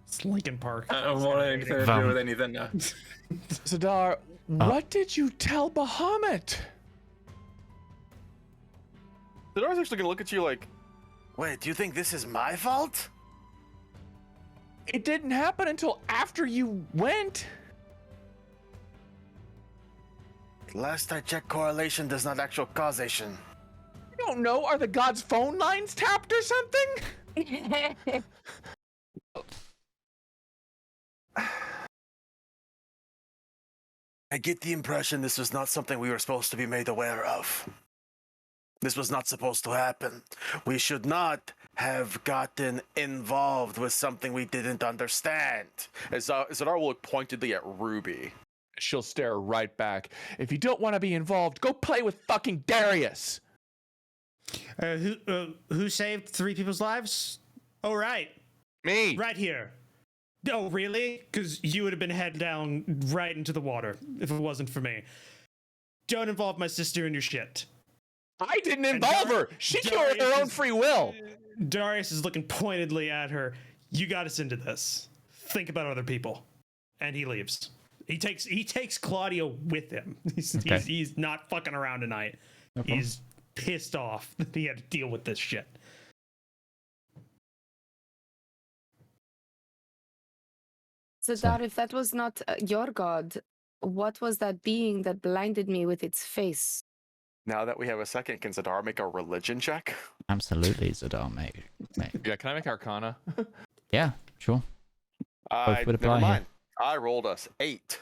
It's Lincoln Park. I don't want anything to do with anything now. Zedaar, what did you tell Bahamut? Zedaar's actually gonna look at you like, wait, do you think this is my fault? It didn't happen until after you went. Last I checked, correlation does not actual causation. You don't know, are the gods' phone lines tapped or something? I get the impression this was not something we were supposed to be made aware of. This was not supposed to happen. We should not have gotten involved with something we didn't understand. Zedaar will look pointedly at Ruby. She'll stare right back. If you don't want to be involved, go play with fucking Darius. Who saved 3 people's lives? Oh, right. Me. Right here. Oh, really? Because you would have been head down right into the water if it wasn't for me. Don't involve my sister in your shit. I didn't involve her. She killed her own free will. Darius is looking pointedly at her. You got us into this. Think about other people. And he leaves. He takes Claudia with him. He's not fucking around tonight. No problem. He's pissed off that he had to deal with this shit. So that if that was not your god, what was that being that blinded me with its face? Now that we have a second, can Zedaar make a religion check? Absolutely, Zedaar, mate. Yeah, can I make Arcana? Yeah, sure. Both would apply Never here. mind. I rolled us 8.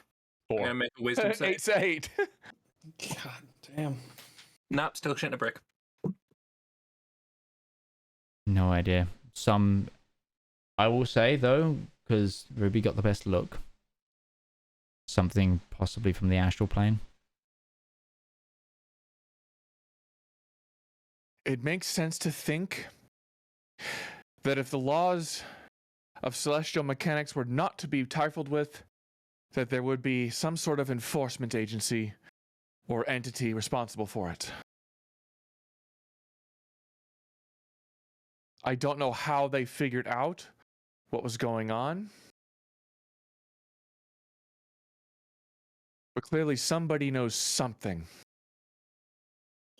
I'm gonna make a wisdom save. 8's 8. God damn. Nope, still shitting a brick. No idea. I will say, though, because Ruby got the best look, something possibly from the astral plane. it makes sense to think that if the laws of celestial mechanics were not to be trifled with, that there would be some sort of enforcement agency or entity responsible for it. I don't know how they figured out what was going on, but clearly somebody knows something.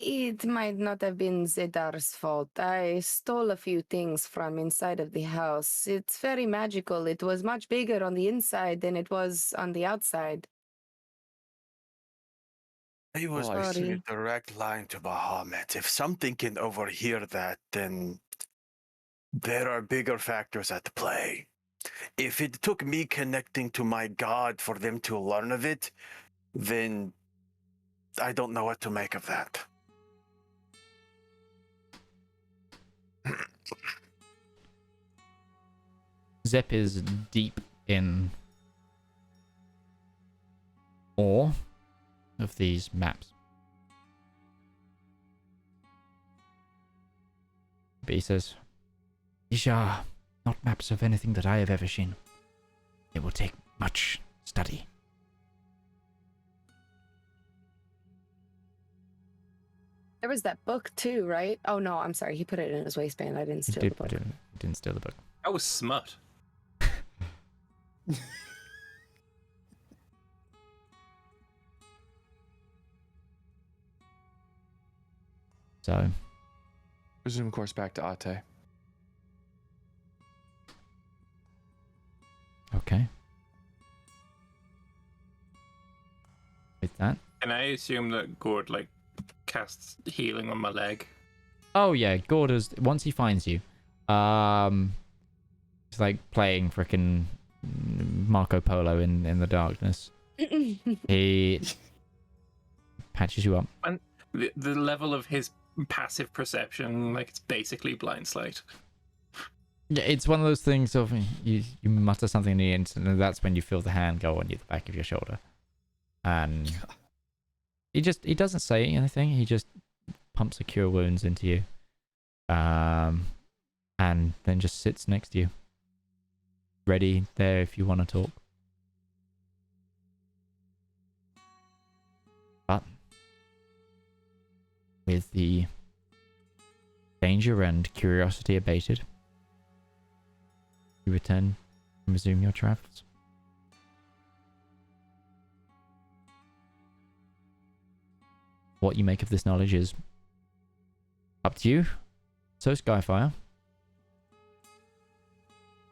It might not have been Zedaar's fault. I stole a few things from inside of the house. It's very magical. It was much bigger on the inside than it was on the outside. It was Oh, I basically a see. direct line to Bahamut. If something can overhear that, then there are bigger factors at play. If it took me connecting to my god for them to learn of it, then I don't know what to make of that. Zep is deep in awe of these maps. But he says, "These are not maps of anything that I have ever seen. It will take much study." There was that book too, right? Oh no, I'm sorry. He put it in his waistband. I didn't steal the book. Didn't steal the book. That was smut. So, Resume course back to Ate. okay. With that. Can I assume that Gourd casts healing on my leg? Oh yeah, Gourd is, once he finds you, it's like playing frickin' Marco Polo in the darkness. He patches you up. And the level of his passive perception, it's basically blind slate. Yeah, it's one of those things of you mutter something in the instant, and that's when you feel the hand go on the back of your shoulder, and he doesn't say anything. He just pumps a cure wounds into you, and then just sits next to you, ready there if you want to talk. But with the danger and curiosity abated, you return and resume your travels. What you make of this knowledge is up to you. So, Skyfire,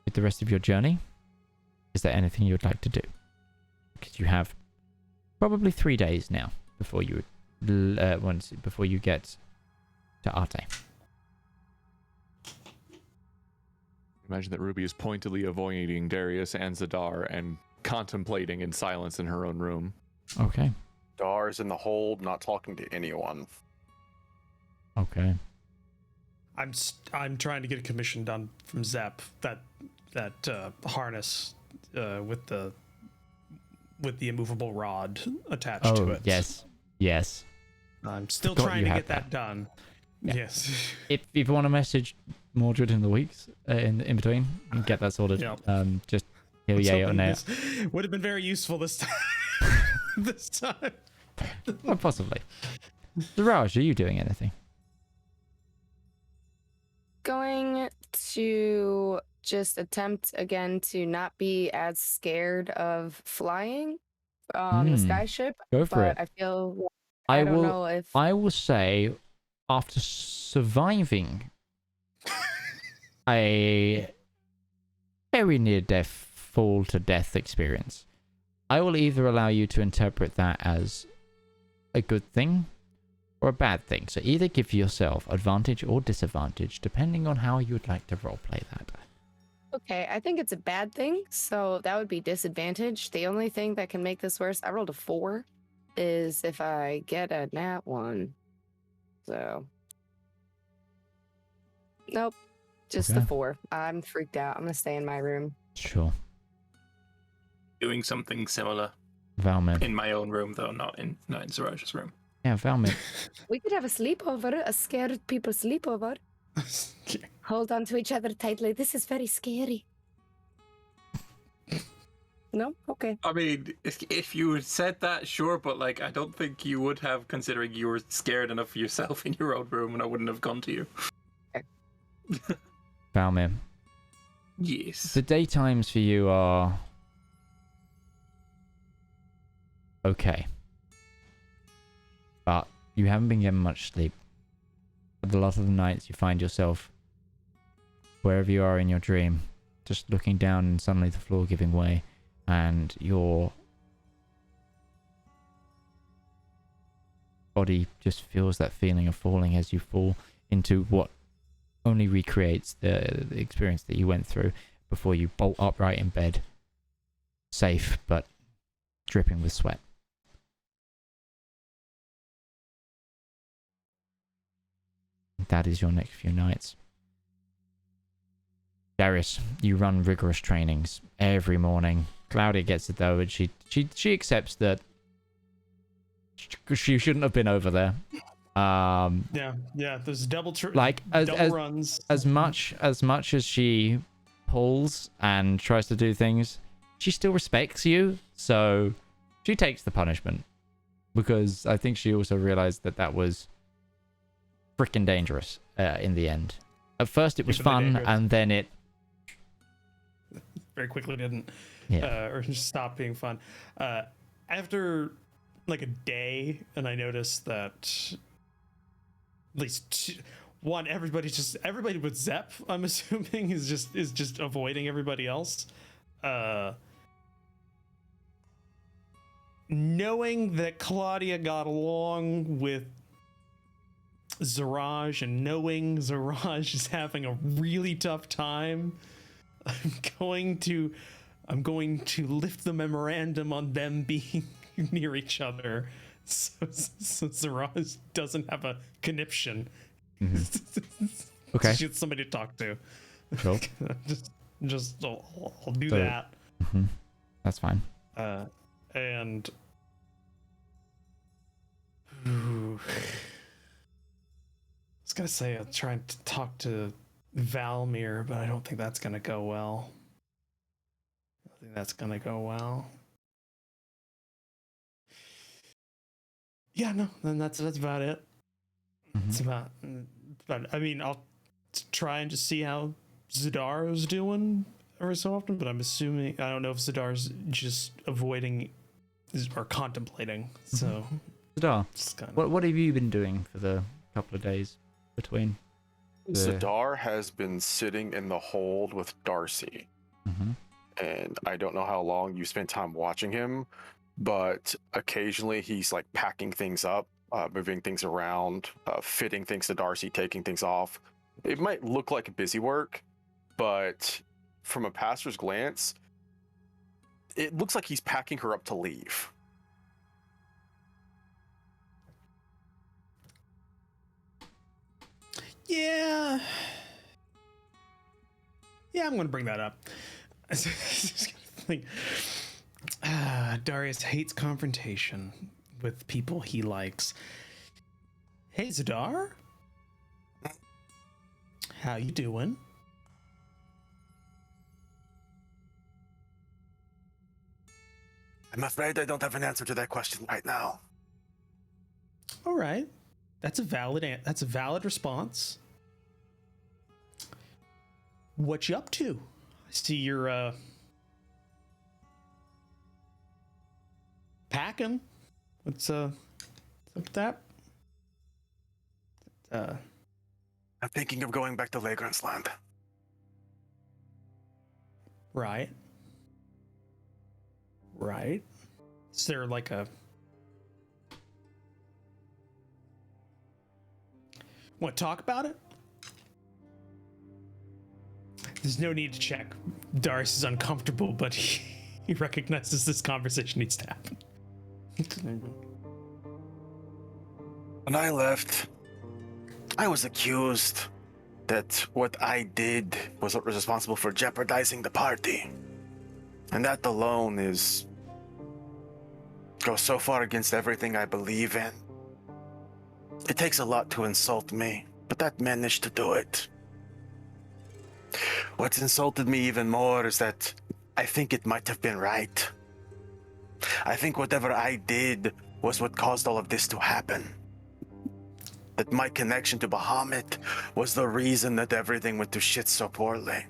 with the rest of your journey, is there anything you would like to do? Because you have probably 3 days now before you before you get to Ate. Imagine that Ruby is pointedly avoiding Darius and Zedaar and contemplating in silence in her own room. Okay. Dar's in the hold, not talking to anyone. Okay. I'm trying to get a commission done from Zep, that harness with the immovable rod attached to it. Yes. I'm still Forgot trying you to had get that done. Yeah. Yes. If you want to message Mordred in the weeks in between, and get that sorted. Yep. Just he'll yay or nay. Would have been very useful this time. This time. Well, possibly. Zedaar, are you doing anything? Going to just attempt again to not be as scared of flying on the skyship. Go for it. I feel like I don't will. know if I will say, after surviving a very near death fall to death experience, I will either allow you to interpret that as a good thing or a bad thing. So either give yourself advantage or disadvantage depending on how you would like to roleplay that. Okay, I think it's a bad thing, so that would be disadvantage. The only thing that can make this worse, I rolled a 4, is if I get a nat 1. So, nope, just the 4. I'm freaked out. I'm gonna stay in my room. Sure. Doing something similar Valmid. in my own room, though, not in Zedaar's room. Yeah, Valmir. We could have a sleepover, a scared people sleepover. Hold on to each other tightly. This is very scary. No? Okay. I mean, if you had said that, sure, but like, I don't think you would have, considering you were scared enough for yourself in your own room, and I wouldn't have gone to you. Valmir. Yes. The daytimes for you are okay, but you haven't been getting much sleep. A lot of the nights you find yourself wherever you are in your dream, just looking down and suddenly the floor giving way, and your body just feels that feeling of falling as you fall into what only recreates the experience that you went through before you bolt upright in bed, safe but dripping with sweat. That is your next few nights. Darius, you run rigorous trainings every morning. Claudia gets it though, and she accepts that she shouldn't have been over there. Yeah. There's double runs. As much as she pulls and tries to do things, she still respects you, so she takes the punishment because I think she also realized that was freaking dangerous in the end. At first it was fun, and then it very quickly didn't. Yeah. Or just stopped being fun. After like a day, and I noticed that at least everybody with Zep, I'm assuming, is just avoiding everybody else. Knowing that Claudia got along with Zedaar and knowing Zedaar is having a really tough time, I'm going to lift the memorandum on them being near each other, so Zedaar doesn't have a conniption. Mm-hmm. Okay. She has somebody to talk to. Sure. I'll do that. Mm-hmm. That's fine. And I was gonna say I'm trying to talk to Valmir, but I don't think that's gonna go well. Yeah, no, then that's about it. Mm-hmm. It's about, but I mean, I'll try and just see how Zedaar is doing every so often, but I'm assuming, I don't know if Zedaar's just avoiding or contemplating. So, Zedaar, kind of... what have you been doing for the couple of days between? Zedaar has been sitting in the hold with Darcy. Mm-hmm. And I don't know how long you spent time watching him, but occasionally he's like packing things up, moving things around, fitting things to Darcy, taking things off. It might look like busy work, but from a passer's glance, it looks like he's packing her up to leave. Yeah, I'm going to bring that up. Darius hates confrontation with people he likes. Hey, Zedaar, how you doing? I'm afraid I don't have an answer to that question right now. All right, that's a valid response. What you up to? I see you're packing. What's up with that? I'm thinking of going back to Legrand's land. Right. Is there like a... Want to talk about it? There's no need to check. Darius is uncomfortable, but he recognizes this conversation needs to happen. When I left, I was accused that what I did was responsible for jeopardizing the party. And that alone goes so far against everything I believe in It takes a lot to insult me, but that managed to do it. What's insulted me even more is that I think it might have been right. I think whatever I did was what caused all of this to happen. That my connection to Bahamut was the reason that everything went to shit so poorly.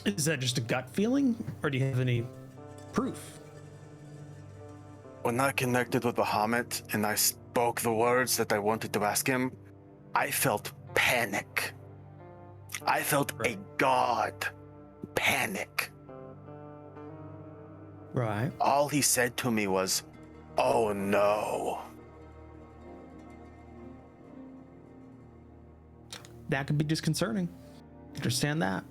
Is that just a gut feeling, or do you have any proof? When I connected with Bahamut and I spoke the words that I wanted to ask him, I felt panic. I felt a god panic. Right. All he said to me was, "Oh no." That could be disconcerting. Understand that.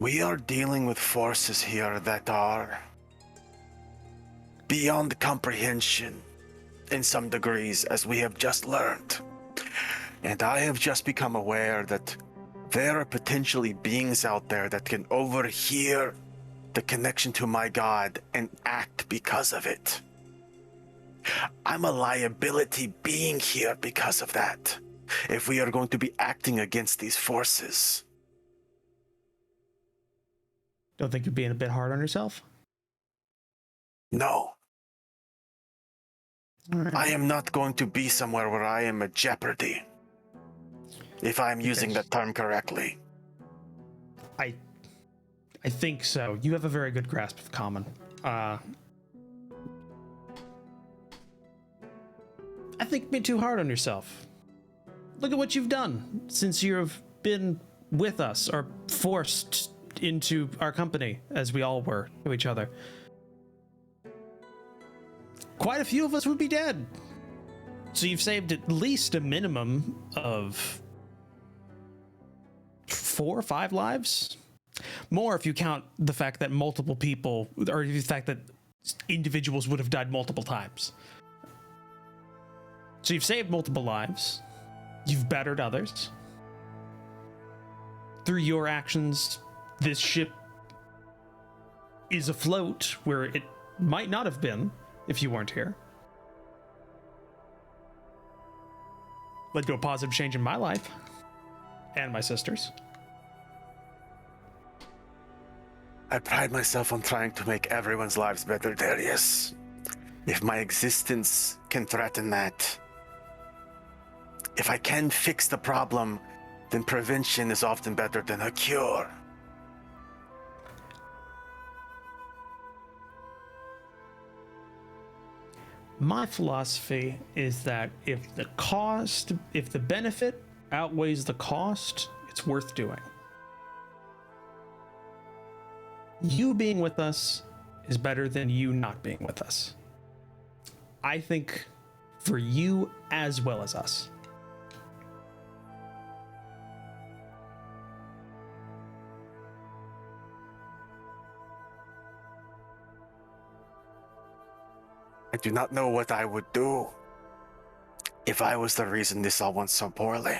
We are dealing with forces here that are beyond comprehension in some degrees, as we have just learned. And I have just become aware that there are potentially beings out there that can overhear the connection to my God and act because of it. I'm a liability being here because of that, if we are going to be acting against these forces. Don't think you're being a bit hard on yourself? No. All right. I am not going to be somewhere where I am a jeopardy, if I'm using that term correctly. I think so. You have a very good grasp of common. I think you're being too hard on yourself. Look at what you've done since you've been with us, or forced into our company, as we all were to each other. Quite a few of us would be dead. So you've saved at least a minimum of 4 or 5 lives. More if you count the fact that multiple people, or the fact that individuals would have died multiple times. So you've saved multiple lives. You've bettered others. Through your actions, this ship is afloat where it might not have been if you weren't here. Led to a positive change in my life and my sister's. I pride myself on trying to make everyone's lives better, Darius. If my existence can threaten that, if I can fix the problem, then prevention is often better than a cure. My philosophy is that if the benefit outweighs the cost, it's worth doing. You being with us is better than you not being with us. I think for you as well as us. I do not know what I would do if I was the reason this all went so poorly.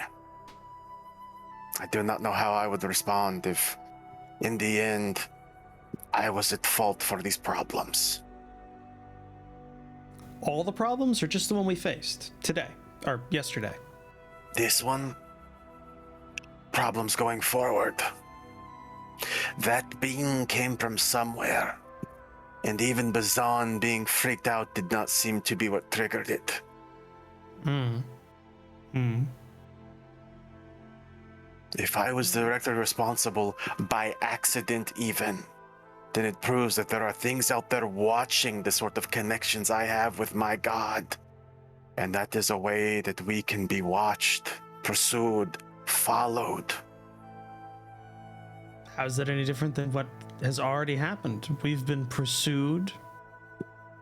I do not know how I would respond if, in the end, I was at fault for these problems. All the problems, or just the one we faced today or yesterday? This one? Problems going forward. That being came from somewhere. And even Bazan being freaked out did not seem to be what triggered it. If I was directly responsible, by accident even, then it proves that there are things out there watching the sort of connections I have with my God. And that is a way that we can be watched, pursued, followed. How is that any different than what has already happened? We've been pursued,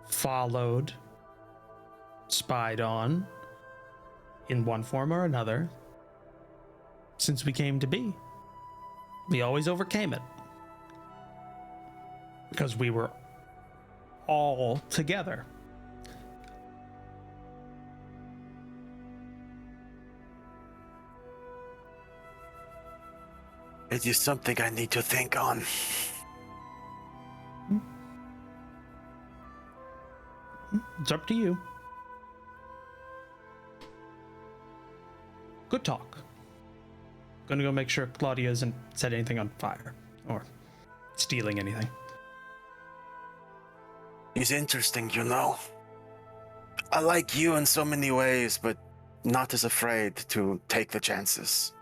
followed, spied on, in one form or another, since we came to be. We always overcame it. Because we were all together. It is something I need to think on. It's up to you. Good talk. Gonna go make sure Claudia hasn't set anything on fire or stealing anything. He's interesting, you know. I like you in so many ways, but not as afraid to take the chances.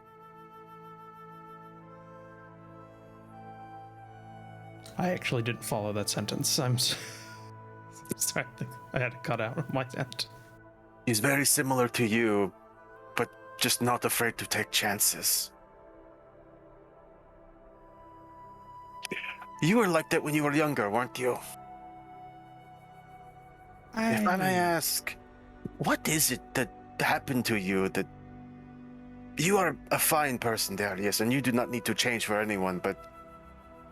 I actually didn't follow that sentence. I'm sorry. I had to cut out of my end. He's very similar to you, but just not afraid to take chances. You were like that when you were younger, weren't you? If I may ask, what is it that happened to you that... You are a fine person, Darius, and you do not need to change for anyone, but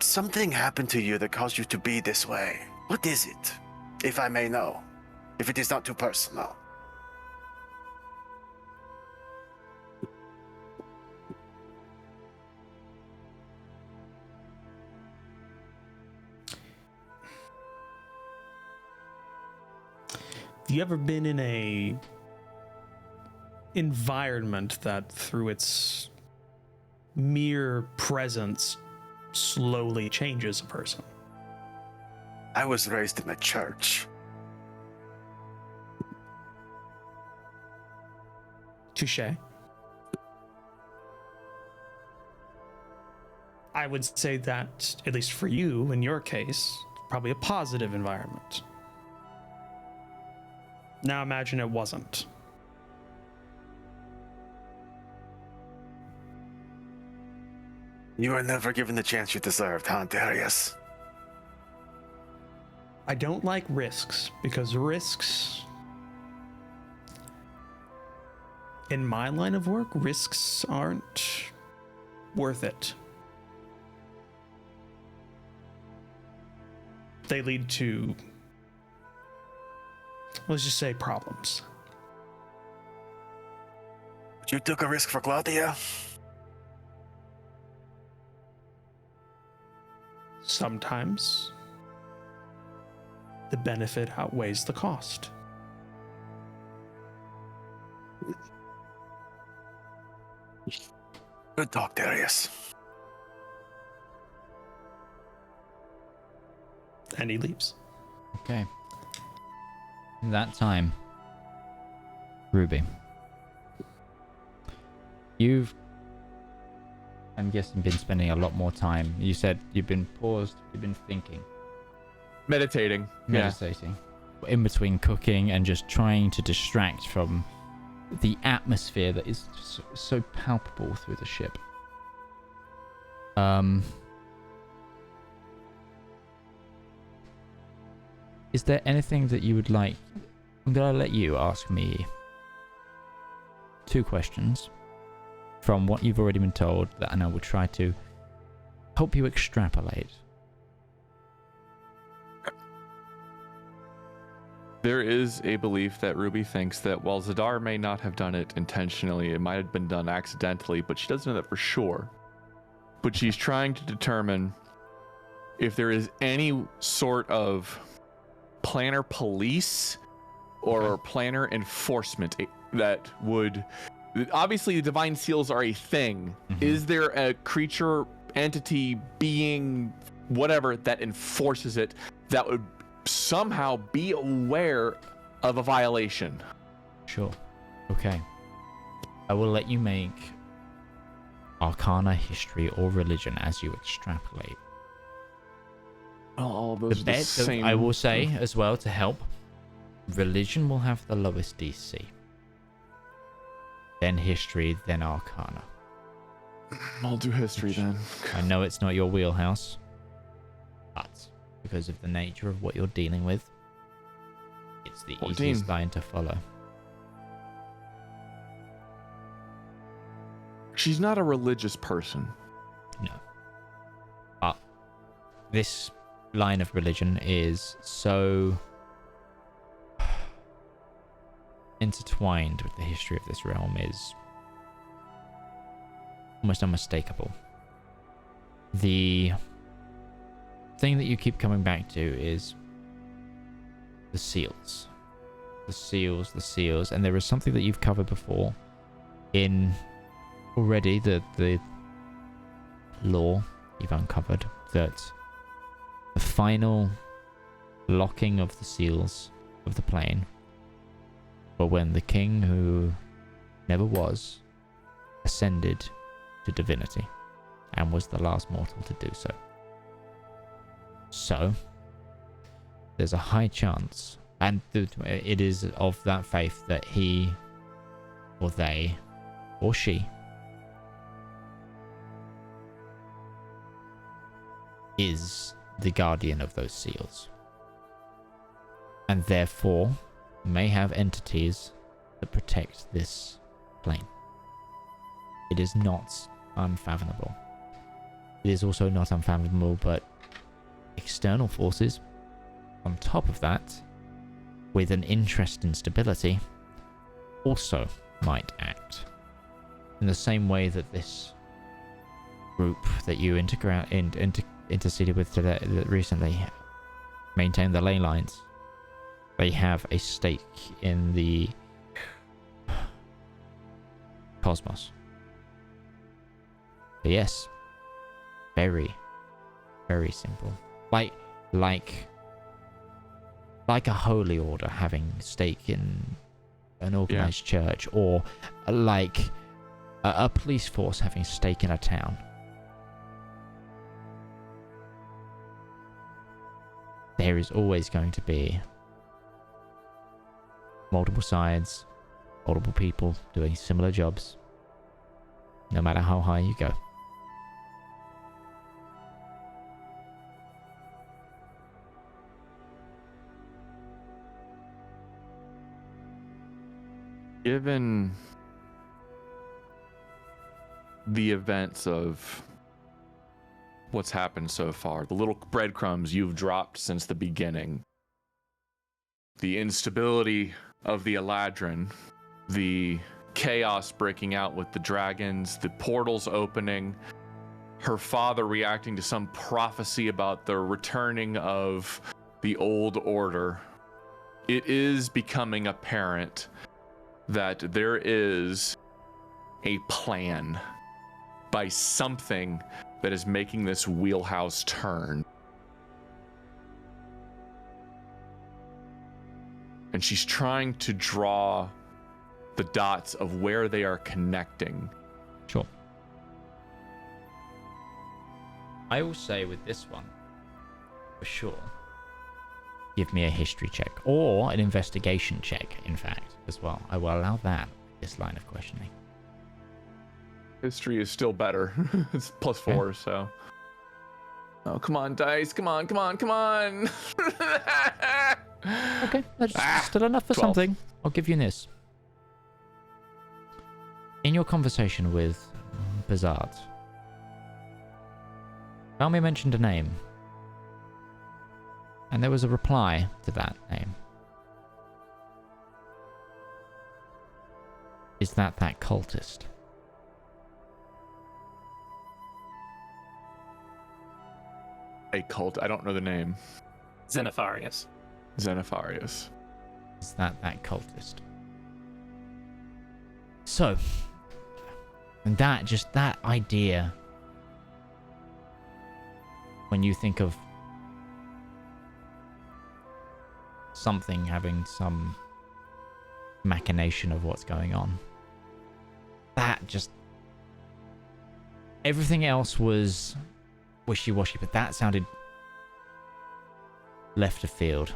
something happened to you that caused you to be this way. What is it, if I may know? If it is not too personal. Have you ever been in a environment that through its mere presence slowly changes a person? I was raised in a church. Touché. I would say that, at least for you, in your case, probably a positive environment. Now imagine it wasn't. You were never given the chance you deserved, huh, Darius? I don't like risks, because risks... In my line of work, risks aren't worth it. They lead to, let's just say, problems. But you took a risk for Claudia? Sometimes the benefit outweighs the cost. Good talk, Darius. And he leaves. Okay. In that time, Ruby, you've, I'm guessing, been spending a lot more time. You said you've been paused, you've been thinking. Meditating. Meditating. Yeah. In between cooking and just trying to distract from the atmosphere that is just so palpable through the ship. Is there anything that you would like? I'm going to let you ask me 2 questions from what you've already been told, that I will try to help you extrapolate. There is a belief that Ruby thinks that while Zedaar may not have done it intentionally, it might have been done accidentally, but she doesn't know that for sure. But she's trying to determine if there is any sort of planner police or planner enforcement that would... Obviously, the divine seals are a thing. Mm-hmm. Is there a creature, entity, being, whatever, that enforces it that would somehow be aware of a violation? Sure. Okay. I will let you make Arcana, History, or Religion as you extrapolate. Well, all those the are the bet same. I will say as well, to help, Religion will have the lowest DC. Then History, then Arcana. I'll do History then. I know it's not your wheelhouse, but because of the nature of what you're dealing with, it's the 14. easiest line to follow. She's not a religious person. No. But this line of religion is so intertwined with the history of this realm, is almost unmistakable. The thing that you keep coming back to is the seals. the seals, and there is something that you've covered before in already the lore you've uncovered, that the final locking of the seals of the plane were when the king who never was ascended to divinity and was the last mortal to do so. So there's a high chance, and it is of that faith, that he or they or she is the guardian of those seals, and therefore may have entities that protect this plane. It is not unfathomable. It is also not unfathomable, but external forces on top of that, with an interest in stability, also might act in the same way that this group that you interceded with today, recently, maintain the ley lines. They have a stake in the cosmos. But yes, very, very simple. Like a holy order having stake in an organized church, or like a police force having stake in a town. There is always going to be multiple sides, multiple people doing similar jobs, no matter how high you go. Given the events of what's happened so far, the little breadcrumbs you've dropped since the beginning, the instability of the Eladrin, the chaos breaking out with the dragons, the portals opening, her father reacting to some prophecy about the returning of the old order, it is becoming apparent that there is a plan by something that is making this wheelhouse turn. And she's trying to draw the dots of where they are connecting. Sure. I will say with this one, for sure, give me a history check, or an investigation check, in fact, as well. I will allow that, this line of questioning. History is still better. It's +4, so. Oh, come on, dice. Come on. Okay, that's still enough for 12. something. I'll give you this. In your conversation with Bizarre, Valmir mentioned a name, and there was a reply to that name. Is that cultist? A cult. I don't know the name. Xenopharius. Is that cultist? So, and that idea, when you think of something having some machination of what's going on, everything else was wishy-washy, but that sounded left of field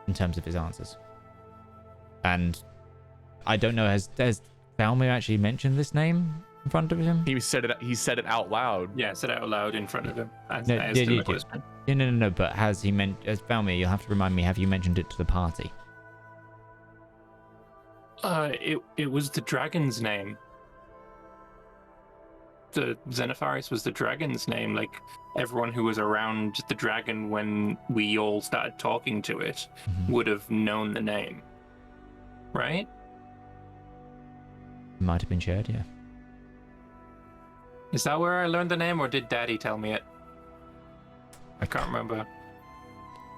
in terms of his answers. And I don't know, has Valmir actually mentioned this name in front of him? He said it out loud. Yeah, said it out loud in front of him. No, but has Valmir, you'll have to remind me, have you mentioned it to the party? It was the dragon's name. The Xenopharius was the dragon's name. Like, everyone who was around the dragon when we all started talking to it would have known the name. Right? Might have been shared, yeah. Is that where I learned the name, or did Daddy tell me it? I can't remember.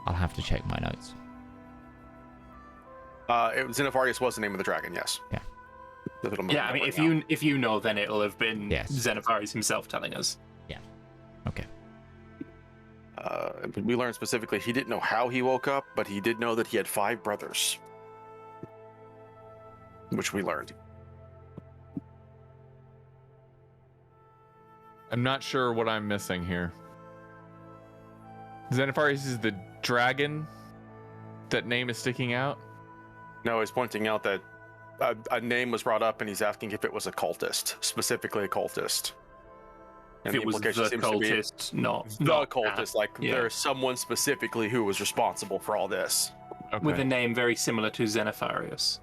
I'll have to check my notes. Xenopharius was the name of the dragon, yes. Yeah. Yeah, I mean, if you know, then it'll have been Yes. Xenopharius himself telling us. Yeah. Okay. We learned specifically he didn't know how he woke up, but he did know that he had 5 brothers. Which we learned. I'm not sure what I'm missing here. Xenopharius is the dragon? That name is sticking out? No, he's pointing out that a name was brought up and he's asking if it was a cultist, specifically a cultist. And If it was the cultist, not cultist, there's someone specifically who was responsible for all this. Okay. with a name very similar to Xenopharius.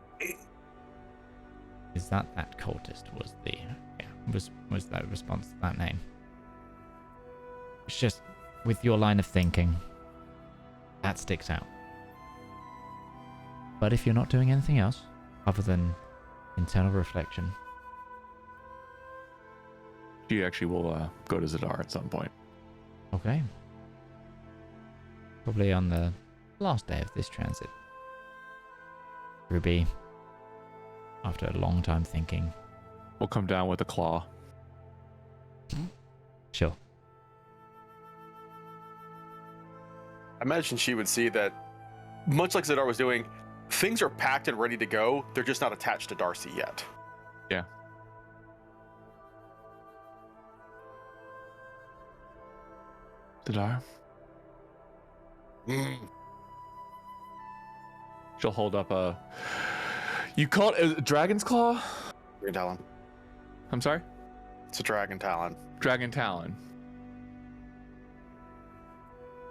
Is that cultist was that response to that name? It's just with your line of thinking, that sticks out. But if you're not doing anything else other than internal reflection, She actually will go to Zedaar at some point. okay. Probably on the last day of this transit. Ruby, after a long time thinking, We'll come down with a claw. sure. I imagine she would see that, much like Zedaar was doing, things are packed and ready to go. They're just not attached to Darcy yet. Yeah. Zedaar? She'll hold up a... You call it a dragon's claw? Dragon Talon. I'm sorry? It's a Dragon Talon. Dragon talon.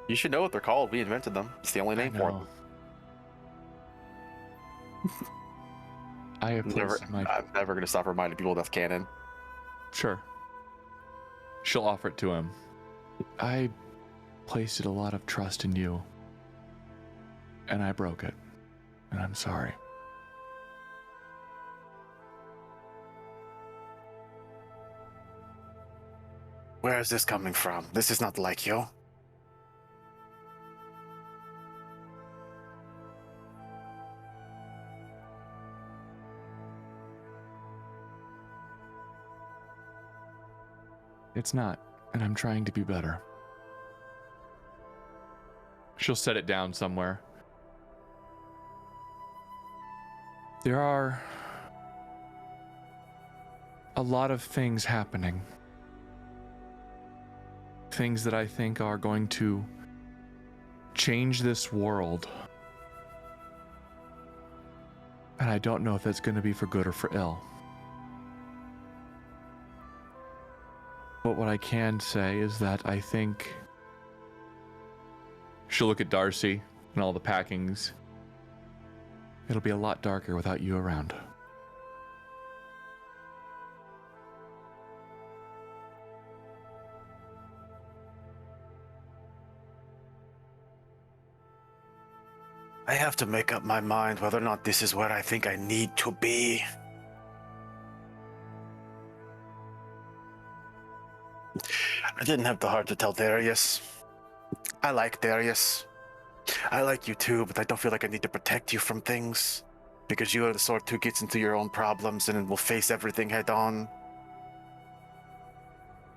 You should know what they're called. We invented them. It's the only name for them. I have I'm never going to stop reminding people that's canon. Sure. She'll offer it to him. I placed a lot of trust in you. And I broke it. And I'm sorry. Where is this coming from? This is not like you. It's not, and I'm trying to be better. She'll set it down somewhere. There are a lot of things happening. Things that I think are going to change this world. And I don't know if that's going to be for good or for ill. But what I can say is that I think she'll look at Darcy and all the packings. It'll be a lot darker without you around. I have to make up my mind whether or not this is where I think I need to be. I didn't have the heart to tell Darius. I like Darius. I like you too, but I don't feel like I need to protect you from things. Because you are the sort who gets into your own problems and will face everything head on.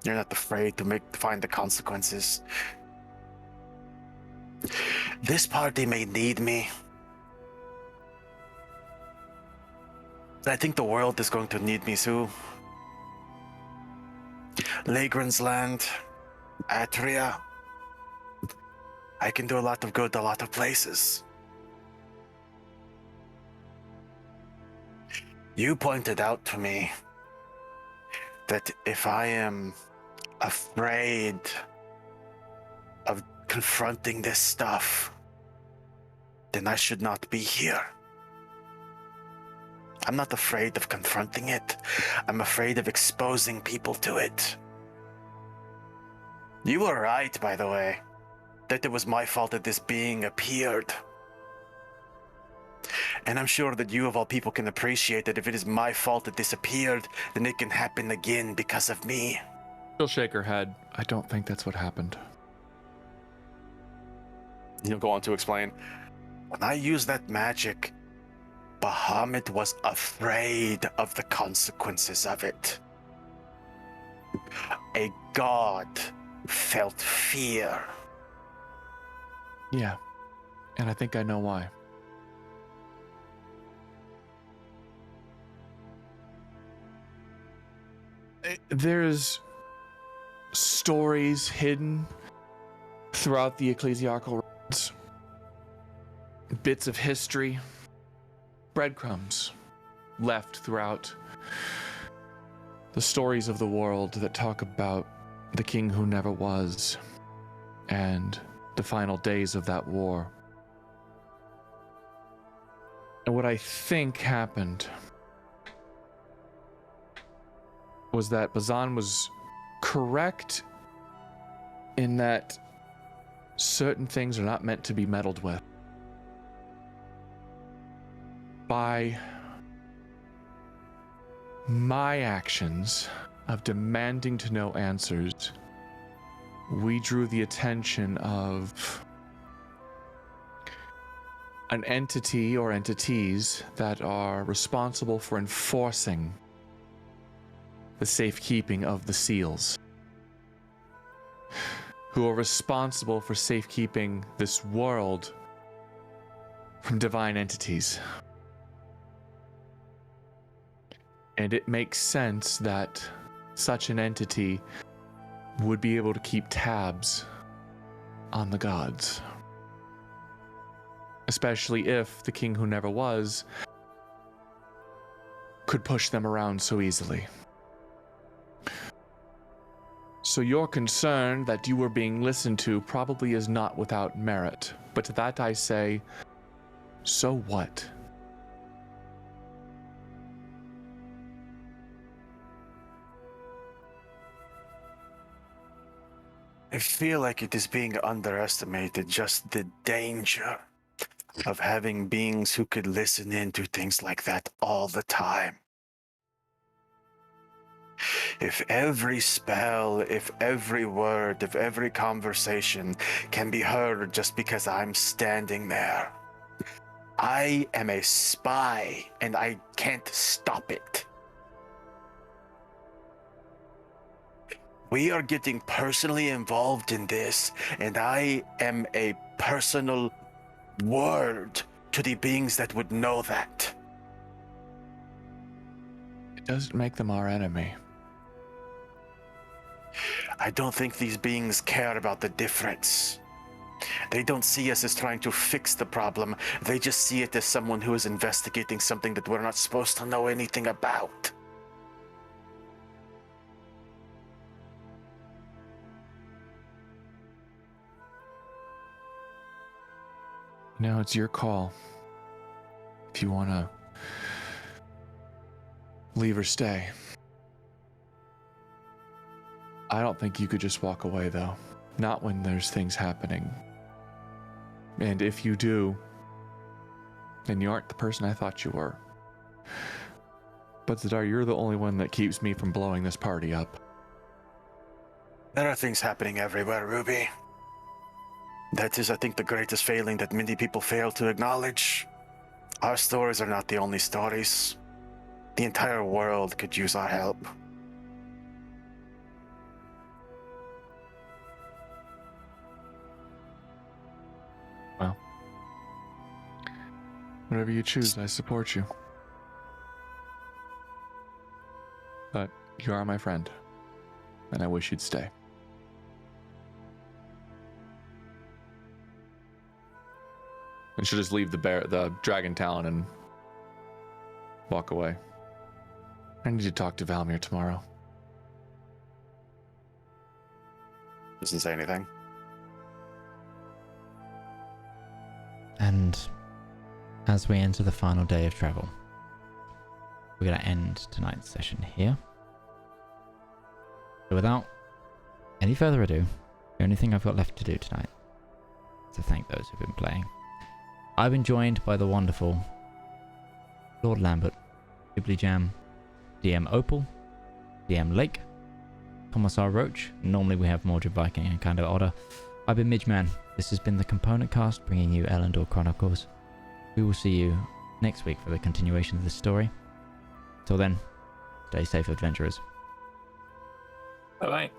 You're not afraid to find the consequences. This party may need me. I think the world is going to need me too. Lagran's land, Atria. I can do a lot of good a lot of places. You pointed out to me that if I am afraid of confronting this stuff, then I should not be here. I'm not afraid of confronting it. I'm afraid of exposing people to it. You were right, by the way, that it was my fault that this being appeared. And I'm sure that you of all people can appreciate that if it is my fault that this appeared, then it can happen again because of me. She'll shake her head. I don't think that's what happened. He'll go on to explain. When I use that magic, Bahamut was afraid of the consequences of it. A god felt fear. Yeah, and I think I know why. There's stories hidden throughout the ecclesiarchal records, bits of history, breadcrumbs left throughout the stories of the world that talk about the king who never was and the final days of that war. And what I think happened was that Bazan was correct in that certain things are not meant to be meddled with. By my actions of demanding to know answers, we drew the attention of an entity or entities that are responsible for enforcing the safekeeping of the seals, who are responsible for safekeeping this world from divine entities. And it makes sense that such an entity would be able to keep tabs on the gods. Especially if the king who never was could push them around so easily. So your concern that you were being listened to probably is not without merit. But to that I say, so what? I feel like it is being underestimated, just the danger of having beings who could listen in to things like that all the time. If every spell, if every word, if every conversation can be heard just because I'm standing there, I am a spy and I can't stop it. We are getting personally involved in this, and I am a personal word to the beings that would know that. It doesn't make them our enemy. I don't think these beings care about the difference. They don't see us as trying to fix the problem. They just see it as someone who is investigating something that we're not supposed to know anything about. No, it's your call. If you want to leave or stay. I don't think you could just walk away, though. Not when there's things happening. And if you do, then you aren't the person I thought you were. But Zedaar, you're the only one that keeps me from blowing this party up. There are things happening everywhere, Ruby. That is, I think, the greatest failing that many people fail to acknowledge. Our stories are not the only stories. The entire world could use our help. Well, whatever you choose, I support you. But you are my friend, and I wish you'd stay. And she'll just leave the dragon talon and walk away. I need to talk to Valmir tomorrow. Doesn't say anything. And as we enter the final day of travel, we're going to end tonight's session here. So without any further ado, the only thing I've got left to do tonight is to thank those who've been playing. I've been joined by the wonderful Lord Lambert, Ghibli Jam, DM Opal, DM Lake, Commissar Roach. Normally we have Mordred Viking and Kind of Otter. I've been Midgeman. This has been the Component Cast, bringing you Elendor Chronicles. We will see you next week for the continuation of this story. Till then, stay safe, adventurers. Bye-bye.